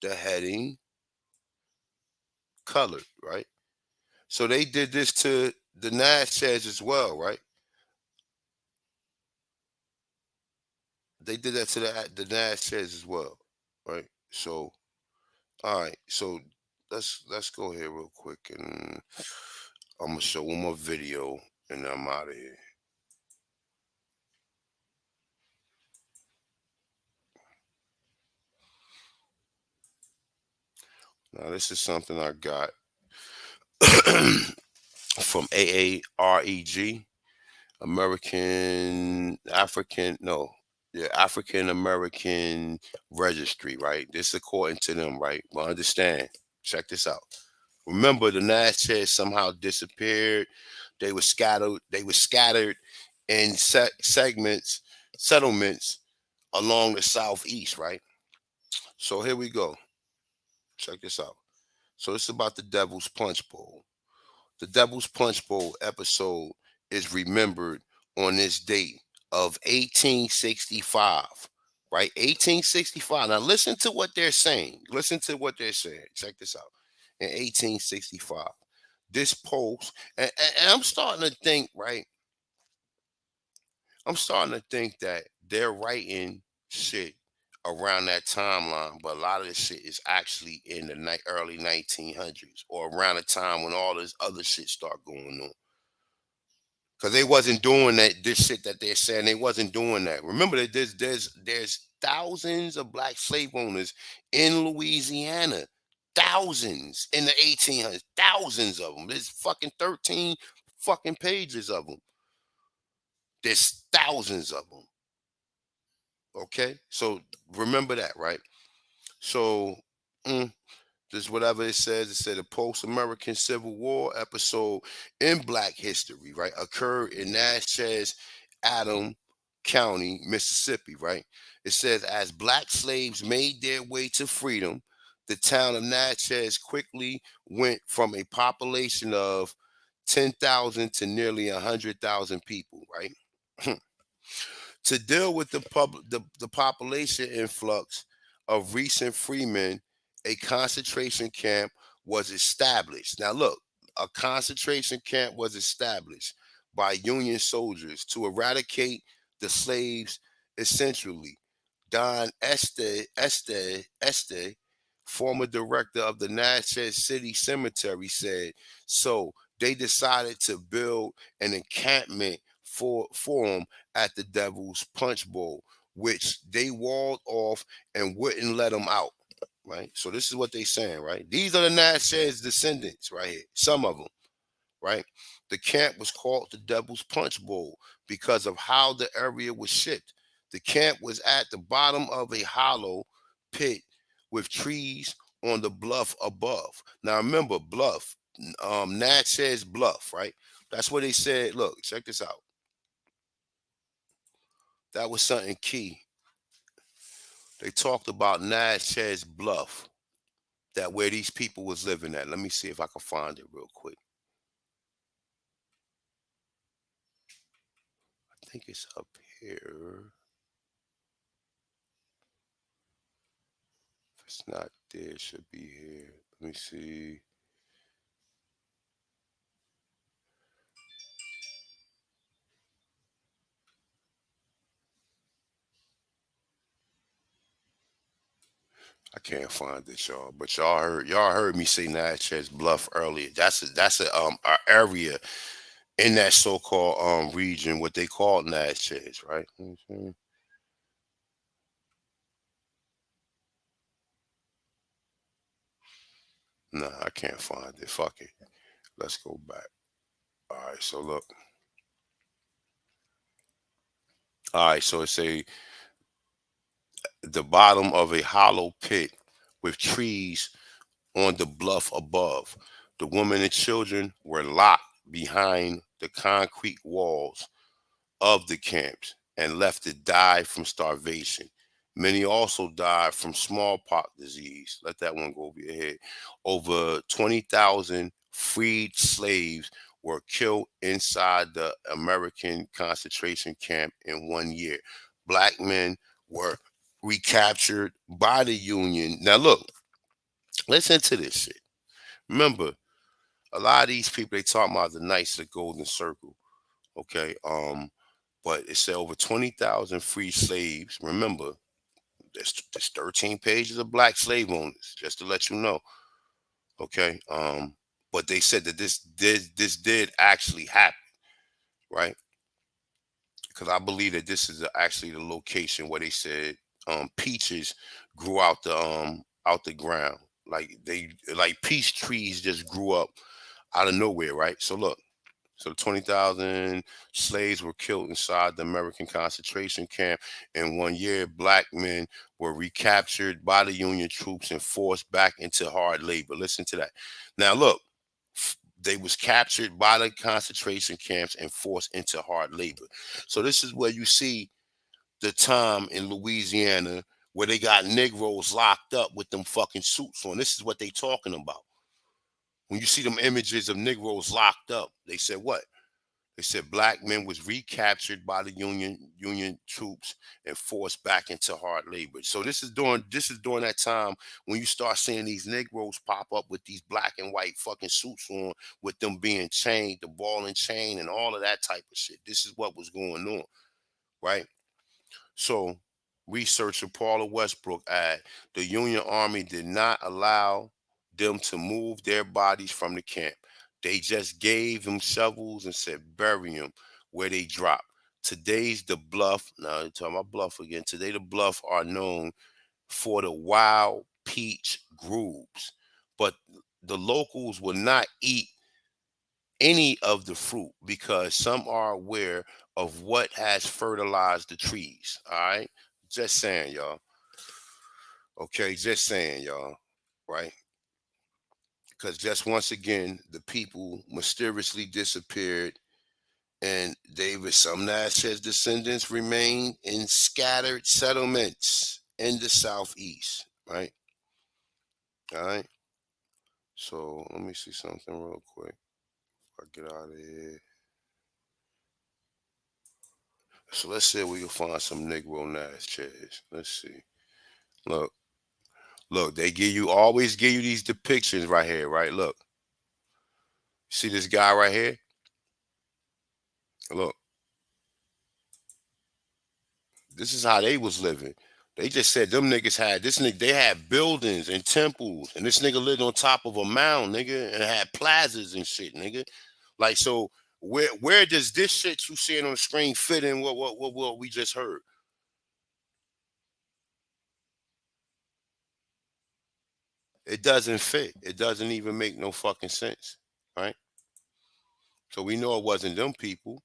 the heading colored, right? So they did this to the Natchez as well, right? They did that to the Natchez as well, right? So, all right. So let's go here real quick, and I'm gonna show one more video, and I'm out of here. Now this is something I got from AAREG, African American Registry, right? This according to them, right? But understand, check this out. Remember, the Natchez somehow disappeared. They were scattered. They were scattered in settlements along the southeast, right? So here we go. Check this out. So it's about the Devil's Punch Bowl. The Devil's Punch Bowl episode is remembered on this date of 1865, right? 1865. Now listen to what they're saying. Listen to what they're saying. Check this out. In 1865, this post, and I'm starting to think, right? I'm starting to think that they're writing shit around that timeline, but a lot of this shit is actually in the early 1900s or around the time when all this other shit start going on. Because they wasn't doing this shit that they're saying. They wasn't doing that. Remember that there's thousands of black slave owners in Louisiana. Thousands in the 1800s. Thousands of them. There's fucking 13 fucking pages of them. There's thousands of them. Okay? So remember that, right? So just whatever it said a post-American Civil War episode in Black history, right, occurred in Natchez, Adams County, Mississippi, right? It says, as black slaves made their way to freedom, the town of Natchez quickly went from a population of 10,000 to nearly 100,000 people, right? To deal with the population influx of recent freemen, a concentration camp was established. Now look, a concentration camp was established by Union soldiers to eradicate the slaves essentially. Don Este, former director of the Natchez City Cemetery, said, so they decided to build an encampment for him at the Devil's Punch Bowl, which they walled off and wouldn't let him out. Right? So this is what they saying, right? These are the Natchez descendants right here, some of them, right? The camp was called the Devil's Punch Bowl because of how the area was shaped. The camp was at the bottom of a hollow pit with trees on the bluff above. Now remember, bluff, Natchez Bluff, right? That's what they said. Look, check this out. That was something key. They talked about Natchez Bluff, that where these people was living at. Let me see if I can find it real quick. I think it's up here. If it's not there, it should be here. Let me see. I can't find it, y'all. But y'all heard me say Natchez Bluff earlier. That's a area in that so-called region, what they call Natchez, right? Nah, I can't find it. Fuck it. Let's go back. All right, so look. All right, so it's the bottom of a hollow pit with trees on the bluff above. The women and children were locked behind the concrete walls of the camps and left to die from starvation. Many also died from smallpox disease. Let that one go over your head. Over 20,000 freed slaves were killed inside the American concentration camp in 1 year. Black men were recaptured by the Union. Now, look, listen to this shit. Remember, a lot of these people, they talk about the Knights of the Golden Circle. Okay. But it said over 20,000 free slaves. Remember, there's 13 pages of black slave owners, just to let you know. Okay. But they said that this did actually happen, right? Because I believe that this is actually the location where they said peaches grew out the ground. Like peach trees just grew up out of nowhere, right? So look. So 20,000 slaves were killed inside the American concentration camp in 1 year. Black men were recaptured by the Union troops and forced back into hard labor. Listen to that. Now look, they was captured by the concentration camps and forced into hard labor. So this is where you see the time in Louisiana where they got Negroes locked up with them fucking suits on. This is what they talking about. When you see them images of Negroes locked up, they said what? They said black men was recaptured by the Union troops and forced back into hard labor. So this is during that time when you start seeing these Negroes pop up with these black and white fucking suits on, with them being chained, the ball and chain, and all of that type of shit. This is what was going on, right? So researcher Paula Westbrook added, the Union Army did not allow them to move their bodies from the camp. They just gave them shovels and said, bury them where they dropped. Today's the bluff. Now, you're talking about bluff again. Today, the bluff are known for the wild peach grooves. But the locals will not eat any of the fruit because some are aware of what has fertilized the trees. All right. Just saying, y'all. Okay. Just saying, y'all. Right. Because just once again, the people mysteriously disappeared, and some Natchez descendants remain in scattered settlements in the southeast, right? All right. So let me see something real quick before I get out of here. So let's see if we can find some Negro Natchez. Let's see. Look, they always give you these depictions right here, right? Look. See this guy right here? Look. This is how they was living. They just said them niggas had this nigga. They had buildings and temples, and this nigga lived on top of a mound, nigga, and had plazas and shit, nigga. Like, so where does this shit you seeing on the screen fit in what we just heard? It doesn't fit. It doesn't even make no fucking sense, right? So we know it wasn't them people.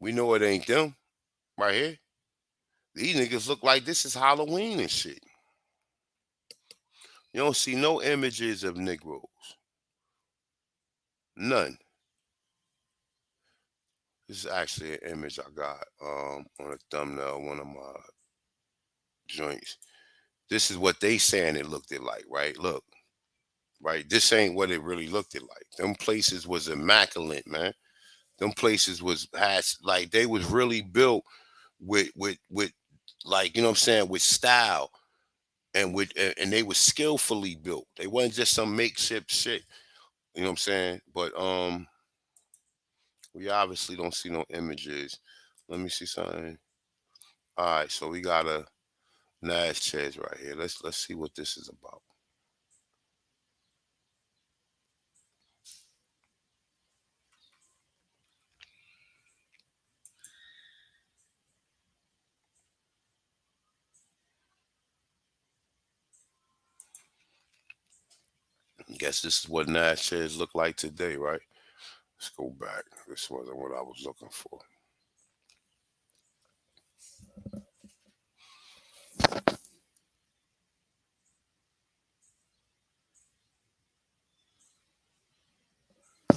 We know it ain't them right here. These niggas look like this is Halloween and shit. You don't see no images of Negroes. None. This is actually an image I got on a thumbnail of one of my joints. This is what they saying it looked it like, right? Look, right? This ain't what it really looked it like. Them places was immaculate, man. Them places had like they was really built with like, you know what I'm saying, with style and and they was skillfully built. They wasn't just some makeshift shit. You know what I'm saying? But we obviously don't see no images. Let me see something. All right, so we got a Natchez right here. Let's see what this is about. I guess this is what Natchez look like today, right? Let's go back. This wasn't what I was looking for.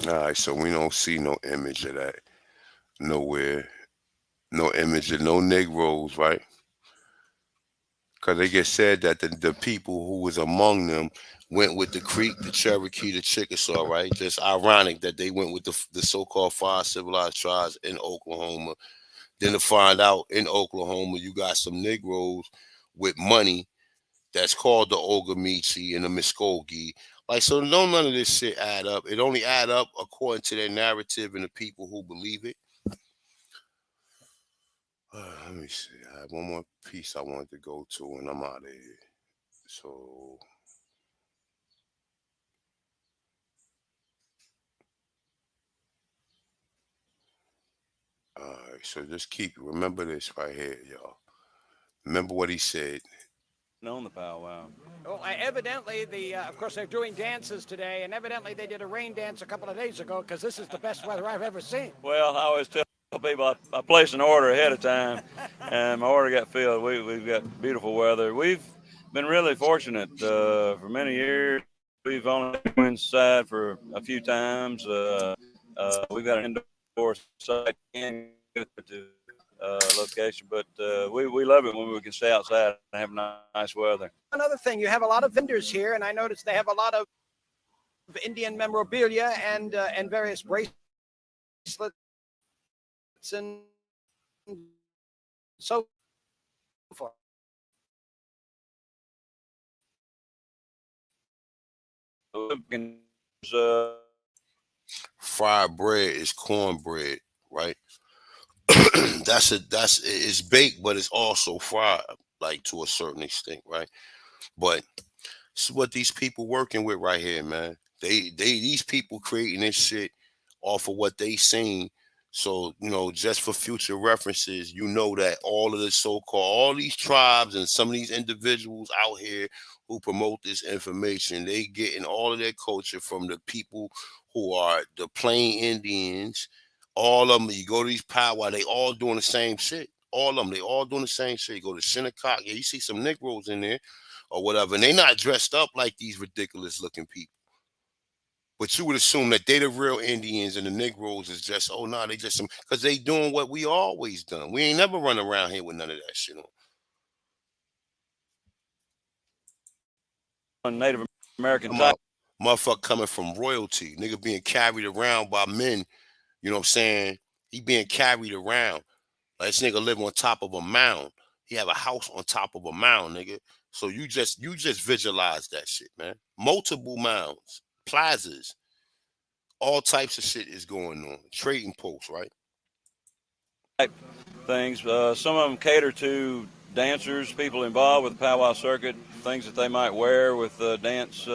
All right, so we don't see no image of that nowhere. No image of no Negroes, right? Because they get said that the people who was among them went with the Creek, the Cherokee, the Chickasaw, right? Just ironic that they went with the so-called 5 civilized tribes in Oklahoma. Then to find out in Oklahoma, you got some Negroes with money that's called the Ogamichi and the Muskogee. Like, so none of this shit add up. It only add up according to their narrative and the people who believe it. Let me see. I have one more piece I wanted to go to, and I'm out of here. So, all right. So just remember this right here, y'all. Remember what he said. Known the powwow. Well, evidently, of course, they're doing dances today, and evidently they did a rain dance a couple of days ago because this is the best weather I've ever seen. Well, I always tell people I place an order ahead of time, and my order got filled. We've got beautiful weather. We've been really fortunate for many years. We've only been inside for a few times. We've got an indoor site in location, but we love it when we can stay outside and have nice weather. Another thing, you have a lot of vendors here, and I noticed they have a lot of Indian memorabilia and various bracelets and so forth. Fried bread is cornbread, right? It's baked, but it's also fried, like, to a certain extent, right? But it's what these people working with right here, man. These people creating this shit off of what they seen. So, you know, just for future references, you know that all of the so-called, all these tribes and some of these individuals out here who promote this information, they getting all of their culture from the people who are the plain Indians. All of them, you go to these powwow, they all doing the same shit. All of them, they all doing the same shit. You go to Shinnecock, yeah, you see some Negroes in there or whatever, and they not dressed up like these ridiculous looking people. But you would assume that they the real Indians and the Negroes is just, oh no, they just some, because they doing what we always done. We ain't never run around here with none of that shit on. Native American motherfucker coming from royalty, nigga being carried around by men, you know what I'm saying? He being carried around. Like, this nigga live on top of a mound. He have a house on top of a mound, nigga. So you just visualize that shit, man. Multiple mounds, plazas, All types of shit is going on. Trading posts, right? Type things. Some of them cater to dancers, people involved with the powwow circuit, things that they might wear with dance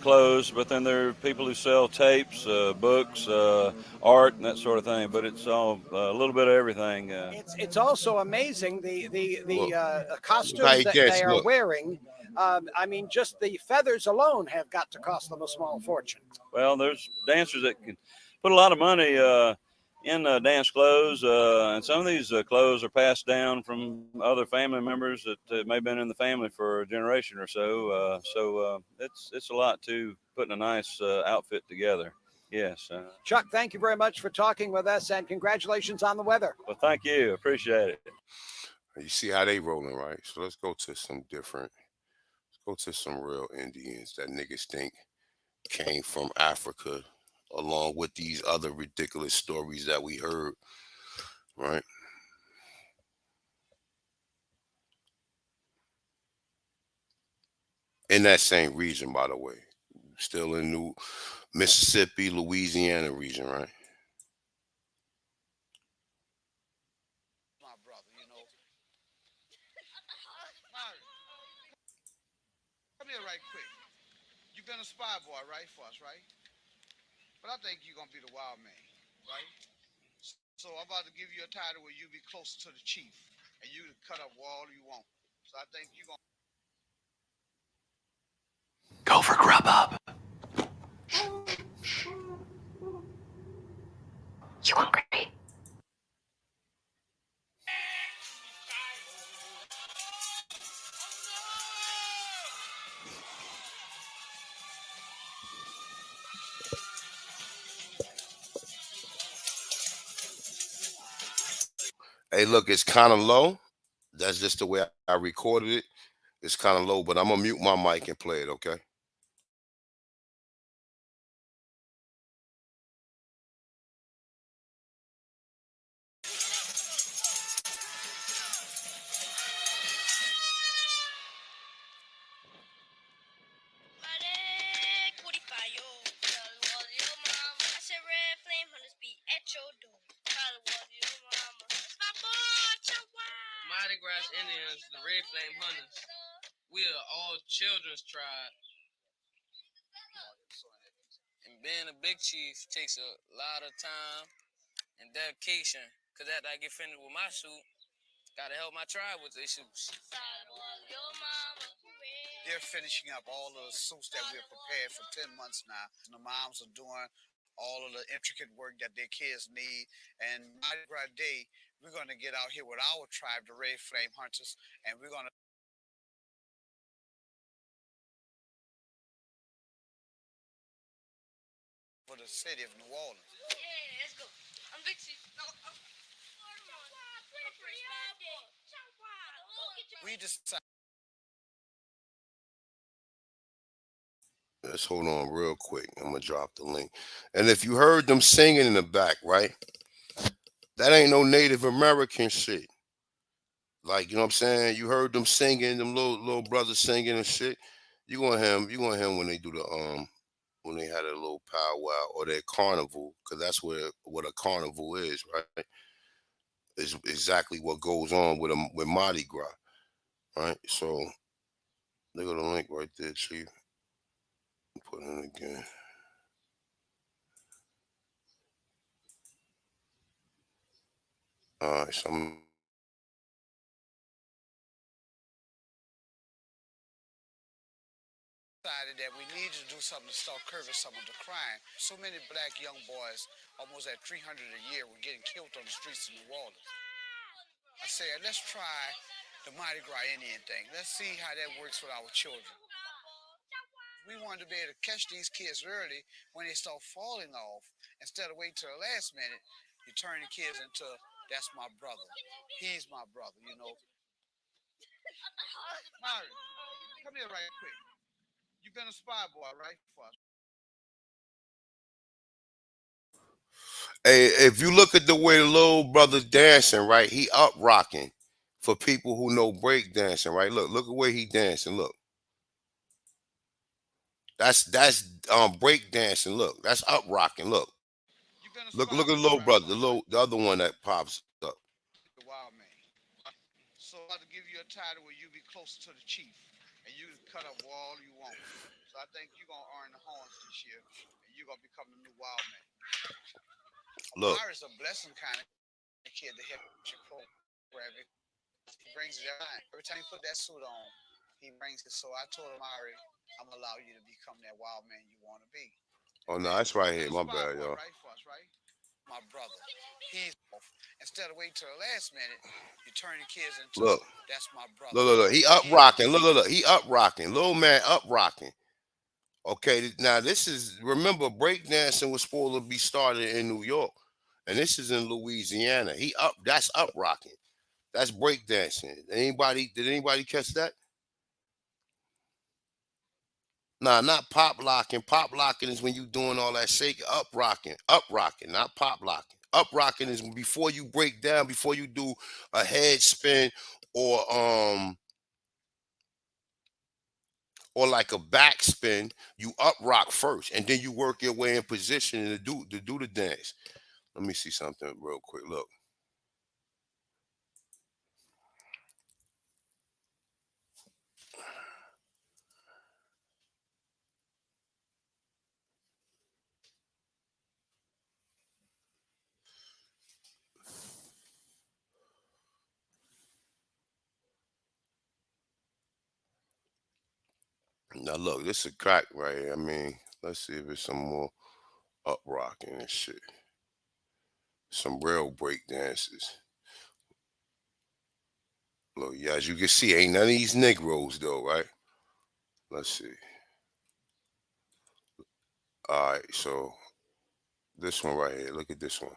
clothes. But then there are people who sell tapes, books, art, and that sort of thing. But it's all a little bit of everything. It's also amazing the Look how costumes he that dance. they are Look. wearing. I mean, just the feathers alone have got to cost them a small fortune. Well, there's dancers that can put a lot of money in dance clothes, and some of these clothes are passed down from other family members that may have been in the family for a generation or so. It's a lot to putting a nice outfit together. Yes. Chuck, thank you very much for talking with us, and congratulations on the weather. Well, thank you. Appreciate it. You see how they rolling, right? So let's go to some different. Let's go to some real Indians that niggas think came from Africa, along with these other ridiculous stories that we heard, right? In that same region, by the way, still in New Mississippi, Louisiana region, right? My brother, you know. Come here right quick. You've been a spy boy, right, for us, right? But I think you're gonna be the wild man, right? So I'm about to give you a title where you be closer to the chief, and you can cut up all you want. So I think you're gonna Go for Grubhub. You hungry? Hey, look, it's kind of low. That's just the way I recorded it. It's kind of low, but I'm gonna mute my mic and play it, okay? Mardi Gras Indians, the Red Flame Hunters. We are all children's tribe. And being a big chief takes a lot of time and dedication. Because after I get finished with my suit, gotta help my tribe with their suits. They're finishing up all of the suits that we've prepared for 10 months now. And the moms are doing all of the intricate work that their kids need. And Mardi Gras Day, we're going to get out here with our tribe, the Red Flame Hunters, and we're going to for the city of New Orleans. Yeah, let's go. I'm big chief. We decided. Let's hold on real quick. I'm gonna drop the link. And if you heard them singing in the back, right? That ain't no Native American shit. Like, you know what I'm saying? You heard them singing, them little brothers singing and shit. You gonna hear 'em when they do the when they had a little powwow or their carnival, because that's what a carnival is, right? Is exactly what goes on with Mardi Gras, right? So they got a link right there, Chief. Put it in again. All right, so I'm Decided that we need to do something to start curbing some of the crime. So many black young boys, almost at 300 a year, were getting killed on the streets of New Orleans. I said, let's try the Mardi Gras Indian thing. Let's see how that works with our children. We wanted to be able to catch these kids early when they start falling off. Instead of waiting till the last minute, you turn the kids into, that's my brother. He's my brother, you know. Mari, come here right quick. You've been a spy boy, right, for us? Hey, if you look at the way the little brother's dancing, right? He up rocking for people who know break dancing, right? Look at where he dancing. Look. That's break dancing. Look, that's up rocking. Look, You've been a look spy at with me, little right, brother, boss? the other one that pops up. The wild man. So I'll give you a title where you be closer to the chief, and you can cut up all you want. So I think you're gonna earn the horns this year, and you're gonna become the new wild man. Look, Amari's a blessing kind of kid to help your program. He brings his mind. Every time he put that suit on, he brings it. So I told Amari, I'm gonna allow you to become that wild man you want to be. oh no, Man, that's right you've here. been a My spy bad, boy, y'all. right, for us, right? My brother. He's off. Instead of waiting till the last minute, you turn your kids into Look, that's my brother. look. He up rocking. Look. He up rocking. Little man up rocking. Okay, now this is, remember, breakdancing was supposed to be started in New York, and this is in Louisiana. He up, that's up rocking. That's breakdancing. Did anybody catch that? Nah, not pop locking. Pop locking is when you doing all that shaking. Up rocking, not pop locking. Up rocking is before you break down, before you do a head spin or like a back spin. You up rock first, and then you work your way in position to do the dance. Let me see something real quick. Look. Now look, this is a crack right here. I mean, let's see if it's some more up rocking and shit. Some real break dances. Look, yeah, as you can see, ain't none of these Negroes though, right? Let's see. All right, so this one right here. Look at this one.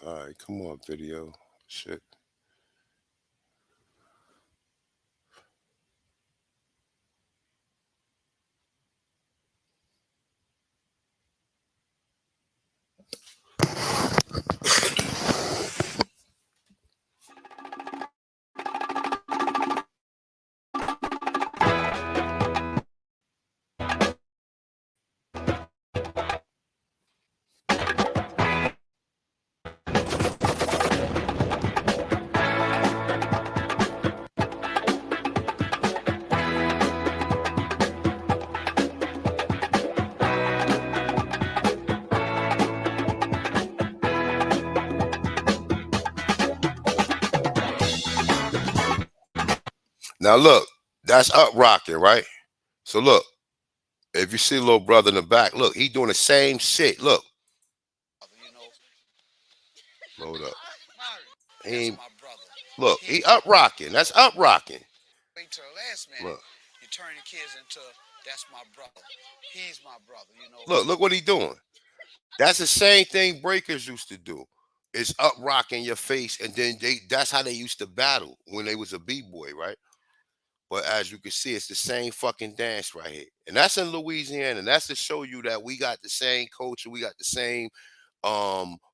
All right, come on, video. Shit. Now look, that's up rocking, right? So look, if you see little brother in the back, look, he doing the same shit. Look. Load up. He ain't, look, he up rocking. That's up rocking. Wait till the last minute. Look. You turn your kids into that's my brother. He's my brother, you know. Look what he doing. That's the same thing breakers used to do. It's up rocking your face, and then that's how they used to battle when they was a b-boy, right? But as you can see, it's the same fucking dance right here. And that's in Louisiana. And that's to show you that we got the same culture, we got the same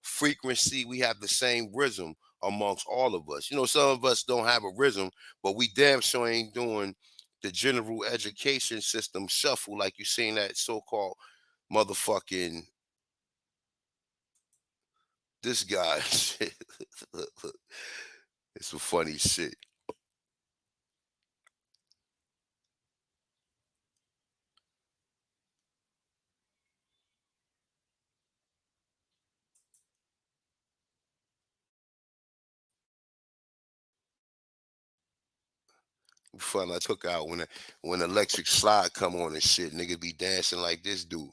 frequency, we have the same rhythm amongst all of us. You know, some of us don't have a rhythm, but we damn sure ain't doing the general education system shuffle like you seen that so-called motherfucking this guy. It's some funny shit. Fun I took out when electric slide come on and shit, nigga be dancing like this dude.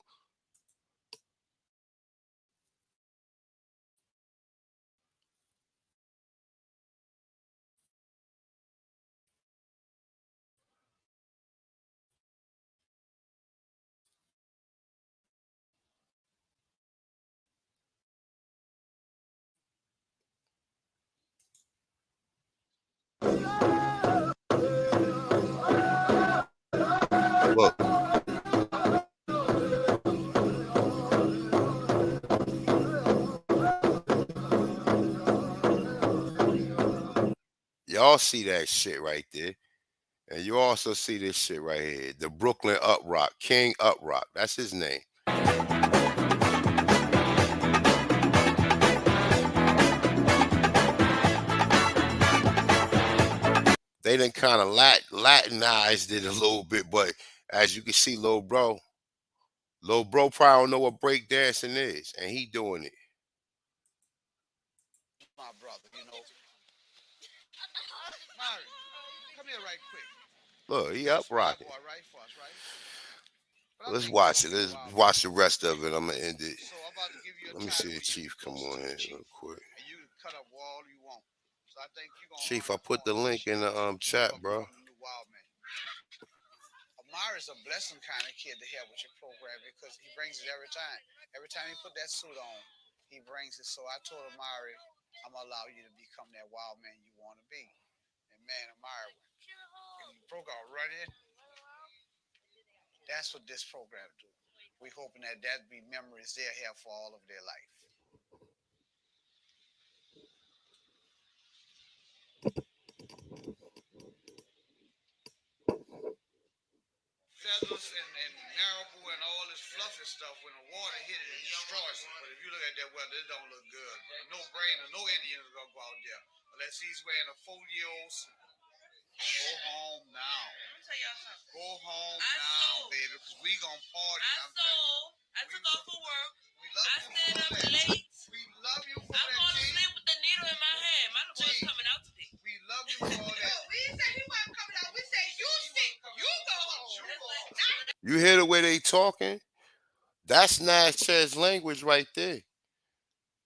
Look. Y'all see that shit right there. And you also see this shit right here. The Brooklyn Uprock. King Uprock. That's his name. They done kind of Latinized it a little bit, but as you can see, Lil Bro probably don't know what breakdancing is, and he doing it. My brother, you know. Mari, come here right quick. Look, he up rocking. Right for us, right? Let's watch it. Let's watch the rest of it. I'm gonna end it. So I'm about to give you a Let me see the Chief come on here real quick. And you can cut up all you want. So I think you're gonna Chief, I put the link in the chat, bro. Amari's a blessing kind of kid to have with your program because he brings it every time. Every time he put that suit on, he brings it. So I told Amari, I'm gonna allow you to become that wild man you want to be. And man, Amari, when you broke out running, that's what this program do. We hoping that be memories they'll have for all of their life. Feathers and marabou and all this fluffy stuff, when the water hit it, it destroys it. But if you look at that weather, it don't look good. No brainer, no Indian is gonna go out there unless he's wearing a 4-year-old suit. Go home now. Let me tell y'all something. Go home now, baby, because we gonna party. I took off for work. We love you. I stayed up late. We love you for that. I'm going to sleep with the needle in my hand. My little boy's coming out today. We love you for all that. We didn't say he wasn't coming out. We said you sick. You go home. You hear the way they talking? That's Natchez language right there.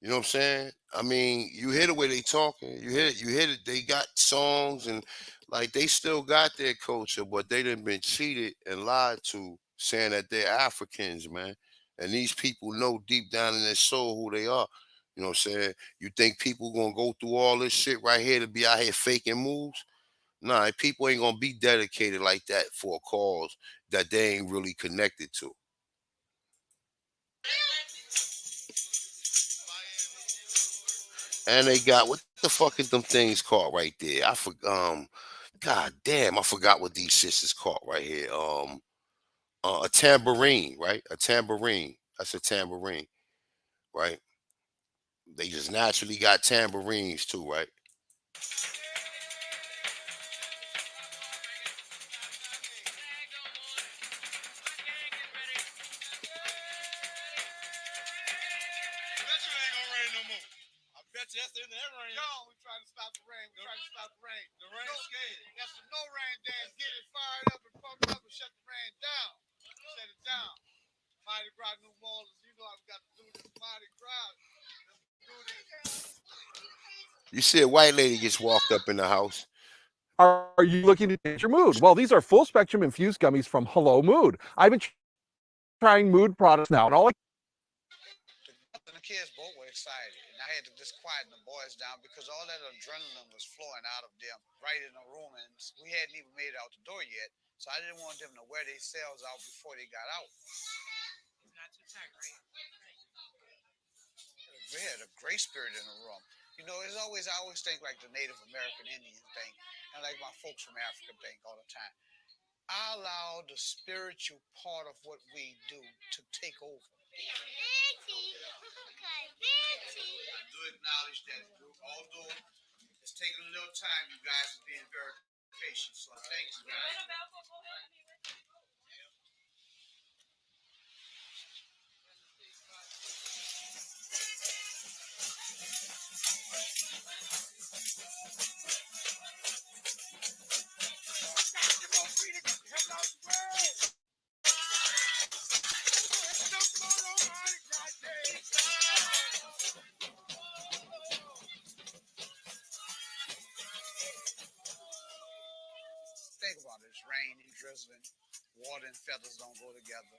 You know what I'm saying? I mean, you hear the way they talking. You hear it. They got songs and like they still got their culture, but they done been cheated and lied to, saying that they're Africans, man. And these people know deep down in their soul who they are. You know what I'm saying? You think people gonna go through all this shit right here to be out here faking moves? Nah, people ain't gonna be dedicated like that for a cause that they ain't really connected to. And they got, what the fuck is them things called right there? God damn, I forgot what these shits is called right here. A tambourine, right? A tambourine. That's a tambourine, right? They just naturally got tambourines too, right? Yo, we trying to stop the rain. We trying to stop the rain. The rain scared. That's the no rain dance. Get it fired up and pumped up and shut the rain down. Shut it down. Mardi Gras New Orleans. You know I've got to do this. Mardi Gras. Let's do this. You see a white lady gets walked up in the house. Are you looking to change your mood? Well, these are full spectrum infused gummies from Hello Mood. I've been trying mood products now, and all The kids both were excited, and I had to just quieten the boys down because all that adrenaline was flowing out of them right in the room, and we hadn't even made it out the door yet, so I didn't want them to wear themselves out before they got out. It's not too tight, right? We had a great spirit in the room. You know, I always think like the Native American Indian thing, and like my folks from Africa think all the time. I allow the spiritual part of what we do to take over. I do acknowledge that, although it's taking a little time, you guys are being very patient, so thank you guys. Think about it. It's raining, drizzling. Water and feathers don't go together.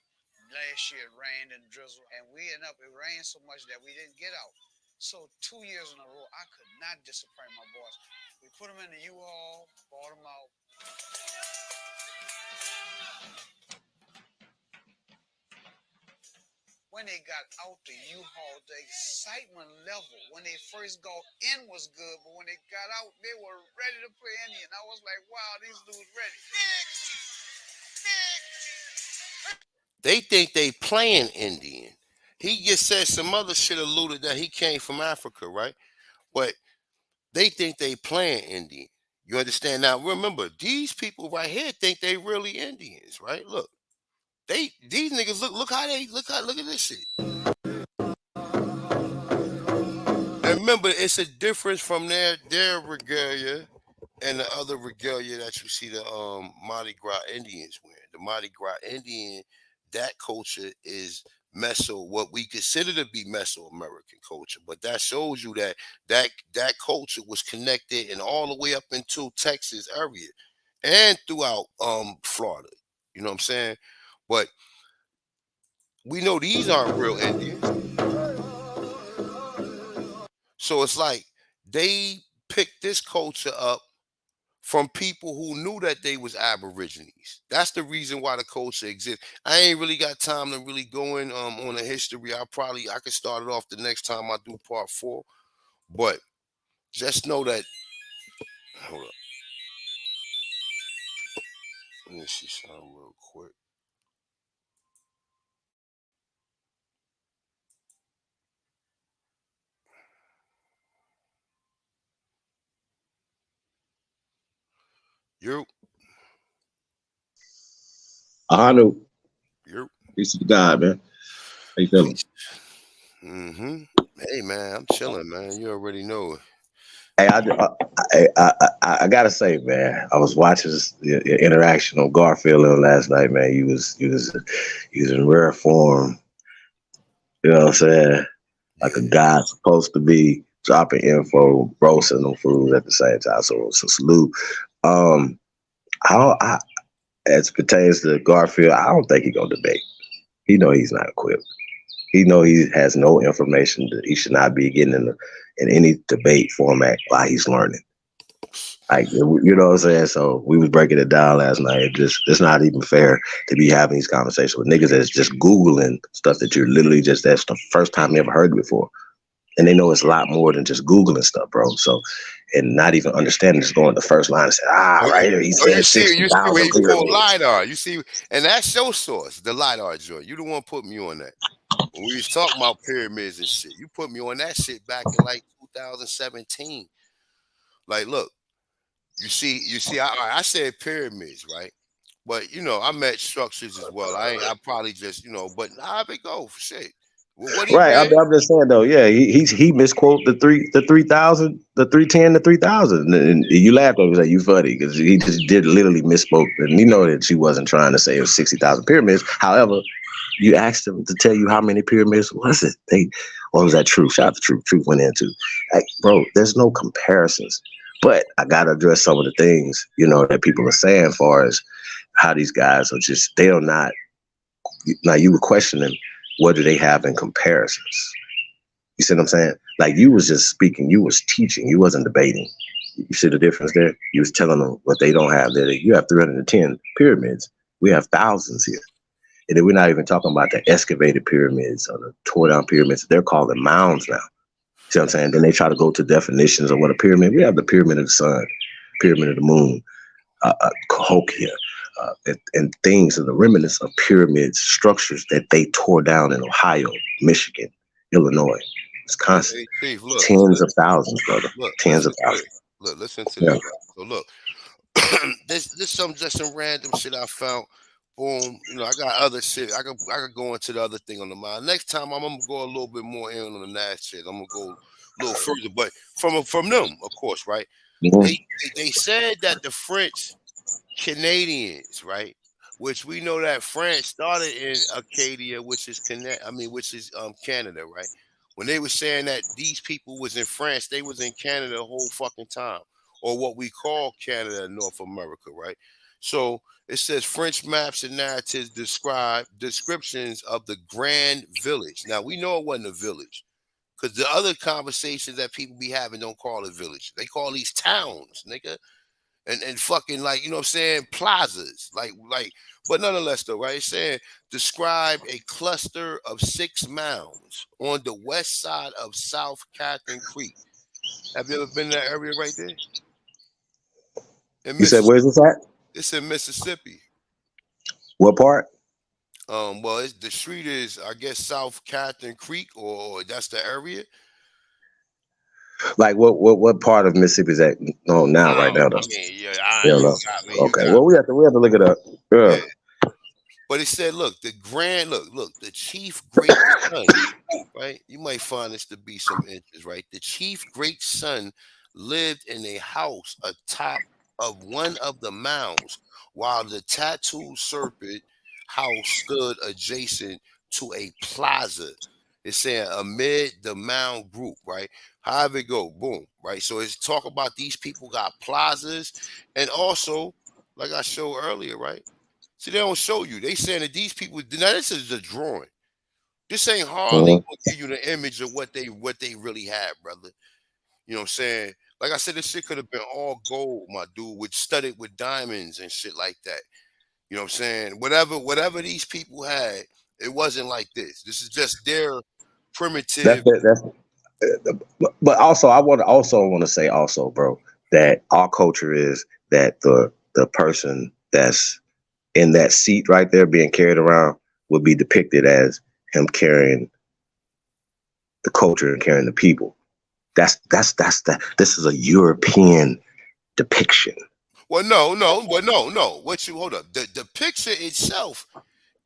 Last year it rained and drizzled, and it rained so much that we didn't get out. So 2 years in a row, I could not disappoint my boys. We put them in the U-Haul, brought them out. when they got out the U-Haul, the excitement level when they first got in was good, but when they got out, they were ready to play Indian. I was like, wow, these dudes ready. They think they playing Indian. He just said some other shit alluded that he came from Africa, right? But they think they playing Indian. You understand? Now remember, these people right here think they really Indians, right? Look, these niggas look at this shit. And remember, it's a difference from their regalia and the other regalia that you see the Mardi Gras Indians wearing. The Mardi Gras Indian, that culture is what we consider to be Mesoamerican culture, but that shows you that culture was connected and all the way up into Texas area and throughout Florida. You know what I'm saying? But we know these aren't real Indians. So it's like they picked this culture up from people who knew that they was Aborigines. That's the reason why the culture exists. I ain't really got time to really go in on the history. I could start it off the next time I do part 4. But just know that. Hold up. Let me see something real quick. You. Arnold. You. Peace to God, man. How you feeling? Mm-hmm. Hey, man, I'm chilling, man. You already know it. Hey, I gotta say, man, I was watching your interaction on Garfield last night, man. You was in rare form. You know what I'm saying? Like a guy supposed to be dropping info, roasting them fools at the same time. So salute. As pertains to Garfield, I don't think he gonna debate. He know he's not equipped. He know he has no information that he should not be getting in any debate format while he's learning. Like, you know what I'm saying? So we was breaking it down last night. It's not even fair to be having these conversations with niggas that's just Googling stuff that you're literally that's the first time they ever heard before. And they know it's a lot more than just Googling stuff, bro. So, and not even understanding, just going to the first line and say, right here, he said you see where 60,000 he pulled pyramids. LiDAR. You see, and that's your source, the LiDAR joint. You the one put me on that. When we was talking about pyramids and shit, you put me on that shit back in like 2017. Like, look, you see, I said pyramids, right? But I met structures as well. I probably just, but how it go for shit. What he Right, read? I'm just saying though. Yeah, he misquote the 3,000, the 310, the 3,000, and you laughed over that. You funny because he just did literally misspoke, and you know that she wasn't trying to say it was 60,000 pyramids. However, you asked him to tell you how many pyramids was it. What was that? Truth. Shout out to Truth. Truth went into. Like, bro, there's no comparisons. But I gotta address some of the things that people are saying, as far as how these guys are just they are not. Now you were questioning what do they have in comparisons. You see what I'm saying? Like, you was just speaking, you was teaching, you wasn't debating. You see the difference there? You was telling them what they don't have there. You have 310 pyramids. We have thousands here. And then we're not even talking about the excavated pyramids or the tore down pyramids. They're called them mounds now. See what I'm saying? Then they try to go to definitions of what a pyramid. We have the pyramid of the sun, pyramid of the moon, Cahokia, and things and the remnants of pyramids, structures that they tore down in Ohio, Michigan, Illinois, Wisconsin. Hey, Chief, look, tens of thousands, brother. Tens of thousands. Look, listen to Yeah. this. So look, this some random shit I found. Boom, I got other shit. I could go into the other thing on the mind. Next time I'm gonna go a little bit more in on the Natchez. I'm gonna go a little further, but from them, of course, right? Mhm. They said that the French Canadians, right? Which we know that France started in Acadia, which is Canada, right? When they were saying that these people was in France, they was in Canada the whole fucking time, or what we call Canada, North America, right? So it says French maps and narratives descriptions of the Grand Village. Now we know it wasn't a village, because the other conversations that people be having don't call it village. They call these towns, nigga. and fucking like, you know what I'm saying, plazas. But nonetheless though, right? It's saying describe a cluster of 6 mounds on the west side of South Catherine Creek. Have you ever been in that area right there? In You said, Mississippi. where's this at? It's in Mississippi. What part? Well, the street is, I guess, South Catherine Creek, or that's the area. Like what part of Mississippi is that on now, right now though? I mean, yeah, You don't you know. got me. Okay. Well, we have to look it up. Yeah. Yeah. But it said, look, the chief great son, right? You might find this to be some interest, right? The chief great son lived in a house atop of one of the mounds, while the tattooed serpent house stood adjacent to a plaza. It's saying amid the mound group, right? However it go, boom, right? So it's talk about these people got plazas, and also, like I showed earlier, right? See, they don't show you. They saying that these people, now this is a drawing. This ain't hardly gonna give you the image of what they really have, brother. You know what I'm saying? Like I said, this shit could have been all gold, my dude, with studded with diamonds and shit like that. You know what I'm saying? Whatever these people had, it wasn't like this. This is just their primitive. But also, I want to say also, bro, that our culture is that the person that's in that seat right there being carried around would be depicted as him carrying the culture and carrying the people. This is a European depiction. Well, no. Hold up. The picture itself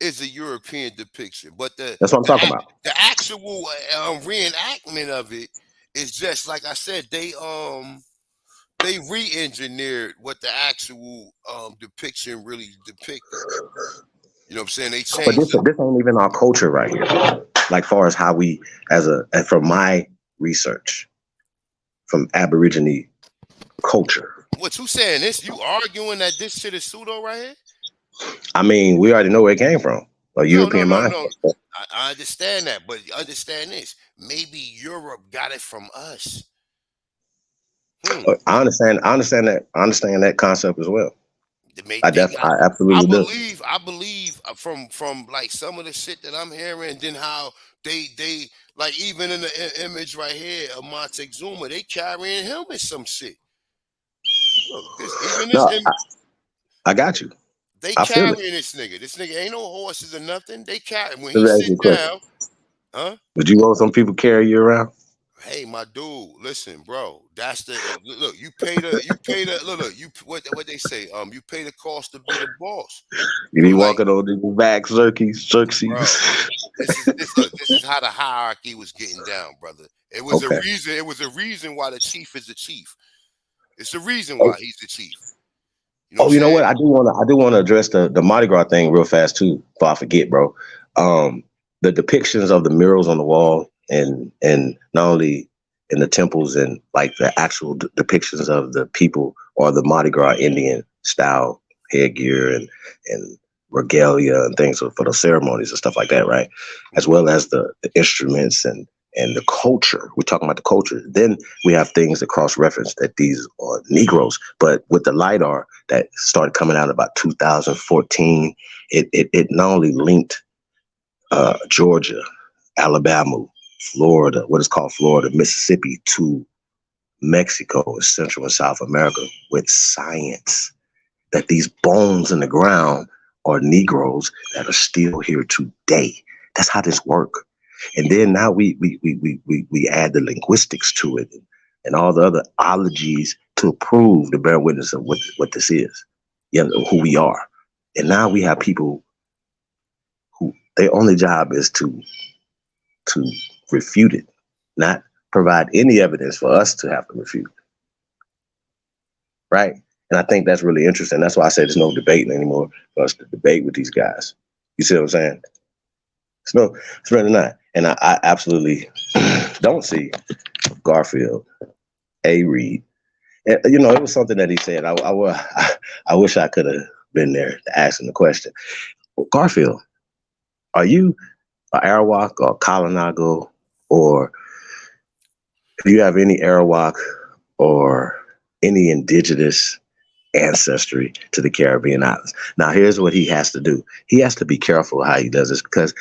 is a European depiction, but that's what I'm talking about. The actual reenactment of it is just like I said. They re-engineered what the actual depiction really depicted. You know what I'm saying? They changed. But this ain't even our culture right here. Like far as how we, from my research, from Aborigine culture. What you saying? This you arguing that this shit is pseudo right here? I mean, we already know where it came from. A European mindset. No. I understand that, but understand this. Maybe Europe got it from us. I understand that concept as well. I absolutely do. I believe from like some of the shit that I'm hearing, and then how they like even in the image right here of Montezuma, they carrying him in some shit. Look, I got you. They carrying this nigga. This nigga ain't no horses or nothing. They carry when he sit down. Huh? Would you want some people carry you around? Hey, my dude, listen, bro. That's the look. You pay the look. You what they say? You pay the cost to be the boss. You be walking on the back, Xerxes. This is how the hierarchy was getting down, brother. It was a reason. It was a reason why the chief is the chief. It's the reason why he's the chief. You know what? I do want to address the Mardi Gras thing real fast too, before I forget, bro. The depictions of the murals on the wall and not only in the temples and like the actual depictions of the people or the Mardi Gras Indian style headgear and regalia and things for the ceremonies and stuff like that, right? As well as the instruments and the culture. We're talking about the culture. Then we have things that cross-reference that these are Negroes. But with the LiDAR that started coming out about 2014, it not only linked Georgia, Alabama, Florida, what is called Florida, Mississippi, to Mexico, Central and South America with science, that these bones in the ground are Negroes that are still here today. That's how this works. And then now we add the linguistics to it and all the other ologies to prove the bear witness of what this is, who we are. And now we have people who their only job is to refute it, not provide any evidence for us to have to refute. Right? And I think that's really interesting. That's why I said there's no debating anymore for us to debate with these guys. You see what I'm saying? It's really not. And I absolutely don't see Garfield, A. Reed. And, it was something that he said. I wish I could have been there to ask him the question. Well, Garfield, are you an Arawak or Kalinago, or do you have any Arawak or any indigenous ancestry to the Caribbean islands. Now, here's what he has to do. He has to be careful how he does this because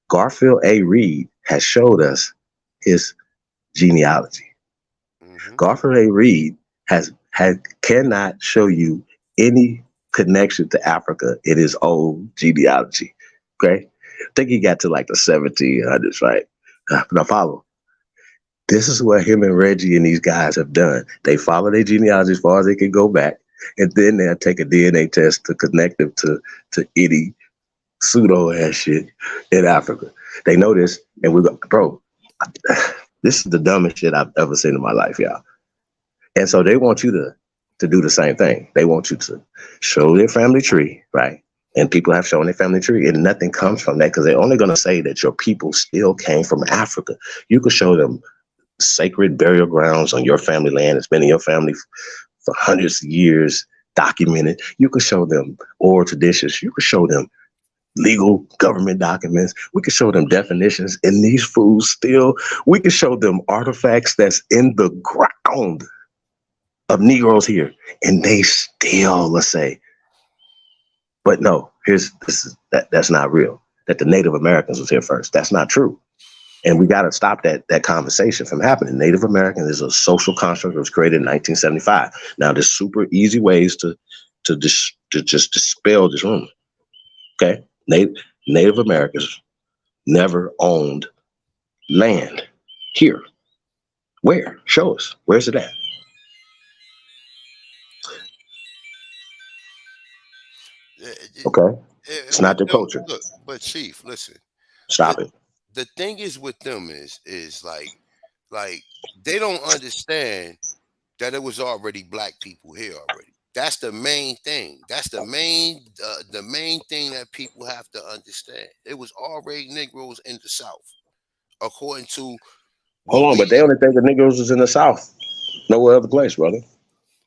Garfield A. Reed has showed us his genealogy. Garfield A. Reed cannot show you any connection to Africa in his own genealogy. Okay, I think he got to like the 1700s, right? Now follow. This is what him and Reggie and these guys have done. They follow their genealogy as far as they can go back, and then they'll take a DNA test to connect them to any pseudo ass shit in Africa. They know this, and we go, bro. This is the dumbest shit I've ever seen in my life, y'all. And so they want you to do the same thing. They want you to show their family tree, right? And people have shown their family tree, and nothing comes from that because they're only going to say that your people still came from Africa. You could show them sacred burial grounds on your family land. It's been in your family for hundreds of years, documented. You could show them oral traditions. You could show them legal government documents. We could show them definitions, and these fools still, we could show them artifacts that's in the ground of Negroes here, and they still, let's say, but no, that's not real. That the Native Americans was here first. That's not true. And we got to stop that conversation from happening. Native American is a social construct that was created in 1975. Now, there's super easy ways to just dispel this rumor. Okay, Native Americans never owned land here. Where? Show us. Where's it at? Okay, it's not their culture. Look, but Chief, listen. Stop it. The thing is with them is like they don't understand that it was already black people here already. That's the main thing. That's the main thing that people have to understand. It was already Negroes in the South, according to. Hold on, but they only think the Negroes was in the South, nowhere other place, brother.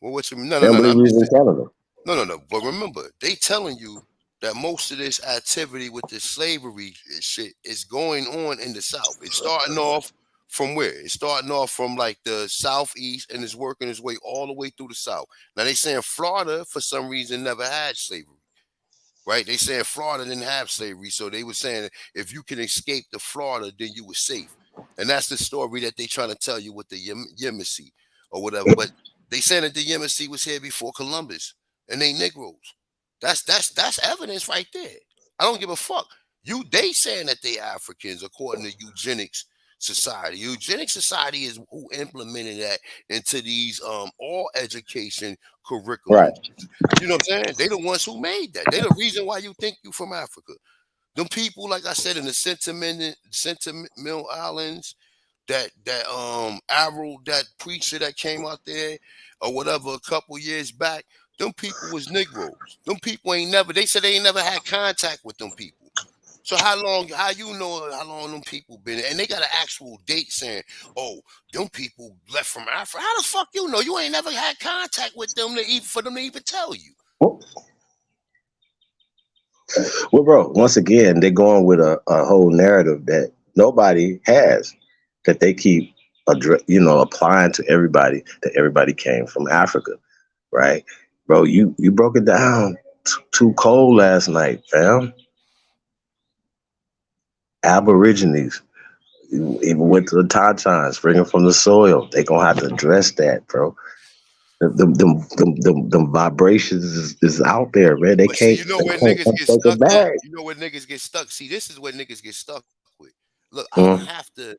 Well, what you mean? They don't believe he was in Canada. No. But remember, they telling you that most of this activity with the slavery shit is going on in the South. It's starting off from where? It's starting off from like the Southeast and it's working its way all the way through the South. Now they saying Florida for some reason never had slavery, right? They saying Florida didn't have slavery, so they were saying if you can escape to Florida, then you were safe. And that's the story that they trying to tell you with the Yamasee or whatever. But they saying that the Yamasee was here before Columbus and they Negroes. That's evidence right there. I don't give a fuck. They saying that they Africans according to Eugenics Society. Eugenics Society is who implemented that into these all education curriculum. Right. You know what I'm saying? They the ones who made that. They the reason why you think you from Africa. Them people, like I said, in the Sentinel Islands, that Arrow, that preacher that came out there or whatever a couple years back. Them people was Negroes. Them people they said they ain't never had contact with them people. So how you know how long them people been? And they got an actual date saying, oh, them people left from Africa. How the fuck you know? You ain't never had contact with them for them to even tell you. Well, bro, once again, they're going with a whole narrative that nobody has, that they keep applying to everybody, that everybody came from Africa, right? Bro, you broke it down too cold last night, fam. Aborigines, even with the Tauntauns, bringing from the soil, they gonna have to address that, bro. The vibrations is out there, man. They can't. You know where niggas get stuck at? You know where niggas get stuck? See, this is where niggas get stuck with. Look, I don't have to.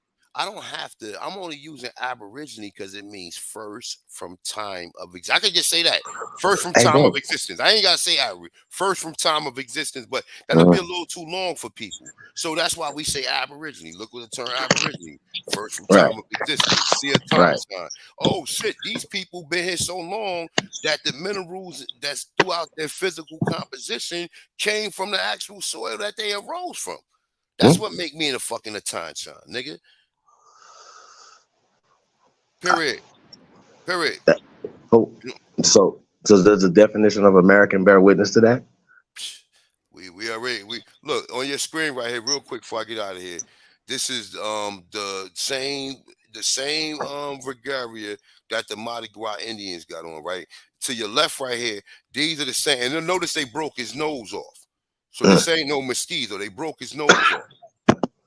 I'm only using Aborigine because it means first from time of existence. I could just say that. First from time of existence. I ain't got to say Aborigine. First from time of existence, but that'll be a little too long for people. So that's why we say Aborigine. Look what the term Aborigine. First from time of existence. See a time sign. Oh, shit. These people been here so long that the minerals that's throughout their physical composition came from the actual soil that they arose from. That's what make me in a fucking Tauntaun, nigga. Period. So does the definition of American bear witness to that? We look on your screen right here, real quick before I get out of here. This is the same regalia that the Mardi Gras Indians got on, right? to your left right here, these are the same. And then notice they broke his nose off. So this ain't no mestizo. They broke his nose off.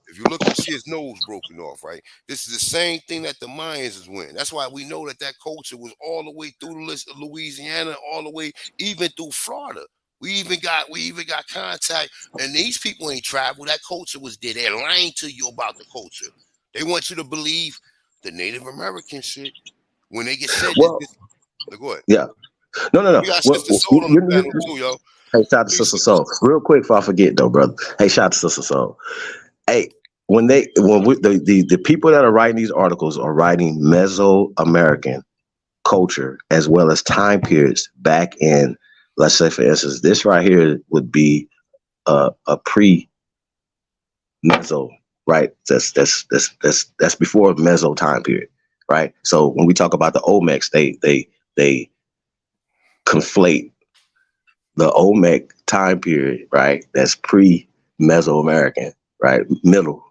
If you look, you see his nose broken off, right? This is the same thing that the Mayans is wearing. That's why we know that that culture was all the way through Louisiana, all the way even through Florida. We even got contact, and these people ain't traveled. That culture was there. They're lying to you about the culture. They want you to believe the Native American shit. When they get said Well, go ahead. yeah. No. We got Well, Sister Soul on the panel too, yo. Hey, shout out to Sister Soul. Real quick before I forget though, brother. Hey, shout out to Sister Soul. Hey, the people that are writing these articles are writing Mesoamerican culture as well as time periods back in, let's say for instance, this right here would be a pre-Meso, right? That's before Meso time period, right? So when we talk about the Olmecs, they conflate the Olmec time period, right? That's pre-Mesoamerican, right? Middle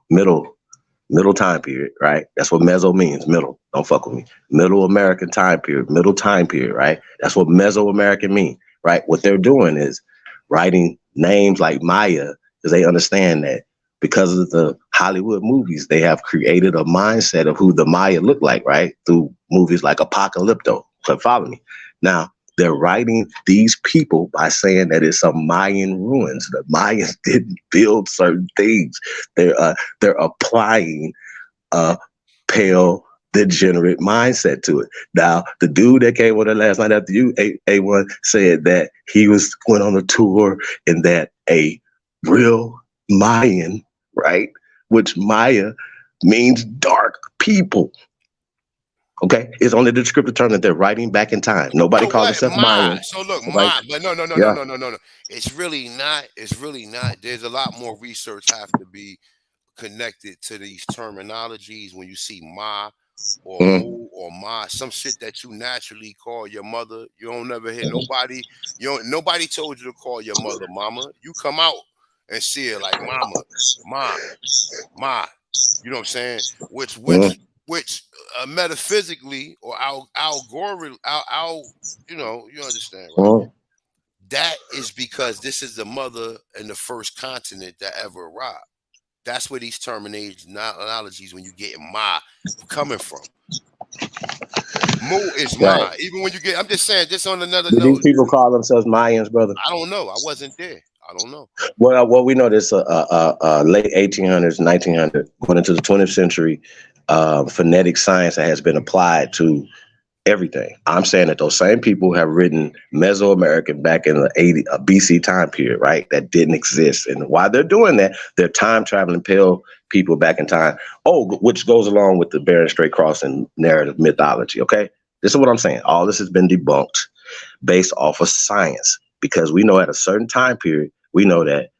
time period, right? That's what Meso means, middle. Don't fuck with me. Middle American time period, middle time period, right? That's what Mesoamerican mean, right? What they're doing is writing names like Maya because they understand that because of the Hollywood movies, they have created a mindset of who the Maya look like, right? Through movies like Apocalypto. So follow me. Now, they're writing these people by saying that it's some Mayan ruins. The Mayans didn't build certain things. They're applying a pale, degenerate mindset to it. Now, the dude that came on the last night after you, A1, said that he went on a tour and that a real Mayan, right, which Maya means dark people. Okay, it's only the descriptive term that they're writing back in time. Nobody calls itself Mayan. So look, right? but no. It's really not. There's a lot more research have to be connected to these terminologies when you see Ma or Mu or Ma, some shit that you naturally call your mother. You don't never hear nobody. Nobody told you to call your mother Mama. You come out and see her like Mama, Ma. You know what I'm saying? Which metaphysically or algorithmically, you understand, right? That is because this is the mother and the first continent that ever arrived. That's where these terminologies, when you get Ma, coming from. Mu is Ma. Right. Even when you get, I'm just saying, just on another Do note. these people call themselves Mayans, brother? I don't know. I wasn't there. I don't know. Well, we know this late 1800s, 1900s, going into the 20th century, phonetic science that has been applied to everything. I'm saying that those same people have written Mesoamerican back in the BC time period, right? That didn't exist. And while they're doing that, they're time traveling pale people back in time. Which goes along with the Bering Strait crossing narrative mythology. Okay. This is what I'm saying. All this has been debunked based off of science because we know at a certain time period, we know that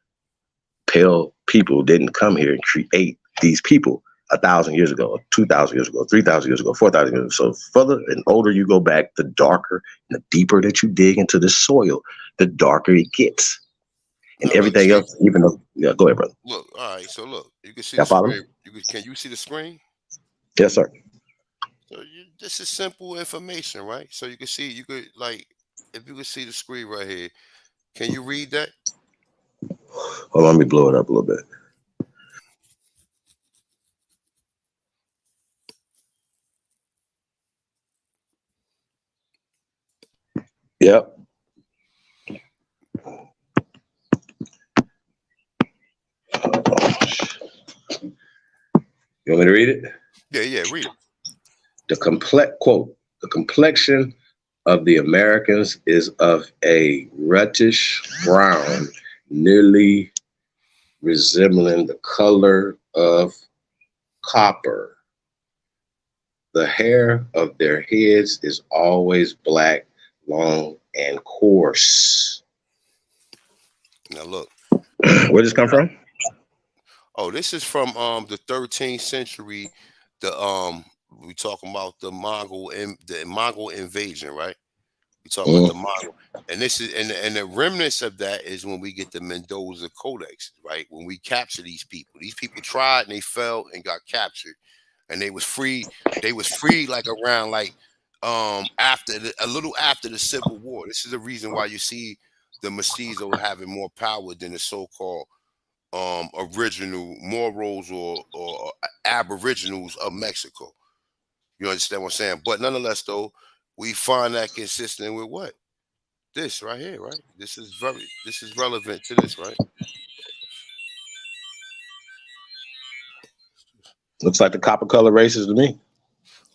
pale people didn't come here and create these people 1,000 years ago, 2,000 years ago, 3,000 years ago, 4,000 years ago. So further and older you go back, the darker and the deeper that you dig into the soil, the darker it gets. And now everything else, even though, go ahead, brother. Look, all right. So look, you can see the screen. Can you see the screen? Yes, sir. So this is simple information, right? So you can see, if you could see the screen right here, can you read that? Hold on, let me blow it up a little bit. Yep. You want me to read it? Yeah, read it. The complexion of the Americans is of a reddish brown, nearly resembling the color of copper. The hair of their heads is always black, long, and coarse. Now look. Where does this come from? Oh, this is from the 13th century. We talking about the Mongol invasion, right? We talking about the Mongol, and this is and the remnants of that is when we get the Mendoza Codex, right? When we capture these people tried and they fell and got captured, and they was free. They was free like around a little after the Civil War. This is the reason why you see the mestizo having more power than the so-called original Moros or aboriginals of Mexico. You understand what I'm saying? But nonetheless, though, we find that consistent with what? This right here, right? This is relevant to this, right? Looks like the copper color races to me.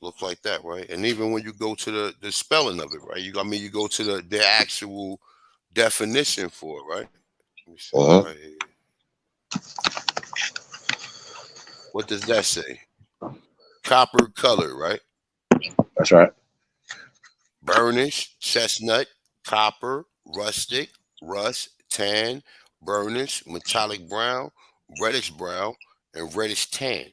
Look like that, right? And even when you go to the spelling of it, right? You go to the actual definition for it, right? Let me see right here. What does that say? Copper color, right? That's right. Burnish, chestnut, copper, rustic, rust, tan, burnish, metallic brown, reddish brown, and reddish tan.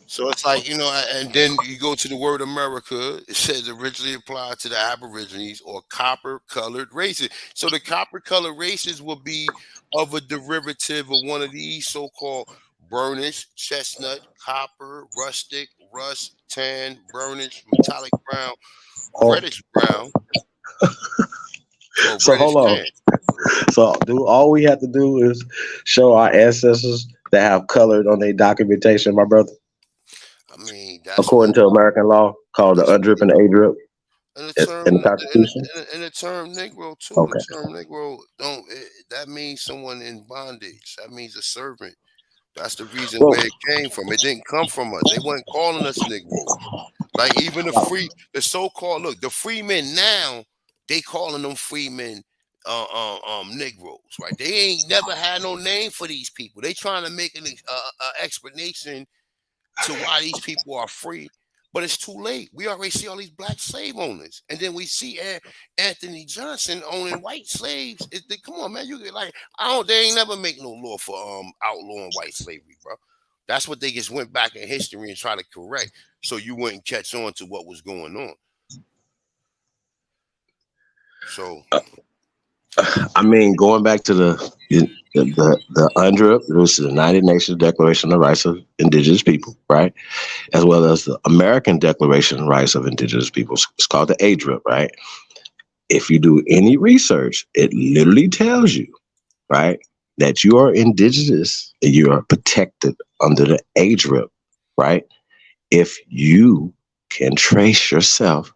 So it's like, and then you go to the word America, it says originally applied to the Aborigines or copper colored races. So the copper colored races will be of a derivative of one of these so-called burnish, chestnut, copper, rustic, rust, tan, burnish, metallic brown, reddish brown, or So reddish hold on. tan. So all we have to do is show our ancestors that have colored on their documentation, my brother. I mean, that's according to American law called the UNDRIP and the ADRIP and the in the Constitution. and the term Negro too. Okay. The term Negro that means someone in bondage. That means a servant. That's the reason where it came from. It didn't come from us. They weren't calling us Negroes. Like even the so-called the freemen now, they calling them freemen Negroes, right? They ain't never had no name for these people. They trying to make an explanation to why these people are free, but it's too late. We already see all these black slave owners, and then we see Anthony Johnson owning white slaves. Come on, man, you get like they ain't never make no law for outlawing white slavery, bro. That's what they just went back in history and tried to correct, so you wouldn't catch on to what was going on. So, I mean, going back to the UNDRIP, which is the United Nations Declaration of Rights of Indigenous People, right? As well as the American Declaration of Rights of Indigenous Peoples. It's called the ADRIP, right? If you do any research, it literally tells you, right, that you are indigenous and you are protected under the ADRIP, right? If you can trace yourself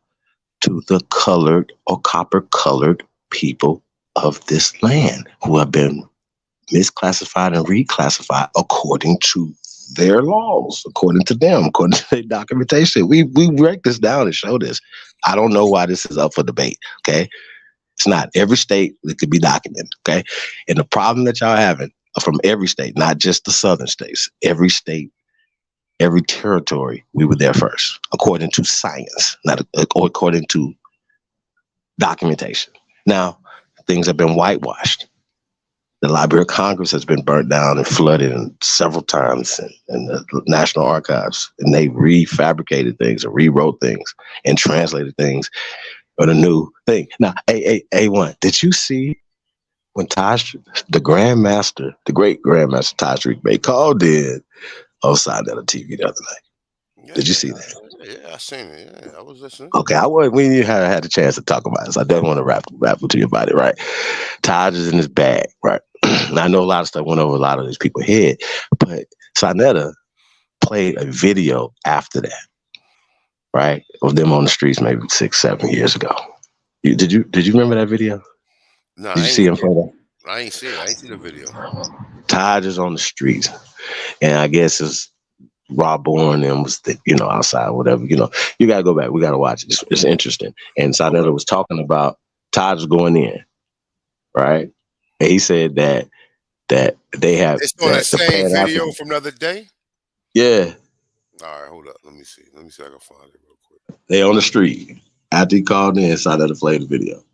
to the colored or copper colored people of this land who have been misclassified and reclassified according to their laws, according to them, according to their documentation. We break this down and show this. I don't know why this is up for debate. Okay. It's not every state that could be documented. Okay. And the problem that y'all having from every state, not just the southern states, every state, every territory, we were there first, according to science, not according to documentation. Now, things have been whitewashed. The Library of Congress has been burnt down and flooded several times in the National Archives, and they refabricated things and rewrote things and translated things on a new thing. Now, A1, did you see when the Grandmaster, the great Grandmaster Tajrik Bey called in on Sinetta TV the other night? Did you see that? Yeah, I seen it. Yeah, I was listening. Okay, we had a chance to talk about this. I definitely want to rap to you about it, right? Taj is in his bag, right? And I know a lot of stuff went over a lot of these people's head, but Sinetta played a video after that, right? Of them on the streets maybe 6-7 years ago. Did you remember that video? No, did you see him play that? I ain't see it. I ain't see the video. Taj is on the streets, and I guess it's Rob Bourne and was outside, whatever. You gotta go back. We gotta watch it. It's interesting. And Sinetta was talking about Taj going in, right? And he said that they have. It's on that same video from the other day. Yeah. All right, hold up. Let me see. Let me see if I can find it real quick. They on the street after he called in. Sinetta played the video.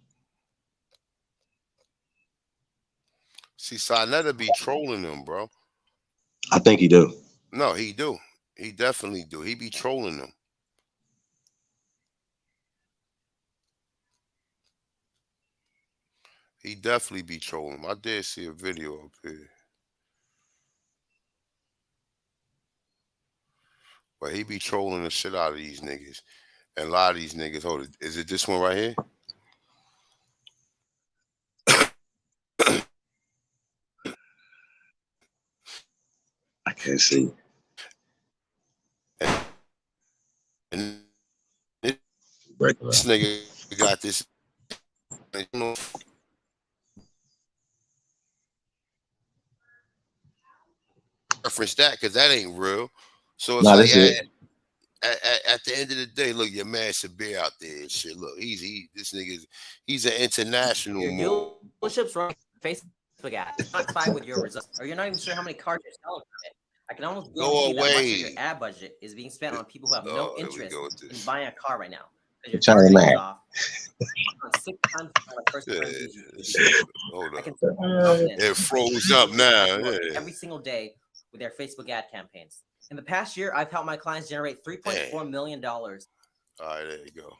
See, Sinetta be trolling them, bro. I think he do. No, he do. He definitely do. He be trolling them. He definitely be trolling them. I did see a video up here. But he be trolling the shit out of these niggas. And a lot of these niggas, hold it. Is it this one right here? I can't see. And this nigga got this. You know, reference that because that ain't real. So it's like at the end of the day, look, your man Sabir out there and shit. Look, this nigga, he's an international. Your dealerships run Facebook ads. It's not tied with your results, or you're not even sure how many cars you're selling from it. I can almost guarantee that much of your ad budget is being spent on people who have no interest in buying a car right now. Your target is off on 6 times the first Hold on. It froze up now. Every single day with their Facebook ad campaigns. In the past year, I've helped my clients generate $3.4 million. All right, there you go.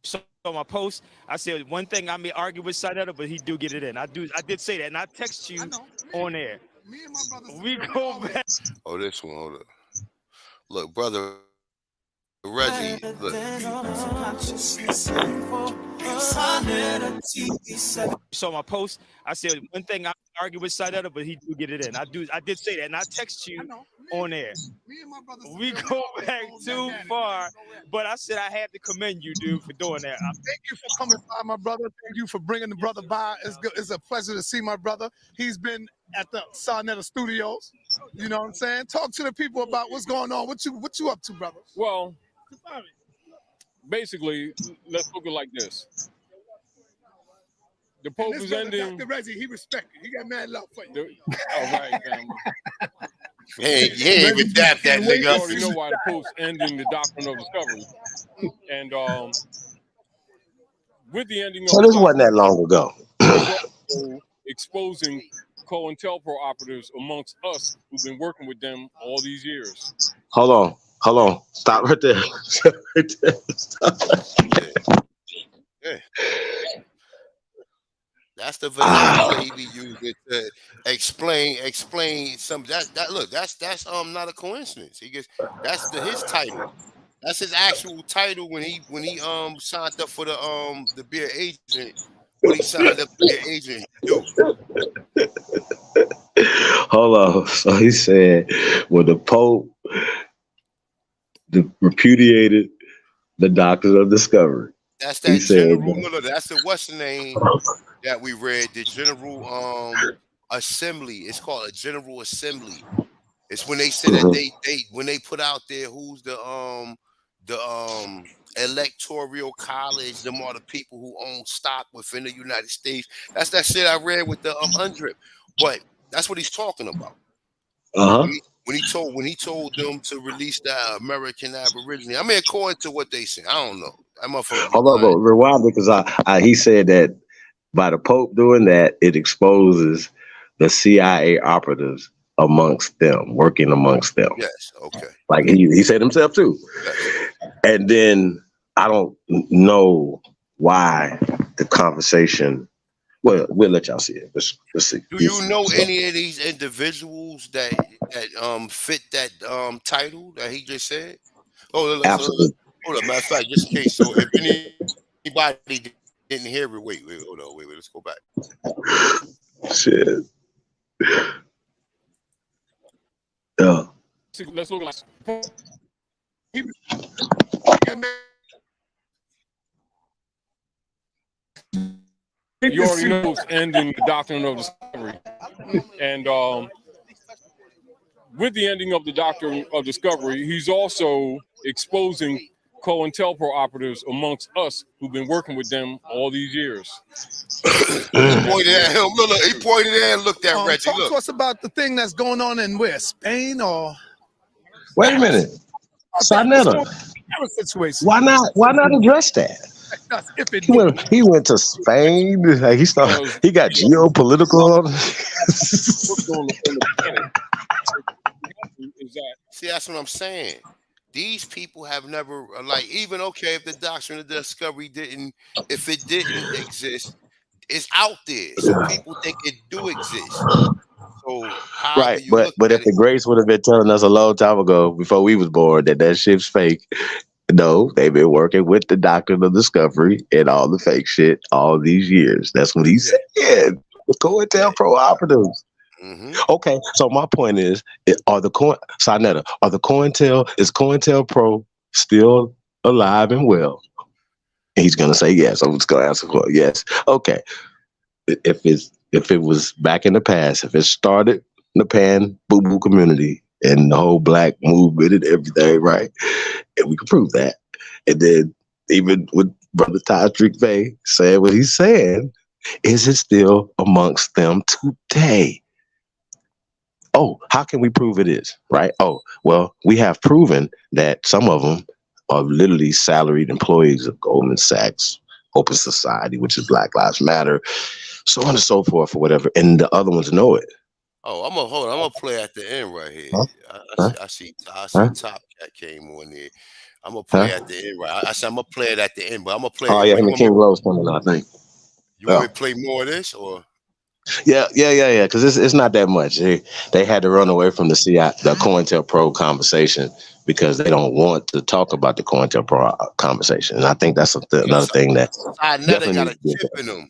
So on my post, I said one thing I may argue with Sidetta, but he do get it in. I did say that, and I text you on there. Me and my brothers. We go back. Oh, this one. Hold up. Look, brother Reggie. Look. So my post, I said one thing I argue with Sidetta, but he do get it in. I did say that, and I text you on there. We go back too far, but I said I had to commend you, dude, for doing that. Thank you for coming by, my brother. Thank you for bringing the brother by. It's good. It's a pleasure to see my brother. He's been at the Sarnetta Studios. You know what I'm saying? Talk to the people about what's going on. What you up to, brother? Well, basically, let's look at it like this. The Pope is ending. Dr. Reggie, he respected. He got mad love for you. All right, Hey, yeah, even dap that nigga. You already know why the Pope's ending the doctrine of discovery. And with the ending of So this wasn't that long ago. exposing COINTELPRO operatives amongst us who've been working with them all these years. Hold on. Stop right there. Stop. Yeah. That's the vernacular he be using to explain some that look, that's not a coincidence. He gets that's his title. That's his actual title when he signed up for the beer agent. When he signed up to be an agent, Hold on. So he said when the Pope repudiated the doctrine of discovery. That's that general. That's the what's the name that we read. The General Assembly. It's called a General Assembly. It's when they said that when they put out there who's the electoral college. Them are the people who own stock within the United States. That's that shit I read with the UNDRIP. But that's what he's talking about. When he told them to release the American Aborigines. I mean, according to what they say, I don't know. Hold on, but rewind because he said that by the Pope doing that, it exposes the CIA operatives amongst them, working amongst them. Yes, okay. Like he said himself too. Yes. And then I don't know why the conversation. Well, we'll let y'all see it. Let's see. Do you know any of these individuals that fit that title that he just said? Absolutely. Hold up, matter of fact, just in case. So if anybody didn't hear it, wait, hold on, wait, let's go back. Shit. Yeah. Let's look like. You already know it's ending the doctrine of discovery. And with the ending of the doctrine of discovery, he's also exposing COINTELPRO operatives amongst us who've been working with them all these years. He pointed at him. Look, he pointed at and looked at Reggie. Talk to us about the thing that's going on in where? Spain or? Wait a minute. Sarnetta. Why not address that? He went to Spain. Like he got geopolitical. See, that's what I'm saying. These people have never even if the doctrine of discovery didn't exist, it's out there. So people think it do exist. So however Right, you but look but at if it, the Grace would have been telling us a long time ago, before we was born, that shit's fake. No, they've been working with the doctrine of discovery and all the fake shit all these years. That's what he said. The COINTELPRO operatives. Okay, so my point is, Sarnetta, is COINTELPRO still alive and well? And he's gonna say yes. I'm just gonna answer for yes. Okay. If it was back in the past, if it started in the pan boo boo community and the whole black movement and everything, right? And we can prove that. And then even with Brother Todrick Bay saying what he's saying, is it still amongst them today? Oh, how can we prove it is, right? Oh, well, we have proven that some of them are literally salaried employees of Goldman Sachs, Open Society, which is Black Lives Matter, so on and so forth, or whatever. And the other ones know it. oh, I'm gonna play at the end right here. Huh? I see Huh? Top Cat came on there. I'm gonna play Huh? at the end, right? I said I'm gonna play it at the end, but I'm gonna play Oh, it. yeah, But him you and want me? King Rose coming on, I think. You want me to play more of this or? Yeah. Because it's not that much. They had to run away from the COINTELPRO conversation because they don't want to talk about the COINTELPRO conversation. And I think that's another thing that Sarnetta definitely got needs a to be chip in him.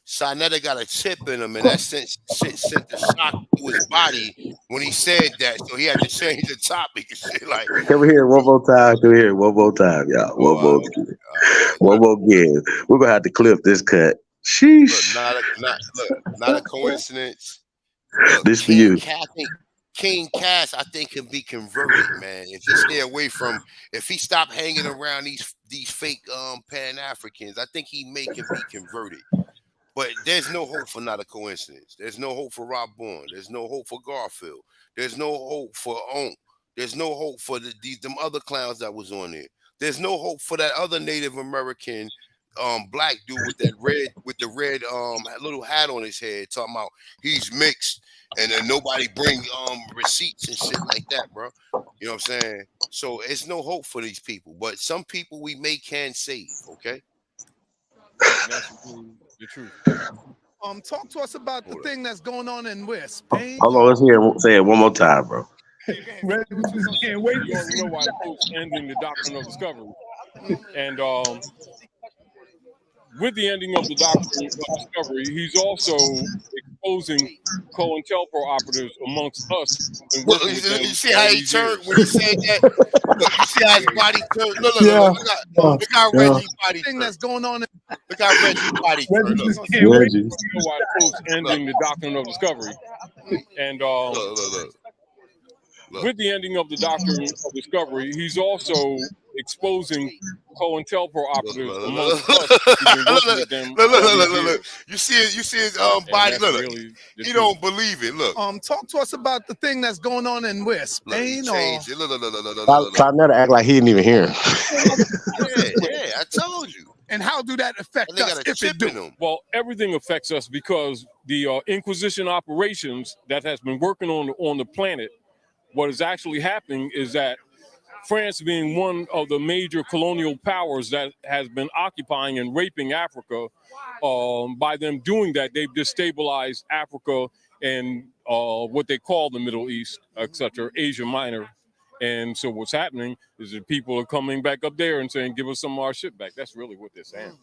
Sarnetta got a chip in him, and that sent the shock to his body when he said that. So he had to change the topic and shit. Like, Can we hear it one more time? Can we hear it one more time, y'all? One more again. We're gonna have to clip this cut. Sheesh. not a coincidence. Look, This for you. King Cass, I think, can be converted, man. If he stay away from, if he stop hanging around these fake Pan Africans, I think he can be converted. But there's no hope for Not a Coincidence. There's no hope for Rob Bourne. There's no hope for Garfield. There's no hope for Onk. There's no hope for them other clowns that was on there. There's no hope for that other Native American black dude with the red little hat on his head talking about he's mixed and then nobody bring receipts and shit like that, bro. You know what I'm saying? So it's no hope for these people, but some people we can save, okay? That's the truth. Talk to us about the thing that's going on in West Spain. Hold on, let's hear it. Say it one more time, bro. Can't wait. You already know why the Pope's ending the doctrine of discovery. And with the ending of the doctrine of discovery, he's also exposing COINTELPRO operatives amongst us. Well, you see how he turned when he said that? Look, you see how his body turned? Look how Reggie's body turned. That's going on. Look how Reggie's body turned. Look. You know why the Pope's ending the doctrine of discovery. And with the ending of the doctrine of discovery, he's also exposing COINTELPRO operatives amongst us. He's been working with them Look. You see his body. Look, really he don't believe it. Look. Talk to us about the thing that's going on in West Spain. Change it. Look. Sarnetta act like he didn't even hear him. Yeah, I told you. And how do that affect us if it do? Well, everything affects us because the Inquisition operations that has been working on the planet, what is actually happening is that France, being one of the major colonial powers that has been occupying and raping Africa, by them doing that, they've destabilized Africa and what they call the Middle East, etc., Asia Minor. And so what's happening is that people are coming back up there and saying, give us some of our shit back. That's really what they're saying.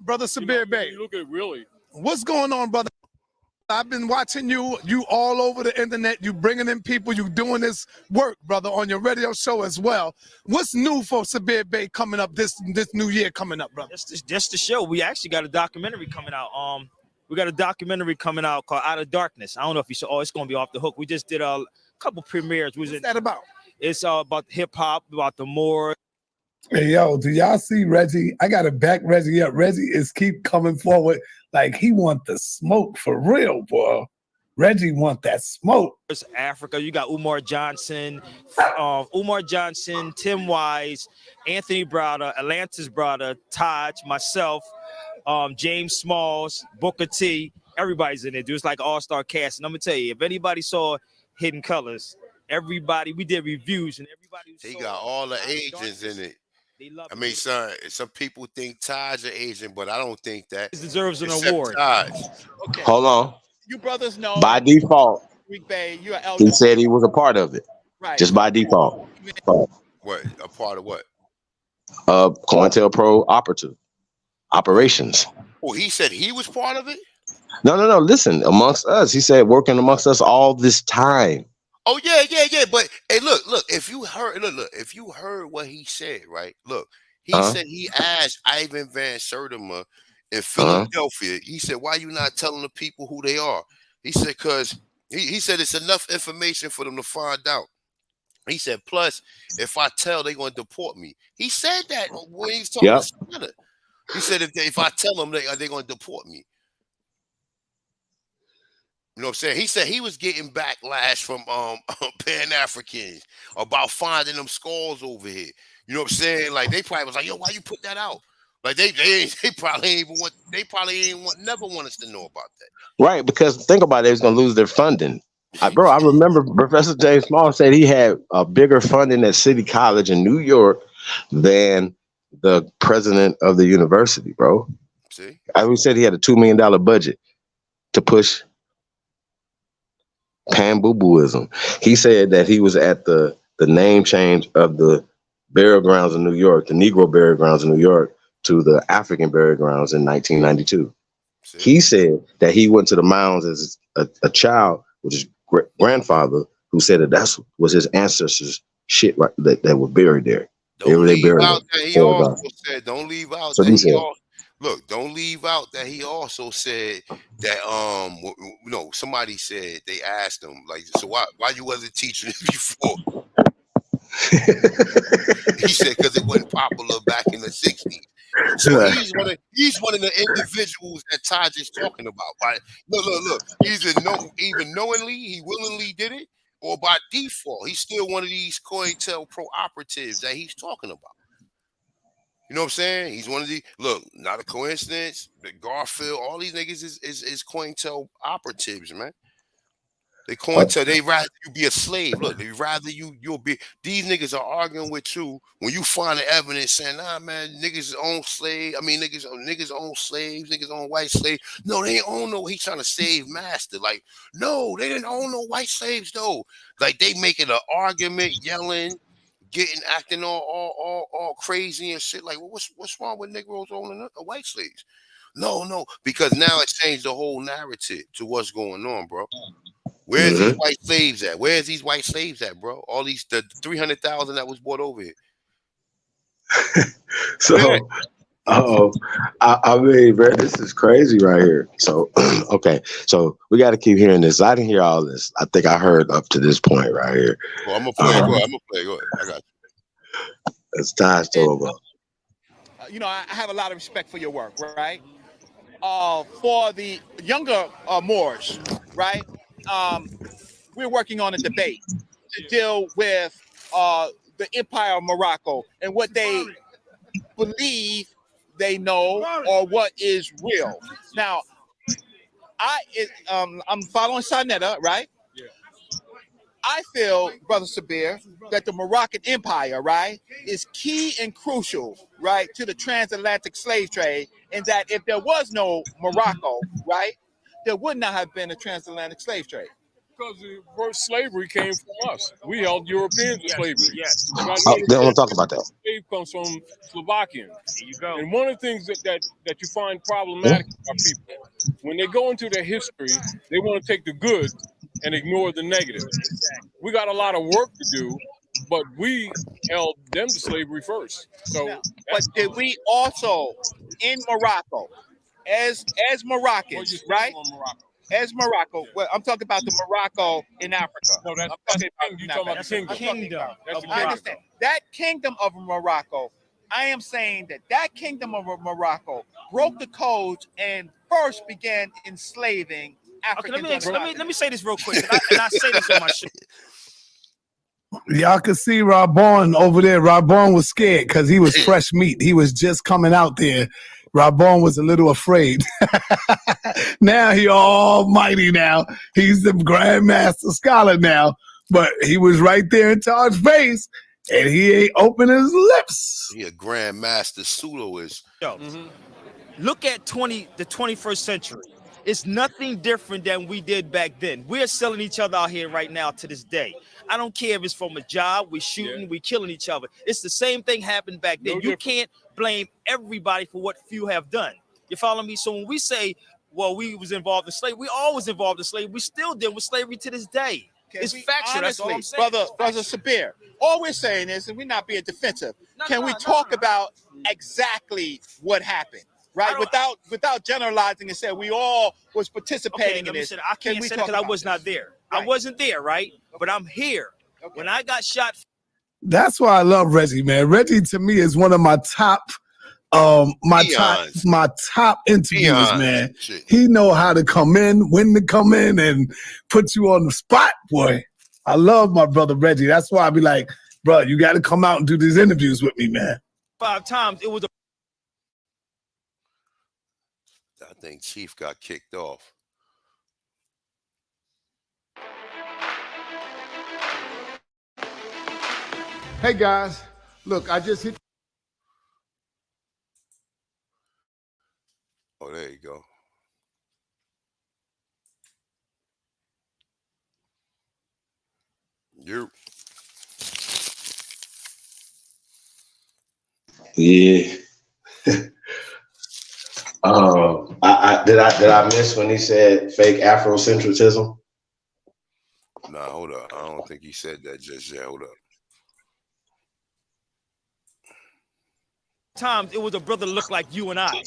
Brother Sabir Bey, look at really. What's going on, brother? I've been watching you all over the internet. You bringing in people, you doing this work, brother, on your radio show as well. What's new for Sabir Bey coming up this new year coming up, brother? Just the show. We actually got a documentary coming out. We got a documentary coming out called Out of Darkness. I don't know if you saw. Oh, it's gonna be off the hook. We just did a couple premieres. What's that about? It's about hip hop, about the Moors. Hey, yo, do y'all see Reggie? I got to back Reggie up. Reggie is keep coming forward like he want the smoke for real, boy. Reggie want that smoke. Africa, you got Umar Johnson, Tim Wise, Anthony Browder, Atlantis Browder, Taj, myself, James Smalls, Booker T. Everybody's in it, dude. It's like all-star cast. And I'm going to tell you, if anybody saw Hidden Colors, we did reviews, and everybody he got all the agents in it. I mean, son, some people think Taj an agent, but I don't think that. He deserves an award. Hold on. You brothers know. By default, Greek Bay, you're an He elder. said he was a part of it, Right. just by default. What? A part of what? COINTELPRO operations. Oh, he said he was part of it? No. Listen, amongst us, he said working amongst us all this time. Oh yeah. But hey, look. If you heard, if you heard what he said, right? Look, he said he asked Ivan Van Sertima in Philadelphia. He said, "Why you not telling the people who they are?" He said, "Cause he said it's enough information for them to find out." He said, "Plus, if I tell, they're gonna deport me." He said that when he was talking to Senator. He said, "If I tell them, they're gonna deport me." You know what I'm saying? He said he was getting backlash from Pan-Africans about finding them skulls over here. You know what I'm saying? Like they probably was like, "Yo, why you put that out?" Like they probably ain't never want us to know about that. Right, because think about it, it's gonna lose their funding. I remember Professor James Small said he had a bigger funding at City College in New York than the president of the university, bro. See? We said he had a $2 million budget to push pan-boo-booism. He said that he was at the name change of the burial grounds in New York, the Negro burial grounds in New York, to the African burial grounds in 1992. He said that he went to the mounds as a child with his grandfather, who said that was his ancestors' shit right, that were buried there. Don't leave out that he also said. Don't leave out that he also. Look, don't leave out that he also said that somebody said they asked him like, so why you wasn't teaching it before? He said because it wasn't popular back in the 60s. So he's one of the individuals that Taj is talking about. Right? Look. Even knowingly, he willingly did it, or by default, he's still one of these COINTELPRO operatives that he's talking about. You know what I'm saying? He's one of the not a coincidence. Garfield, all these niggas is COINTEL operatives, man. They COINTEL, they rather you be a slave. Look, they rather you'll be. These niggas are arguing with you when you find the evidence saying, nah, man, niggas own slave. I mean, niggas own slaves, niggas own white slaves. No, they ain't own no. He's trying to save master. Like, no, they didn't own no white slaves though. Like they making an argument, yelling. Acting all crazy and shit. Like, well, what's wrong with Negroes owning white slaves? No, because now it changed the whole narrative to what's going on, bro. Where's these white slaves at? Where's these white slaves at, bro? All these the 300,000 that was brought over here. So, I mean, bro, this is crazy right here. So, okay, so we got to keep hearing this. I didn't hear all this. I think I heard up to this point right here. Well, I'm gonna play. Go ahead. I got you. It's Taj over. I have a lot of respect for your work, right? For the younger Moors, right? We're working on a debate to deal with the Empire of Morocco and what they believe they know or what is real. Now, I'm following Sarnetta, right? Yeah. I feel, Brother Sabir, that the Moroccan Empire, right, is key and crucial, right, to the transatlantic slave trade, and that if there was no Morocco, right, there would not have been a transatlantic slave trade. Because the first slavery came from us. We held Europeans in slavery. Yes. They don't want to talk about that. Slave comes from Slovakians. There you go. And one of the things that you find problematic about people, when they go into their history, they want to take the good and ignore the negative. We got a lot of work to do, but we held them to slavery first. So, but did we also in Morocco, as Moroccans, right? As Morocco, well, I'm talking about the Morocco in Africa. No, that's you're talking about the kingdom. I understand. That kingdom of Morocco, I am saying that kingdom of Morocco broke the codes and first began enslaving Africans. Okay, let me say this real quick, and I say this on my show. Y'all can see Rabon over there. Rabon was scared because he was fresh meat. He was just coming out there. Rabon was a little afraid. Now he almighty now. He's the grandmaster scholar now. But he was right there in Taj's face, and he ain't opened his lips. He a grandmaster pseudoist. Look at the 21st century. It's nothing different than we did back then. We're selling each other out here right now to this day. I don't care if it's from a job, we're shooting, we're killing each other. It's the same thing happened back then. You can't blame everybody for what few have done. You follow me? So when we say, well, we was involved in slavery, we always involved in slavery. We still deal with slavery to this day. It's factual. That's all I'm saying. Brother Sabir, all we're saying is, and we're not being defensive, can we talk about exactly what happened? Right, without generalizing and saying we all was participating in this. I can't say that because I was not there. Right. I wasn't there, right? But I'm here. Okay. When I got shot. That's why I love Reggie, man. Reggie to me is one of my top, my top interviewers, man. Shit. He know how to come in, when to come in, and put you on the spot, boy. I love my brother Reggie. That's why I be like, bro, you got to come out and do these interviews with me, man. 5 times it was. I think Chief got kicked off. Hey guys, look, I just hit. Oh, there you go. You. Yeah. Did I miss when he said fake Afrocentrism? Nah, hold up. I don't think he said that just yet. Hold up. Times it was a brother look like you and I.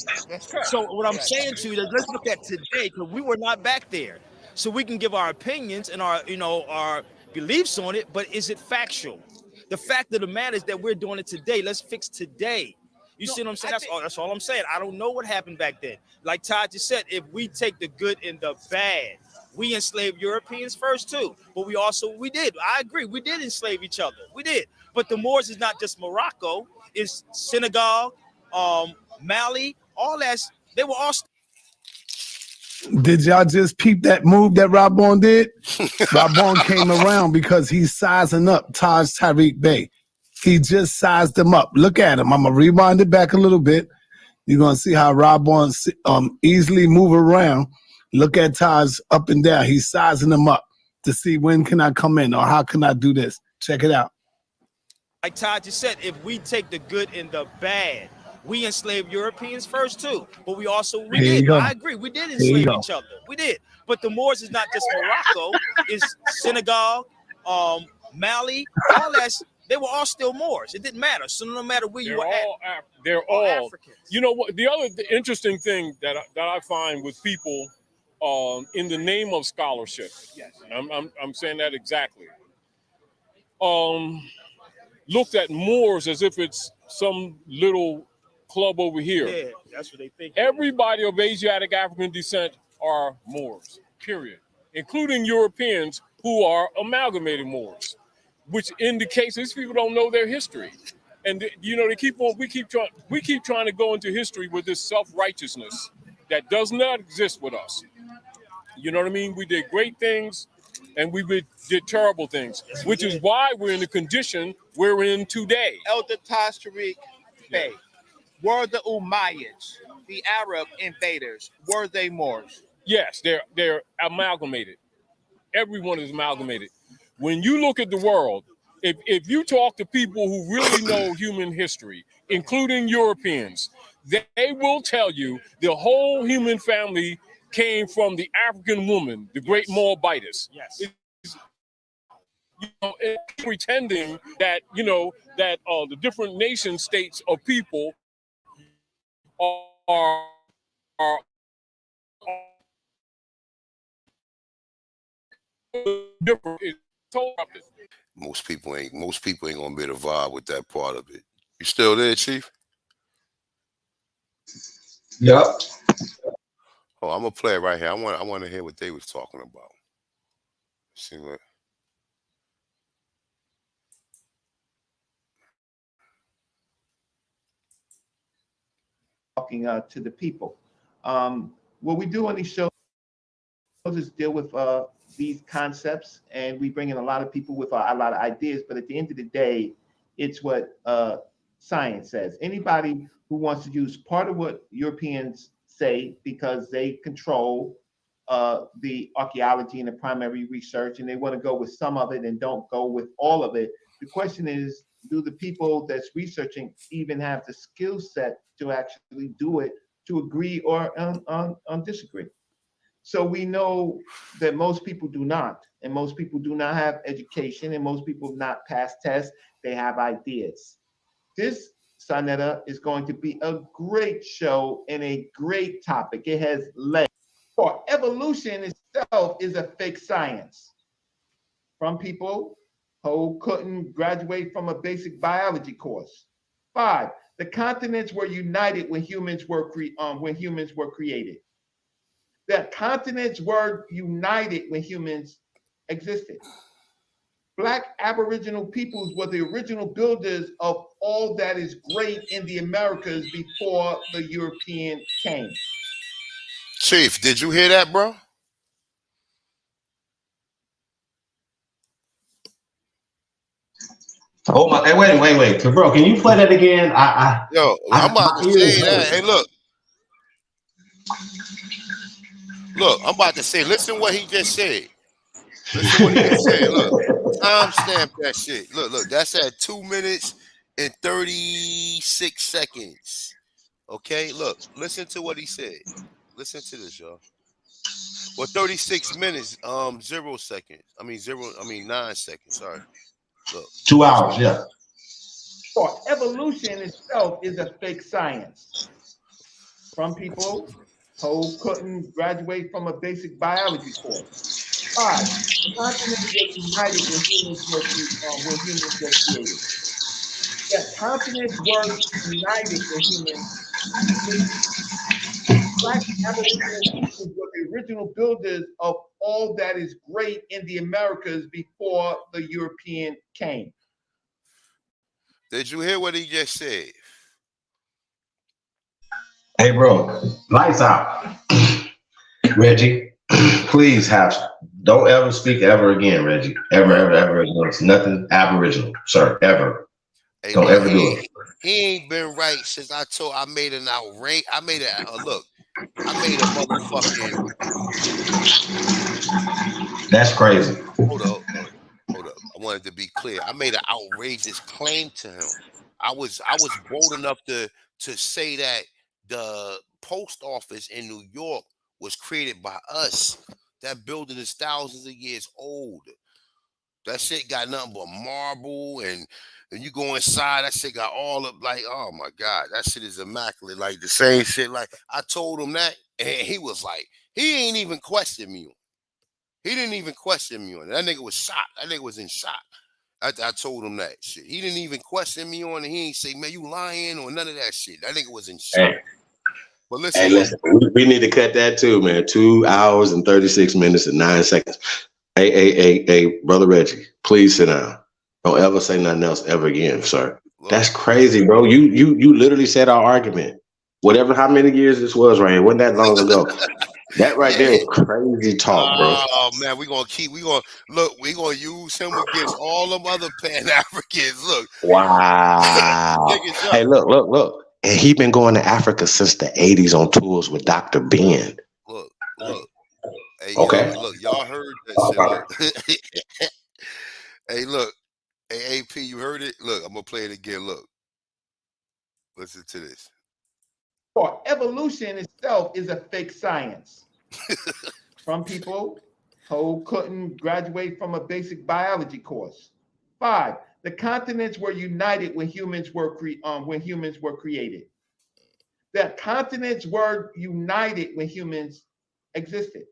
So what I'm saying to you is let's look at today, because we were not back there. So we can give our opinions and our, our beliefs on it, but is it factual? The fact of the matter is that we're doing it today. Let's fix today. You see what I'm saying? That's all I'm saying. I don't know what happened back then. Like Todd just said, if we take the good and the bad, we enslaved Europeans first too. But we did. I agree. We did enslave each other. We did. But the Moors is not just Morocco. It's Senegal, Mali, all that. They were all. Did y'all just peep that move that Rabon did? Rabon came around because he's sizing up Taj Tariq Bey. He just sized him up. Look at him. I'm going to rewind it back a little bit. You're going to see how Rabon easily move around. Look at Taj up and down. He's sizing him up to see when can I come in or how can I do this. Check it out. Like Todd just said, if we take the good and the bad, we enslaved Europeans first too. But we did. I agree. We did enslave each other. We did. But the Moors is not just Morocco. It's Senegal, Mali, all that. They were all still Moors. It didn't matter. So no matter where you were at, they're all Africans. You know what? The other interesting thing that I find with people in the name of scholarship, yes. I'm saying that exactly. Looked at Moors as if it's some little club over here. Yeah, that's what they think. Everybody of Asiatic African descent are Moors, period, including Europeans who are amalgamated Moors, which indicates these people don't know their history. And we keep trying to go into history with this self-righteousness that does not exist with us. You know what I mean? We did great things and we did terrible things, which is why we're in the condition we're in today. Elder Taj Tariq Bey, were the Umayyads, the Arab invaders, were they Moors? Yes, they're amalgamated. Everyone is amalgamated. When you look at the world, if you talk to people who really know human history, including Europeans, they will tell you the whole human family came from the African woman, the great Moabitess. Yes. Pretending that the different nation states of people are different. Most people ain't gonna be able to vibe with that part of it. You still there, Chief? Yep. Oh, I'm gonna play it right here. I want to hear what they was talking about. See what? Talking to the people. What we do on these shows is deal with these concepts, and we bring in a lot of people with a lot of ideas. But at the end of the day, it's what science says. Anybody who wants to use part of what Europeans say because they control the archaeology and the primary research, and they want to go with some of it and don't go with all of it. The question is, do the people that's researching even have the skill set to actually do it, to agree or disagree? So we know that most people do not, and most people do not have education, and most people not pass tests. They have ideas. This, Sonetta, is going to be a great show and a great topic. It has legs. For evolution itself is a fake science. From people who couldn't graduate from a basic biology course. 5, the continents were united when humans were created. The continents were united when humans existed. Black Aboriginal peoples were the original builders of all that is great in the Americas before the European came. Chief, did you hear that, bro? Oh my! Hey, wait, bro. Can you play that again? I'm about to say that. Hey, look, I'm about to say. Listen what he just said. Listen what he just said. Look, timestamp that shit. Look. That's at 2 minutes and 36 seconds. Okay, look. Listen to what he said. Listen to this, y'all. Well, 36 minutes, 0 seconds. 9 seconds. Sorry. Look. 2 hours, yeah. For evolution itself is a fake science. From people who couldn't graduate from a basic biology course. 5, continents were united when humans were created. That continents were united when humans. Black Aboriginal peoples were the original builders of all that is great in the Americas before the European came. Did you hear what he just said? Hey, bro, lights out. Reggie, please don't ever speak ever again, Reggie. Ever. It's nothing Aboriginal, sir, ever. Hey, don't ever do it. He ain't been right since I made an outrage. I made a motherfucking. That's crazy. Hold up. I wanted to be clear. I made an outrageous claim to him. I was bold enough to say that the post office in New York was created by us. That building is thousands of years old. That shit got nothing but marble, and you go inside, that shit got all of, like, oh my God, that shit is immaculate. Like the same shit. Like, I told him that, and he was like, he ain't even questioned me on it. He didn't even question me on it. That nigga was shocked. That nigga was in shock. I told him that shit. He didn't even question me on it. He ain't say, man, you lying or none of that shit. That nigga was in shock. Hey. But listen, we need to cut that too, man. 2 hours and 36 minutes and 9 seconds. Hey, brother Reggie, please sit down. Don't ever say nothing else ever again, sir. That's crazy, bro. You literally said our argument. Whatever, how many years this was right here, wasn't that long ago. That right there is crazy talk, bro. Oh man, we gonna use him against all them other Pan-Africans. Look. Wow. Hey, look. And he been going to Africa since the 80s on tours with Dr. Ben. Look. Hey, okay. Look, y'all heard that shit. Look. Hey, look. Hey, AP, you heard it? Look, I'm gonna play it again. Look. Listen to this. For evolution itself is a fake science. From people who couldn't graduate from a basic biology course. 5, the continents were united when humans were created. The continents were united when humans existed.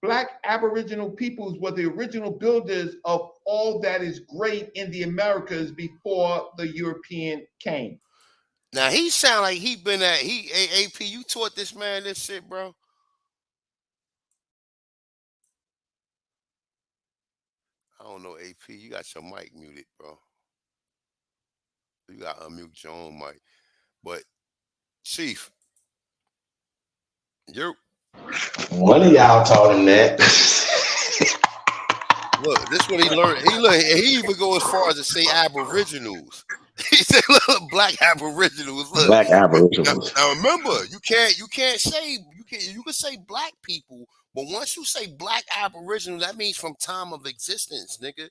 Black Aboriginal peoples were the original builders of all that is great in the Americas before the European came. Now he sound like he been at AP. You taught this man this shit, bro. I don't know, AP. You got your mic muted, bro. You got to unmute your own mic. But Chief, one of y'all taught him that. Look, this is what he learned. He even go as far as to say Aboriginals. He said, "Look, Black Aboriginals." Look, Black Aboriginals. Now remember, you can't say You could say black people, but once you say black Aboriginal, that means from time of existence, nigga.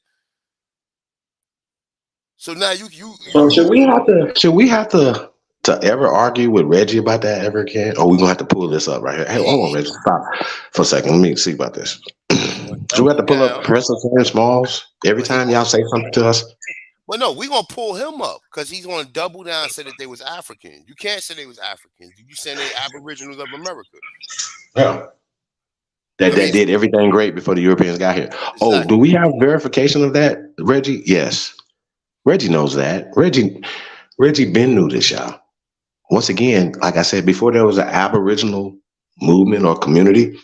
So now you should we have to ever argue with Reggie about that ever again? Or we gonna have to pull this up right here? Hey, hold on, Reggie, stop for a second. Let me see about this. So we have to pull up Professor Sam Smalls every time y'all say something to us. Well, no, we're gonna pull him up because he's gonna double down and say that they was African. You can't say they was Africans. You saying they Aboriginals of America. Yeah. That did everything great before the Europeans got here. Oh, do we have verification of that, Reggie? Yes. Reggie knows that. Reggie been knew this, y'all. Once again, like I said, before there was an Aboriginal movement or community,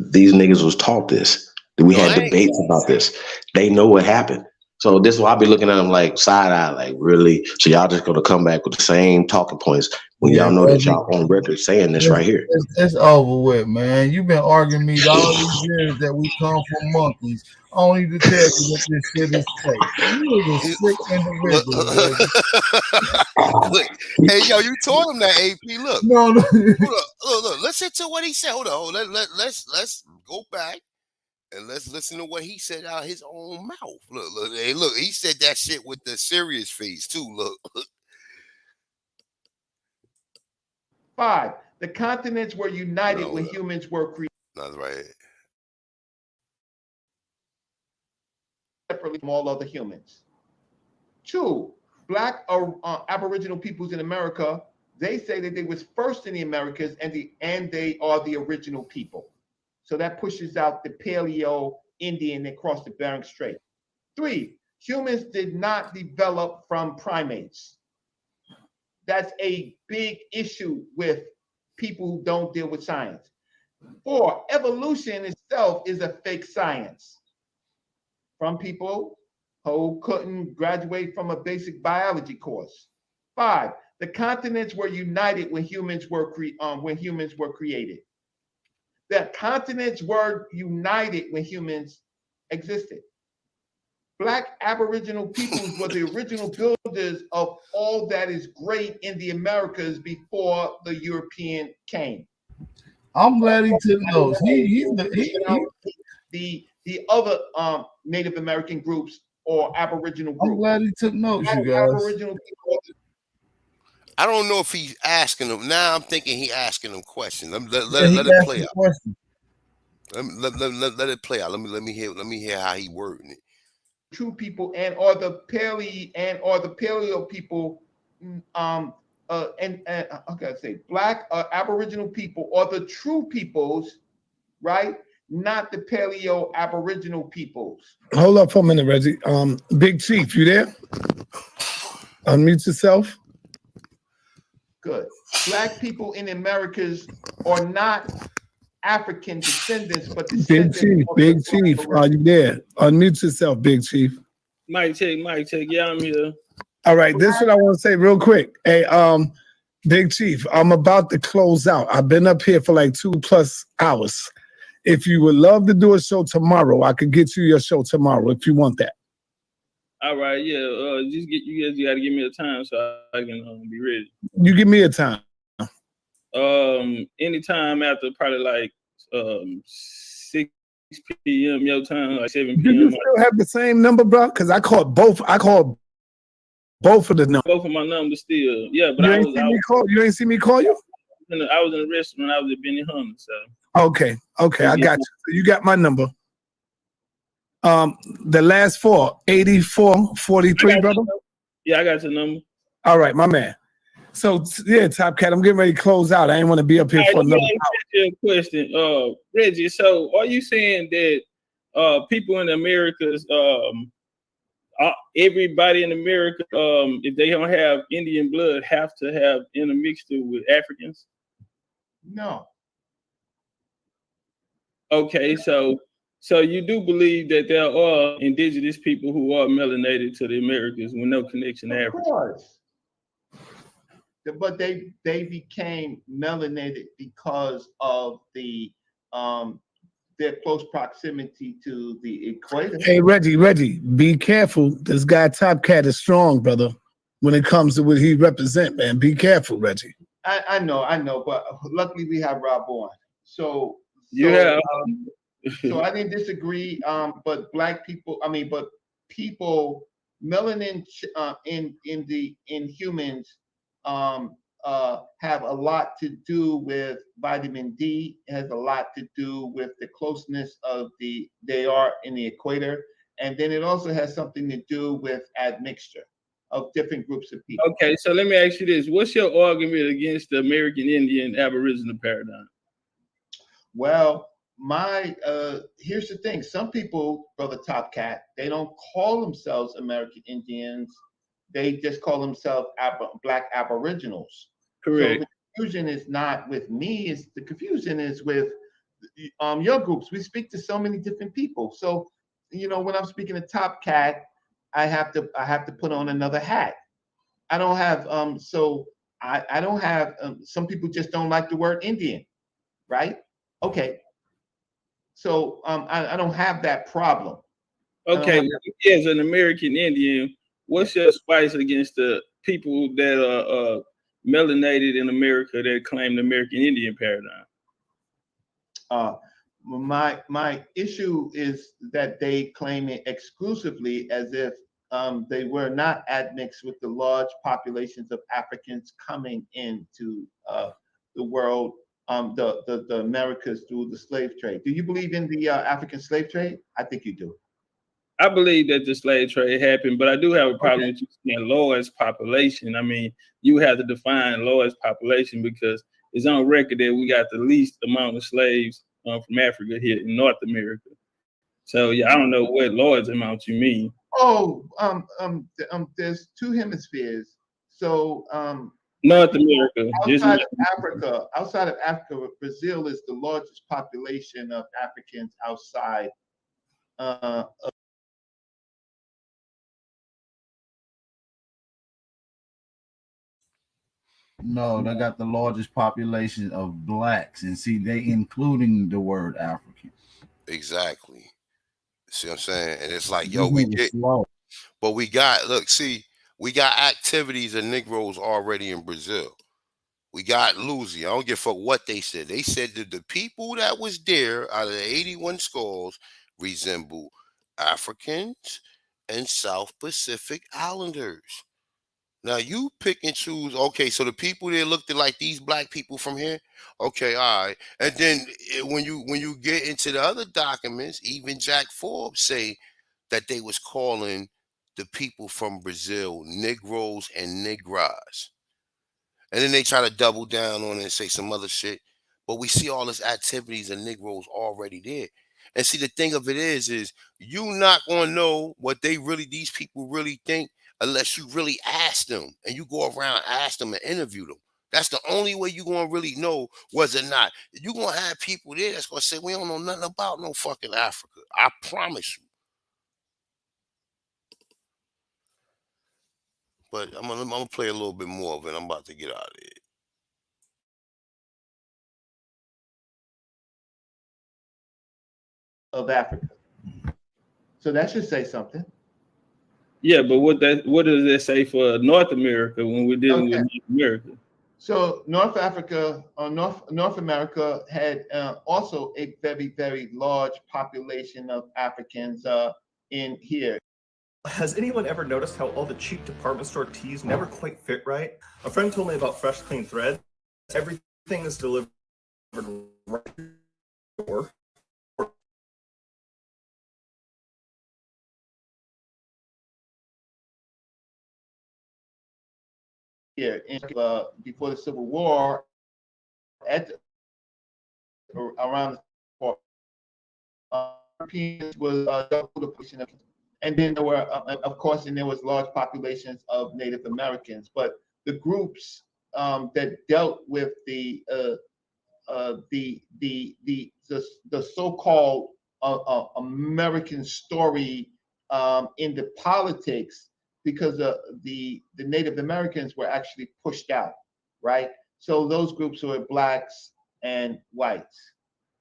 these niggas was taught this. We had debates about this. They know what happened. So this is why I be looking at them like side eye, like really. So y'all just gonna come back with the same talking points when y'all know that y'all on record saying this right here. It's over with, man. You've been arguing me all these years that we come from monkeys, only to tell you that this shit is fake. You is a sick individual, baby. Look, hey, yo, you told him that, AP. Look, no. Look. Listen to what he said. Hold on. Let's go back. And let's listen to what he said out his own mouth. Look, hey, look, he said that shit with the serious face too. Look. 5. The continents were united when humans were created. That's right. Separately from all other humans. 2. Black Aboriginal peoples in America, they say that they was first in the Americas and they are the original people. So that pushes out the Paleo Indian that crossed the Bering Strait. 3, humans did not develop from primates. That's a big issue with people who don't deal with science. 4, evolution itself is a fake science. From people who couldn't graduate from a basic biology course. 5, the continents were united when humans were created. The continents were united when humans existed. Black Aboriginal peoples were the original builders of all that is great in the Americas before the European came. I'm glad he took notes. The other Native American groups or Aboriginal groups. I'm glad he took notes, you guys. Aboriginal people. I don't know if he's asking them. Now I'm thinking he's asking them questions. Let it play out. Let it play out. Let me hear how he wording it. True people or the paleo people, Black Aboriginal people or the true peoples, right? Not the paleo Aboriginal peoples. Hold up for a minute, Reggie. Big Chief, you there? Unmute yourself. Good. Black people in the Americas are not African descendants, but Big Chief, are you there? Unmute yourself, Big Chief. Mic check. Yeah, I'm here. All right, this is what I want to say real quick. Hey, Big Chief, I'm about to close out. I've been up here for like 2+ hours. If you would love to do a show tomorrow, I could get you your show tomorrow if you want that. All right, yeah. You guys got to give me a time so I can be ready. You give me a time. Anytime after probably like 6 p.m. your time, like 7 p.m. Do you still have the same number, bro? Because I called both. I called both of the numbers. Both of my numbers still. Yeah, but you ain't see me call you? I was in the restaurant. I was at Benny Hunter. So. Okay, I got you. So you got my number. The last 4, 8443, brother. Yeah, I got your number. All right, my man. So yeah, Top Cat, I'm getting ready to close out. I ain't want to be up here for another hour. Question, Reggie. So are you saying that people in the Americas, everybody in America, if they don't have Indian blood, have to have intermixture with Africans? No. Okay, so you do believe that there are indigenous people who are melanated to the Americas with no connection to Africa? Of course. But they became melanated because of their close proximity to the equator. Hey, Reggie, be careful. This guy Top Cat is strong, brother. When it comes to what he represent, man, be careful, Reggie. I know, but luckily we have Rob Bourne. So I didn't disagree. But black people, but people, melanin in humans have a lot to do with vitamin D. It has a lot to do with the closeness of they are in the equator, and then it also has something to do with admixture of different groups of people. Okay, so let me ask you this: what's your argument against the American Indian Aboriginal paradigm? Well, here's the thing. Some people, Brother Top Cat, they don't call themselves American Indians. They just call themselves Black Aboriginals. Correct. So the confusion is not with me. The confusion is with your groups. We speak to so many different people. So, when I'm speaking to Top Cat, I have to put on another hat. I don't have I don't have some people just don't like the word Indian, right? Okay. So I don't have that problem. Okay, as an American Indian, what's your spice against the people that are melanated in America that claim the American Indian paradigm? My issue is that they claim it exclusively as if they were not admixed with the large populations of Africans coming into the world, the Americas through the slave trade. Do you believe in the African slave trade? I think you do. I believe that the slave trade happened, but I do have a problem with you saying lowest population. I mean, you have to define lowest population because it's on record that we got the least amount of slaves from Africa here in North America. So yeah, I don't know what lowest amount you mean. Oh, there's two hemispheres. So North America. Outside of Africa, Brazil is the largest population of Africans outside of No, they got the largest population of blacks, and see, they including the word African. Exactly. See what I'm saying? And it's like, yo, we get, but we got activities of Negroes already in Brazil. We got Lucy. I don't give a fuck what they said. They said that the people that was there out of the 81 skulls resemble Africans and South Pacific Islanders. Now you pick and choose. Okay, so the people there looked at like these black people from here. Okay, all right. And then when you get into the other documents, even Jack Forbes say that they was calling the people from Brazil Negroes and Negras. And then they try to double down on it and say some other shit. But we see all this activities of Negroes already there. And see, the thing of it is you not gonna know what these people really think unless you really ask them and you go around, ask them and interview them. That's the only way you're gonna really know whether or not you're gonna have people there that's gonna say, we don't know nothing about no fucking Africa. I promise you. But I'm gonna play a little bit more of it. I'm about to get out of here. Of Africa. So that should say something. Yeah, but what does that say for North America when we're dealing with North America? So North America had also a very, very large population of Africans in here. Has anyone ever noticed how all the cheap department store tees never quite fit right? A friend told me about Fresh Clean Thread. Everything is delivered right to your door. Here before the Civil War, around Europeans was double the population, and then there were, of course, and there was large populations of Native Americans. But the groups that dealt with the so-called American story in the politics, because the Native Americans were actually pushed out, right? So those groups were blacks and whites.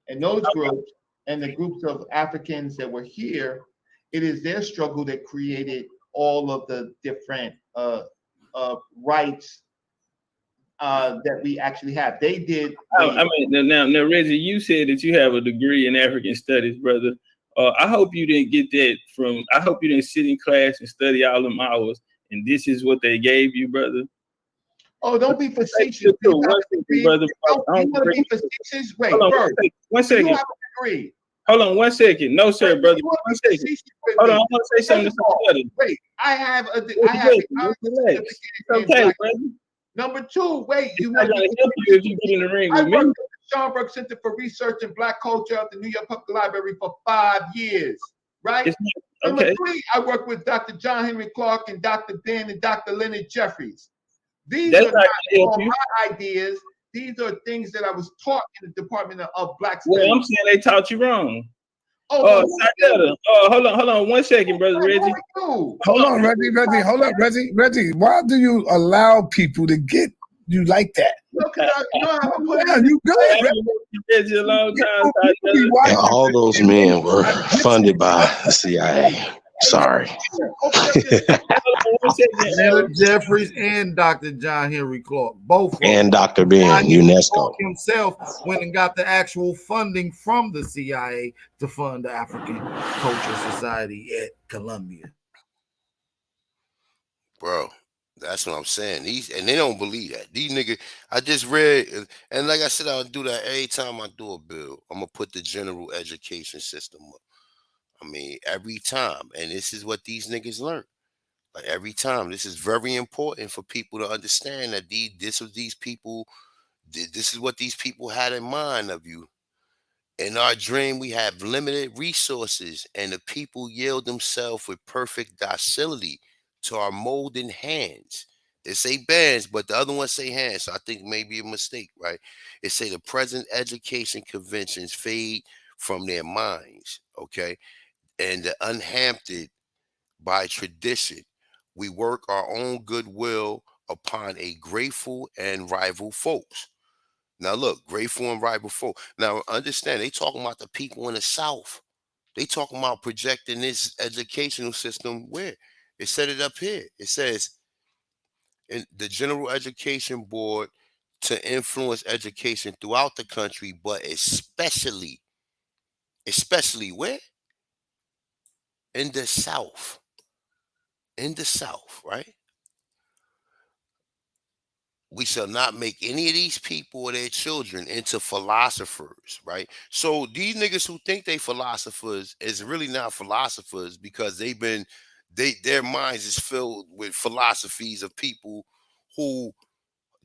And those groups and the groups of Africans that were here, it is their struggle that created all of the different rights that we actually have. They did. I mean, now, Reggie, you said that you have a degree in African studies, brother. I hope you didn't get that from. I hope you didn't sit in class and study all them hours, and this is what they gave you, brother. Oh, don't be facetious. You want to be facetious? Wait, first, one second. You have a degree. Hold on 1 second. No, sir, brother. 1 second. Hold on, I want to say something to somebody. Wait, I have okay, brother. Number two, wait, you want to help you if you get in the ring with me. I worked at the Schomburg Center for Research in Black Culture at the New York Public Library for 5 years, right? Number three, I worked with Dr. John Henry Clark and Dr. Ben and Dr. Leonard Jeffries. These are not all my ideas. These are things that I was taught in the Department of Black Studies. Well, I'm saying they taught you wrong. Hold on 1 second, brother Reggie. Hold on, Reggie. Hold up, Reggie. Why do you allow people to get you like that? You good, Reggie. A long time. All those men were funded by the CIA. Sorry. Leonard Jeffries and Dr. John Henry Clark, both. And Dr. Ben, UNESCO. Himself went and got the actual funding from the CIA to fund the African Culture Society at Columbia. Bro, that's what I'm saying. And they don't believe that. These niggas, I just read, and like I said, I'll do that every time I do a bill. I'm going to put the general education system up. I mean, every time. And this is what these niggas learn. Like every time. This is very important for people to understand that this is what these people had in mind of you. In our dream, we have limited resources, and the people yield themselves with perfect docility to our molding hands. They say bands, but the other one say hands. So I think maybe a mistake, right? It say the present education conventions fade from their minds, okay? And the unhampered by tradition, we work our own goodwill upon a grateful and rival folks. Now look, grateful and rival folk. Now understand, they talking about the people in the South. They talking about projecting this educational system where? It said it up here. It says, in the General Education Board to influence education throughout the country, but especially where? In the South. In the South, right? We shall not make any of these people or their children into philosophers, right? So these niggas who think they philosophers is really not philosophers because their minds is filled with philosophies of people who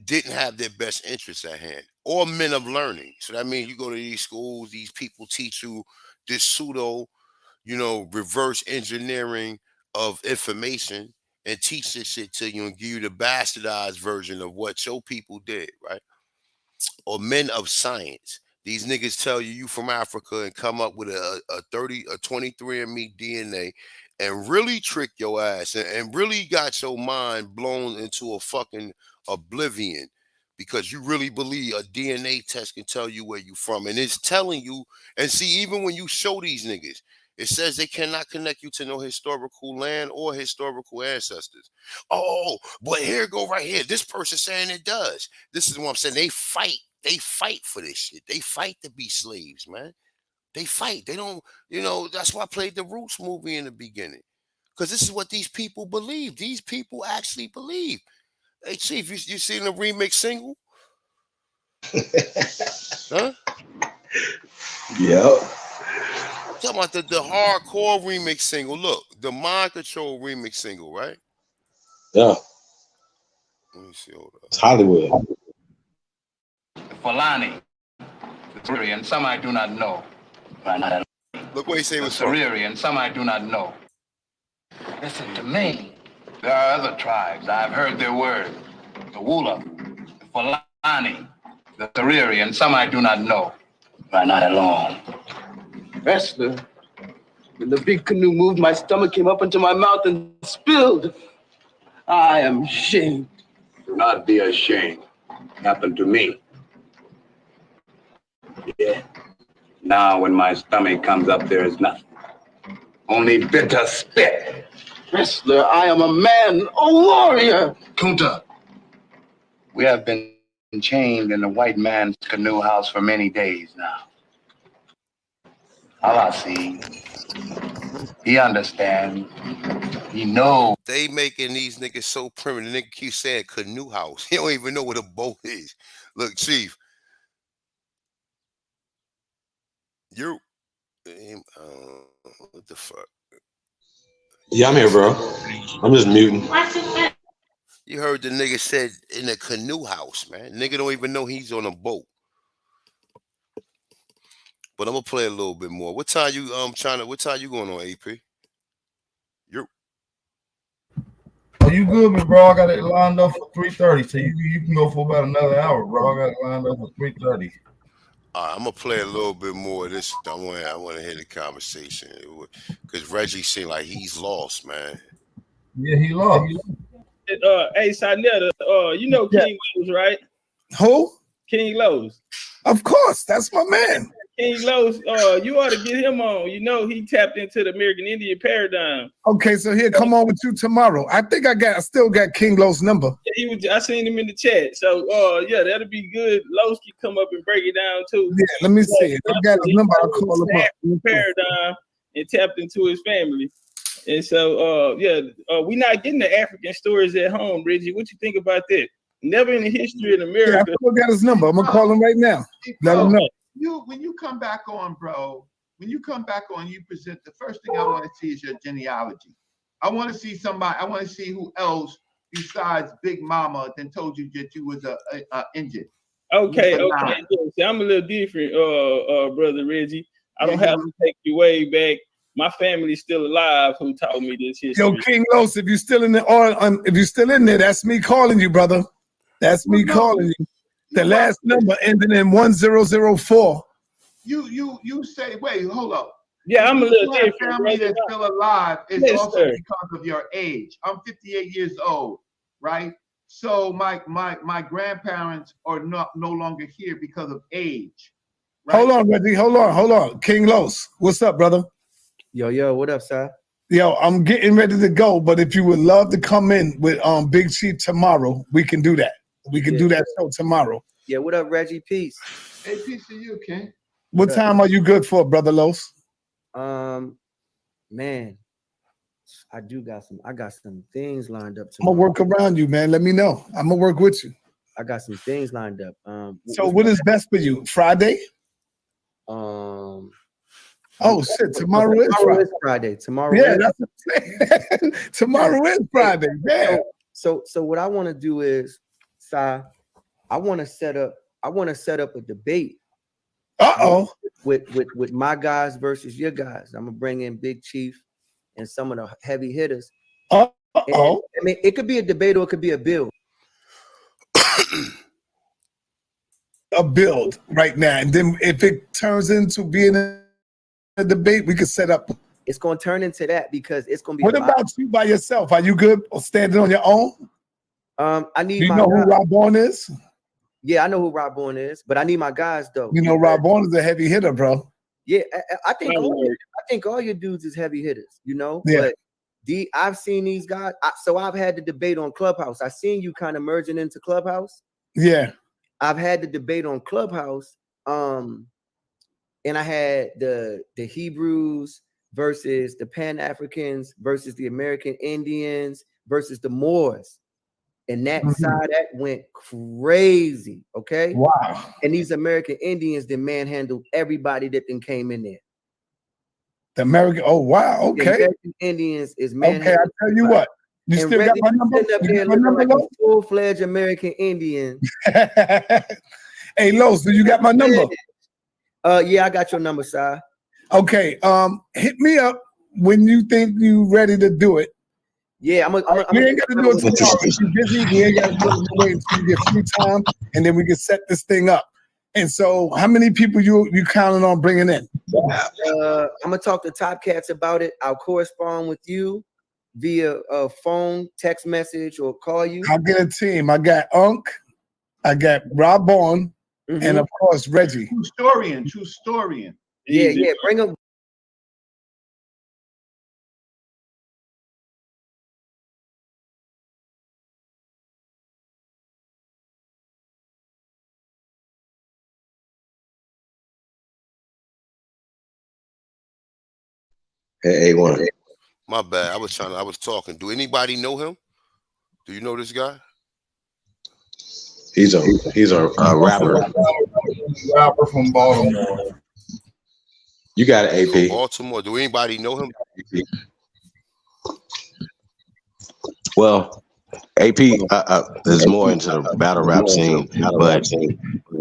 didn't have their best interests at hand, or men of learning. So that means you go to these schools, these people teach you this pseudo, reverse engineering of information and teach this shit to you and give you the bastardized version of what your people did, right? Or men of science. These niggas tell you from Africa and come up with a 23andMe DNA and really trick your ass and really got your mind blown into a fucking oblivion because you really believe a DNA test can tell you where you from. And it's telling you, and see, even when you show these niggas, it says they cannot connect you to no historical land or historical ancestors. Oh, but here go right here. This person saying it does. This is what I'm saying. They fight for this shit. They fight to be slaves, man. They fight. They don't, that's why I played the Roots movie in the beginning. Because this is what these people believe. These people actually believe. Hey, Chief, you seen the remix single? Huh? Yep. Talking about the hardcore remix single. Look, the Mind Control remix single, right? Yeah. Let me see. Hold up. It's Hollywood. Fulani, the Sereri, and some I do not know. Look what he say was Sereri, and some I do not know. Listen to me. There are other tribes. I've heard their words. The Wula, the Fulani, the Sereri, and some I do not know. You are not alone. Wrestler, when the big canoe moved, my stomach came up into my mouth and spilled. I am ashamed. Do not be ashamed. It happened to me. Yeah. Now when my stomach comes up, there is nothing. Only bitter spit. Wrestler, I am a man, a warrior. Kunta, we have been chained in the white man's canoe house for many days now. All I see, he understands. He knows. They making these niggas so primitive. Nigga keep saying canoe house. He don't even know what a boat is. Look, Chief. You. What the fuck? Yeah, I'm here, bro. I'm just muting. You heard the nigga said in a canoe house, man. Nigga don't even know he's on a boat. But I'm gonna play a little bit more. What time you what time you going on, AP? You. Oh, you good, me, bro? I got it lined up for 3:30. So you can go for about another hour, bro. I got it lined up for 3:30. All right, I'm gonna play a little bit more of this. I want to hear the conversation because Reggie seemed like he's lost, man. Yeah, he lost. Hey, Sarnetta, you know King Lowe's, right? Who? King Lowe's. Of course, that's my man. King Lowe's, you ought to get him on. You know, he tapped into the American Indian paradigm. Okay, so he'll come on with you tomorrow. I think I still got King Lowe's number. Yeah, I seen him in the chat. So, yeah, that'll be good. Lowe's can come up and break it down too. Yeah, let me see it. I got his number. I'll call him up. Paradigm and tapped into his family. And so, we're not getting the African stories at home, Reggie. What you think about that? Never in the history of America. Yeah, I still got his number. I'm gonna call him right now. Let him know. When you come back on, bro, you present, the first thing I want to see is your genealogy. I want to see somebody. I want to see who else besides Big Mama then told you that you was a Indian. Okay. See, I'm a little different, brother Reggie. I don't have to take you way back. My family's still alive who taught me this history. Yo, King Los, if you're still in there, that's me calling you, brother. That's me calling you. The last number ending in 1004. You say, wait, hold up. Yeah, I'm a little different. Family that's still alive is also because of your age. I'm 58 years old, right? So my grandparents are no longer here because of age. Right? Hold on, Reggie. Hold on. King Los, what's up, brother? Yo, what up, sir? Yo, I'm getting ready to go, but if you would love to come in with Big Chief tomorrow, we can do that. We can do that show tomorrow. Yeah, what up, Reggie? Peace. Hey, peace to you, King. What time are you good for, brother Los? Man, I got some things lined up tomorrow. I'm gonna work around you, man. Let me know. I'm gonna work with you. I got some things lined up. So what is best for you? Friday? Oh shit! Tomorrow is Friday. Tomorrow. Yeah, that's what I'm saying. Tomorrow is Friday. Yeah. So what I want to do is, I want to set up a debate. With my guys versus your guys. I'm gonna bring in Big Chief and some of the heavy hitters. I mean, it could be a debate or it could be a build. A build right now, and then if it turns into being a debate, we could set up. It's going to turn into that because it's going to be. What about you by yourself? Are you good or standing on your own? I need. Do you know who Rob Bourne is? Yeah, I know who Rob Bourne is, but I need my guys though. You know, Rob Bourne is a heavy hitter, bro. Yeah, I think all your dudes is heavy hitters. You know, yeah. But I've seen these guys. So I've had the debate on Clubhouse. I seen you kind of merging into Clubhouse. Yeah, I've had the debate on Clubhouse. And I had the Hebrews versus the Pan-Africans versus the American Indians versus the Moors. And that side, that went crazy, okay? Wow. And these American Indians then manhandled everybody that then came in there. The American, oh, wow, okay. The American Indians is manhandled. Okay, I tell you what. You still got my number? Up here looking like a full-fledged American Indian. Hey, Los, do you got my number? Yeah, I got your number, Si. Okay, hit me up when you think you ready to do it. Yeah, we ain't got to do it tomorrow. If you're busy, we ain't got to do it wait until you get free time, and then we can set this thing up. And so, how many people you counting on bringing in? I'm gonna talk to Top Cats about it. I'll correspond with you via phone, text message, or call you. I'll get a team. I got Unc, I got Rob Bourne, and of course Reggie. True historian. Yeah, bring them. Hey, A1. My bad. I was talking. Do anybody know him? Do you know this guy? He's a rapper. Rapper from Baltimore. You got it, From AP. Baltimore. Do anybody know him? Well, AP is more into the battle rap scene, but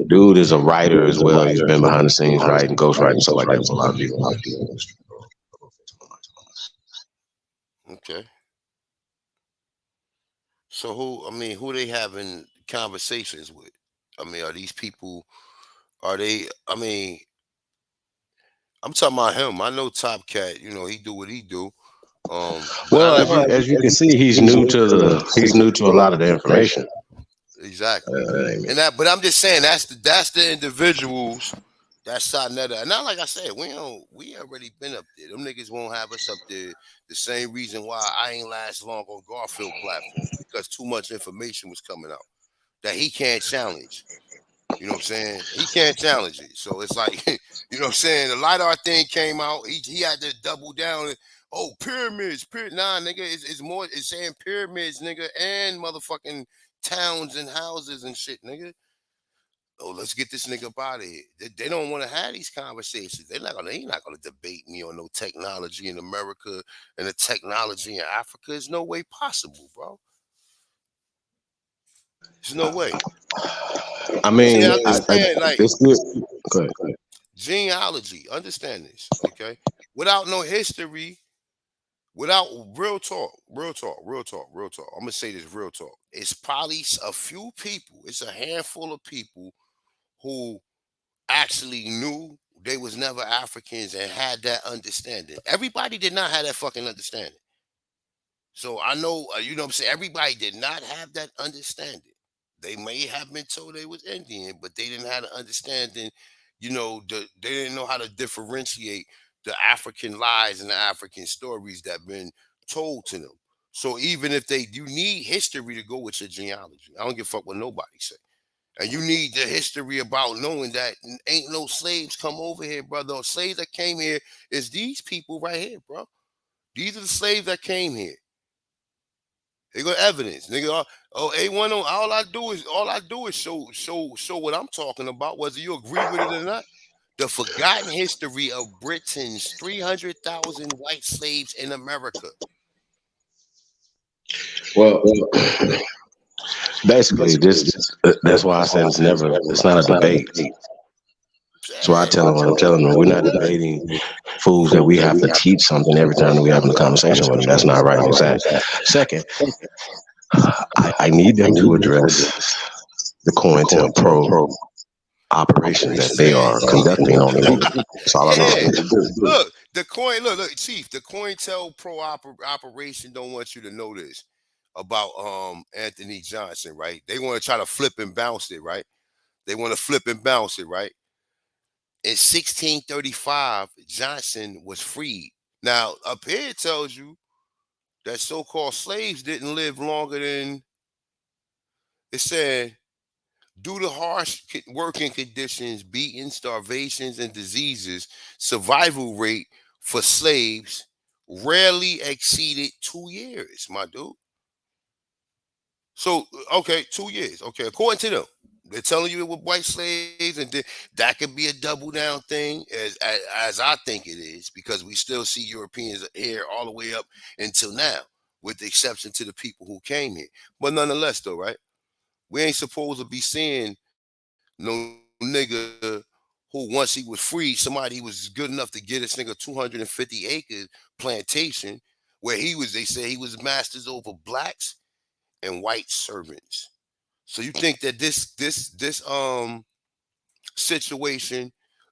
dude is a writer as well. He's been behind the scenes writing, ghostwriting, stuff like that for a lot of people. Okay. So who they having conversations with? I mean, are these people? Are they? I mean, I'm talking about him. I know Top Cat. You know, he do what he do. Well, as you can see, he's new to a lot of the information. Exactly. But I'm just saying that's the individuals that's Sonetta. And not like I said, we already been up there. Them niggas won't have us up there. The same reason why I ain't last long on Garfield platform, because too much information was coming out that he can't challenge. You know what I'm saying? He can't challenge it. So it's like, you know what I'm saying? The LiDAR thing came out. He had to double down. Oh, pyramids. Nah, nigga. It's saying pyramids, nigga, and motherfucking towns and houses and shit, nigga. Oh, let's get this nigga up out of here. They don't want to have these conversations. They're not gonna debate me on no technology in America and the technology in Africa. There's no way possible, bro. There's no way. I mean, see, understand, it's good. Go ahead. Genealogy, understand this, okay? Without no history, without real talk. I'm gonna say this real talk. It's probably a few people, it's a handful of people who actually knew they was never Africans and had that understanding. Everybody did not have that fucking understanding. So I know, you know what I'm saying? Everybody did not have that understanding. They may have been told they was Indian, but they didn't have the understanding, you know, they didn't know how to differentiate the African lies and the African stories that been told to them. So even if you need history to go with your genealogy. I don't give a fuck what nobody say. And you need the history about knowing that ain't no slaves come over here, brother. Slaves that came here is these people right here, bro. These are the slaves that came here. They got evidence, nigga. Oh, A1 on all I do is show what I'm talking about, whether you agree with it or not. The forgotten history of Britain's 300,000 white slaves in America. Well, basically, that's why I said it's not a debate. That's why I'm telling them, we're not debating fools that we have to teach something every time that we have a conversation with them. That's not right and exact. Second, I need them to address the COINTELPRO operations that they are conducting on the people. That's all I'm asking them to do. Look, Chief, the COINTELPRO operation don't want you to know this about Anthony Johnson, right? They want to try to flip and bounce it, right? They want to flip and bounce it, right? In 1635, Johnson was freed. Now, up here it tells you that so-called slaves didn't live longer than, it said, due to harsh working conditions, beating, starvations, and diseases, survival rate for slaves rarely exceeded 2 years, my dude. So, okay, 2 years. Okay, according to them, they're telling you it was white slaves, and that could be a double down thing, as I think it is, because we still see Europeans here all the way up until now, with the exception to the people who came here. But nonetheless, though, right? We ain't supposed to be seeing no nigga who, once he was free, somebody was good enough to get this nigga 250 acre plantation where they say he was masters over blacks and white servants. So you think that this situation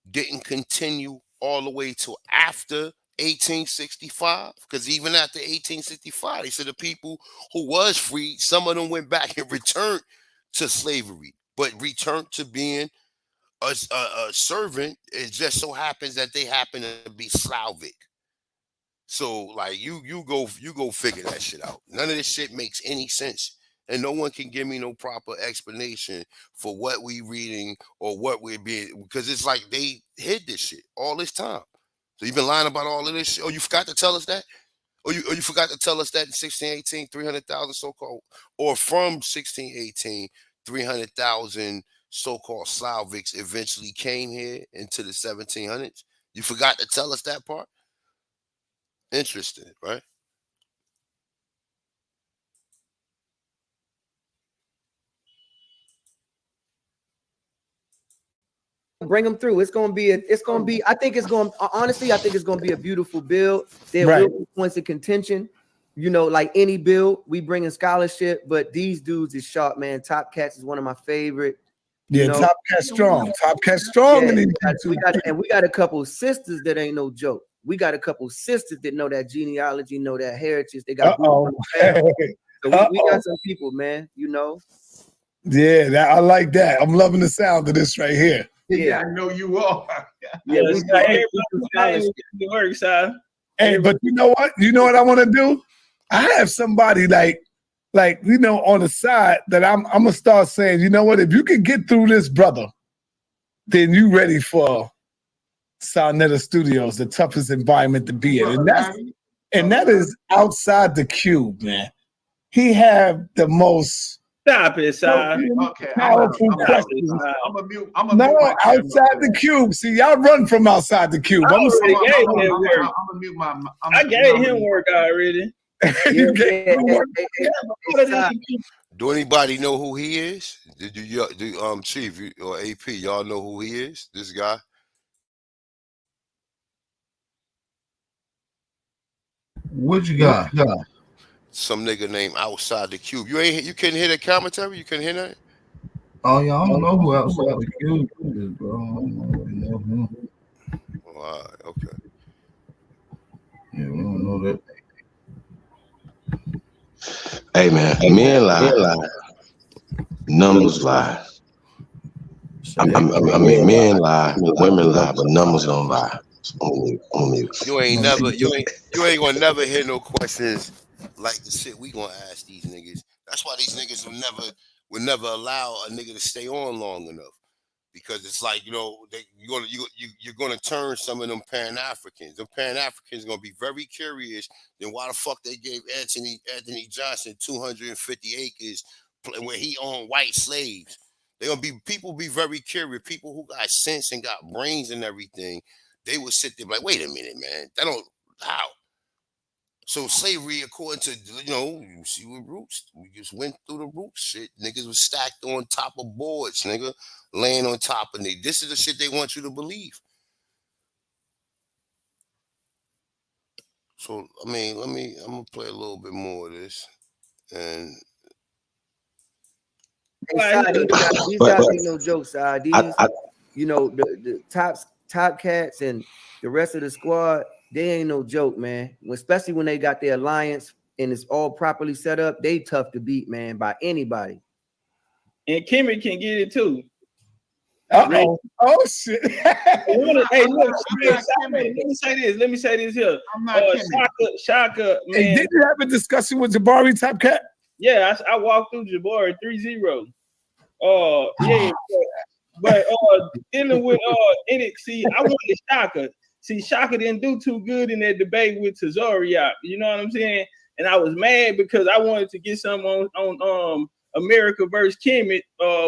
didn't continue all the way till after 1865? Because even after 1865, they said the people who was freed, some of them went back and returned to slavery, but returned to being a servant. It just so happens that they happen to be Slavic. So like you go figure that shit out. None of this shit makes any sense. And no one can give me no proper explanation for what we reading or what we're being, because it's like they hid this shit all this time. So you've been lying about all of this shit? Oh, you forgot to tell us that? Or you forgot to tell us that in 1618, 300,000 so-called, or from 1618, 300,000 so-called Slavics eventually came here into the 1700s? You forgot to tell us that part? Interesting, right? Bring them through. It's gonna be. I think it's going. Honestly, I think it's gonna be a beautiful build. There will be points of contention. You know, like any build, we bring in scholarship, but these dudes is sharp, man. Top Cats is one of my favorite. Yeah, Top Cat strong. Top Cat strong. Yeah, we got a couple of sisters that ain't no joke. We got a couple of sisters that know that genealogy, know that heritage. They got so we got some people, man. You know. Yeah, I like that. I'm loving the sound of this right here. Yeah, I know you are. Yeah, we work, side. Hey, but you know what? You know what I want to do? I have somebody like you know, on the side that I'm gonna start saying, you know what? If you can get through this, brother, then you ready for Sarnetta Studios, the toughest environment to be in, and that is outside the cube, man. He have the most. Stop it, sir. Okay, powerful questions. I'm No, outside the cube. See, y'all run from outside the cube. I gave him work already. Do anybody know who he is? Chief or AP, y'all know who he is? This guy? Which guy? Some nigga named Outside the Cube. You couldn't hear the commentary? You couldn't hear that? Oh yeah, I don't know who Outside the Cube is, bro. I don't know him. All right, okay. Yeah, we don't know that. Hey man, men lie, numbers lie. I mean, men lie, women lie, but numbers don't lie. On mute. You ain't gonna never hear no questions like the shit we gonna ask these niggas. That's why these niggas will never allow a nigga to stay on long enough, because it's like, you know, you're gonna turn some of them Pan-Africans. The Pan-Africans gonna be very curious. Then why the fuck they gave Anthony Johnson 250 acres where he owned white slaves? People be very curious. People who got sense and got brains and everything, they would sit there like, wait a minute, man, that don't how. So slavery, according to, you know, you see what roots, we just went through the roots shit. Niggas was stacked on top of boards, nigga, laying on top of it. This is the shit they want you to believe. So, I mean, I'm gonna play a little bit more of this. And these guys ain't no jokes, you know, the top cats and the rest of the squad, they ain't no joke, man. Especially when they got their alliance and it's all properly set up, they tough to beat, man, by anybody. And Kimmy can get it too. Oh shit. Hey, look, let me say this here. I'm not Shaka, man. Hey, did you have a discussion with Jabari Top Cat? Yeah, I walked through Jabari 3-0. Yeah, but dealing with in it, see, I wanted Shaka. See, Shaka didn't do too good in that debate with Tazariak. You know what I'm saying? And I was mad because I wanted to get some on America versus Kemet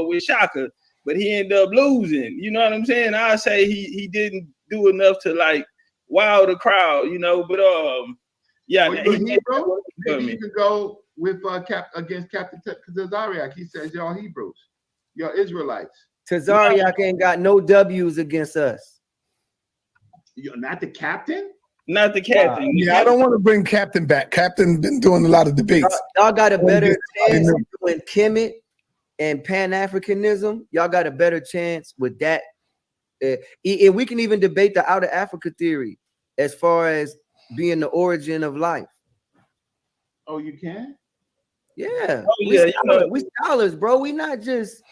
with Shaka, but he ended up losing. You know what I'm saying? I say he didn't do enough to like wow the crowd. You know, but yeah. Maybe you could go with against Captain Tazariak. He says y'all Hebrews, y'all Israelites. Tazariak ain't got no W's against us. You're not the captain? Not the captain. Yeah, I don't want to bring Captain back. Captain been doing a lot of debates. Y'all got a better chance with Kemet and Pan-Africanism. Y'all got a better chance with that. And we can even debate the Outer Africa theory as far as being the origin of life. Oh, you can? Yeah. Oh, we scholars, bro. We not just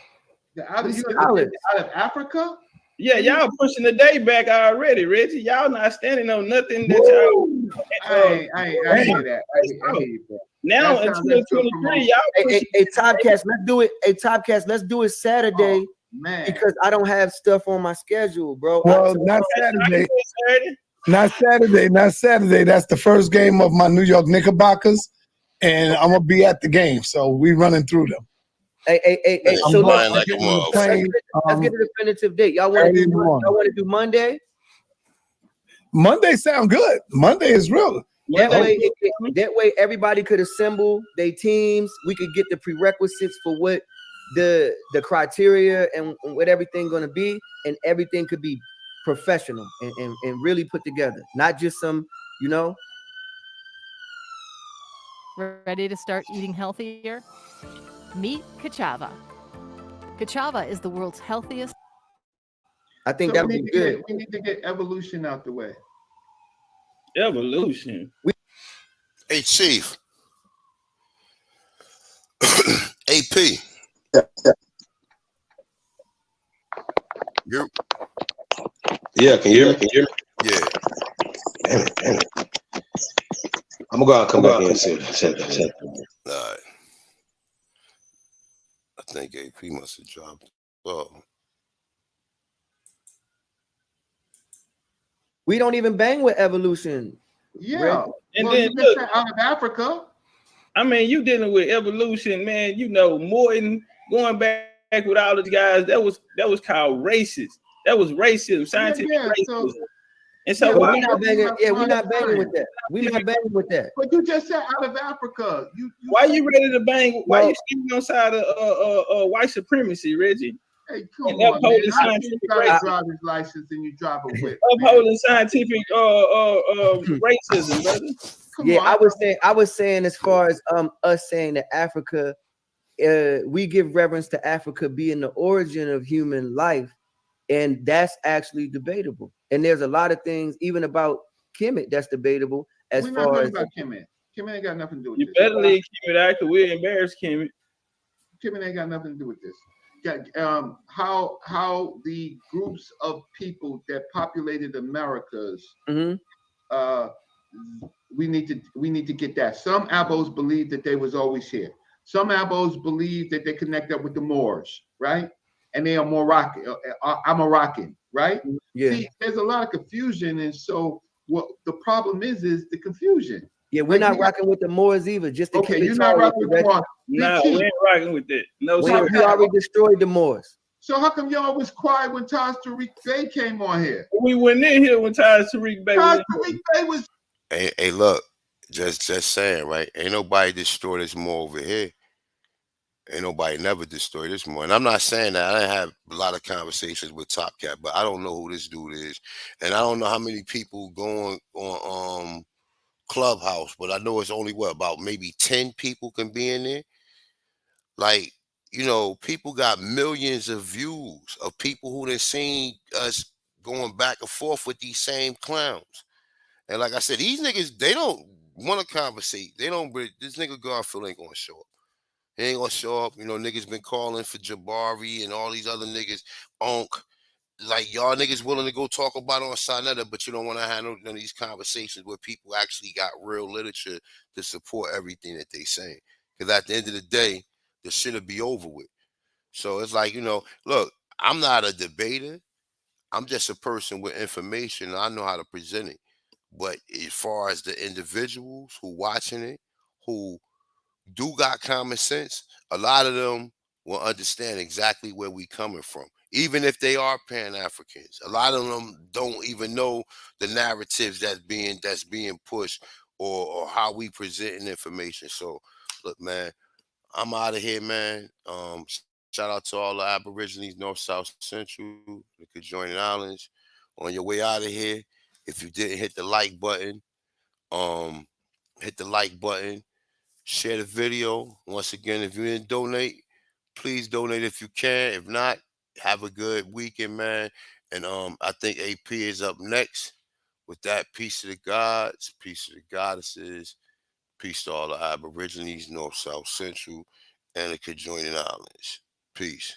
out of Africa? Yeah, y'all pushing the day back already, Reggie. Y'all not standing on nothing that y'all. I hear that. I hear that. Now in 2023, y'all. Hey, Topcats, let's do it. Hey, Topcats, let's do it Saturday. Man, because I don't have stuff on my schedule, bro. Well, not Saturday. Not Saturday, not Saturday. That's the first game of my New York Knickerbockers, and I'm gonna be at the game. So we running through them. Hey. I'm So going let's on the plane. get a definitive date. Y'all want to early do? in the morning. Y'all want to do Monday? Monday sound good. Monday is real. That way, everybody could assemble their teams. We could get the prerequisites for what the criteria and what everything going to be, and everything could be professional and really put together, not just some, Ready to start eating healthier? Meet Kachava. Kachava is the world's healthiest. I think So that would be good. We need to get evolution out the way. Evolution. Hey, Chief. AP. You? Yeah, can you hear me? Yeah. Damn it. I'm gonna go out and come back in and see. All right. I think AP must have dropped. Oh. We don't even bang with evolution. Yeah. And well, then you just out of Africa. I mean, you dealing with evolution, man. You know, Morton going back with all those guys. That was called racist. That was racism, scientific racism. And so we're not banging. Yeah, we're not banging with that. We're not banging with that. But you just said out of Africa. Why you ready to bang? Why you standing on side of white supramacy, Reggie? Hey, come and on, upholding man. scientific You got a racism. driver's license and you drive a whip. Upholding scientific racism, brother. Yeah, I was saying as far as us saying that Africa, we give reverence to Africa being the origin of human life, and that's actually debatable. And there's a lot of things even about Kemet that's debatable as We're far not as talking about Kemet. Kemet ain't got nothing to do with you this. better leave Kemet out because we're embarrassed, Kemet. Kemet ain't got nothing to do with this. How the groups of people that populated Americas, we need to get that. Some Abos believe that they was always here. Some Abos believe that they connect up with the Moors, right? And they are Moroccan, Moroccan, right? Yeah. See, there's a lot of confusion, and so what the problem is the confusion. Yeah, we're not rocking with the Moors either. Just to Okay, keep it you're not rocking with the Moors. No, we ain't rocking with that. No, we sir. already destroyed the Moors. So how come y'all was quiet when Taj Tariq Bey came on here? We went in here when Taj Tariq Bey Taj Tariq Bey was. Hey, look, just saying, right? Ain't nobody destroyed this more over here. Ain't nobody never destroyed this more. And I'm not saying that. I didn't have a lot of conversations with Top Cat, but I don't know who this dude is. And I don't know how many people going on Clubhouse, but I know it's only about maybe 10 people can be in there. Like, people got millions of views of people who done seen us going back and forth with these same clowns. And like I said, these niggas, they don't want to conversate. They don't, this nigga Garfield ain't gonna show up. He ain't gonna show up. Niggas been calling for Jabari and all these other niggas. Like, y'all niggas willing to go talk about on Sinetta, but you don't want to have none of these conversations where people actually got real literature to support everything that they saying. Because at the end of the day, the shit'll be over with. So it's like, look, I'm not a debater. I'm just a person with information. And I know how to present it. But as far as the individuals who watching it, who do got common sense, a lot of them will understand exactly where we coming from. Even if they are Pan-Africans, a lot of them don't even know the narratives that's being pushed or how we presenting information. So, look, man, I'm out of here, man. Shout out to all the Aborigines, North, South, Central, the Conjoining Islands. On your way out of here, if you didn't hit the like button, hit the like button. Share the video. Once again, if you didn't donate, please donate if you can. If not, have a good weekend, man. And I think AP is up next with that. Peace to the gods, peace to the goddesses, peace to all the Aborigines, North, South, Central, and the Conjoining Islands. Peace.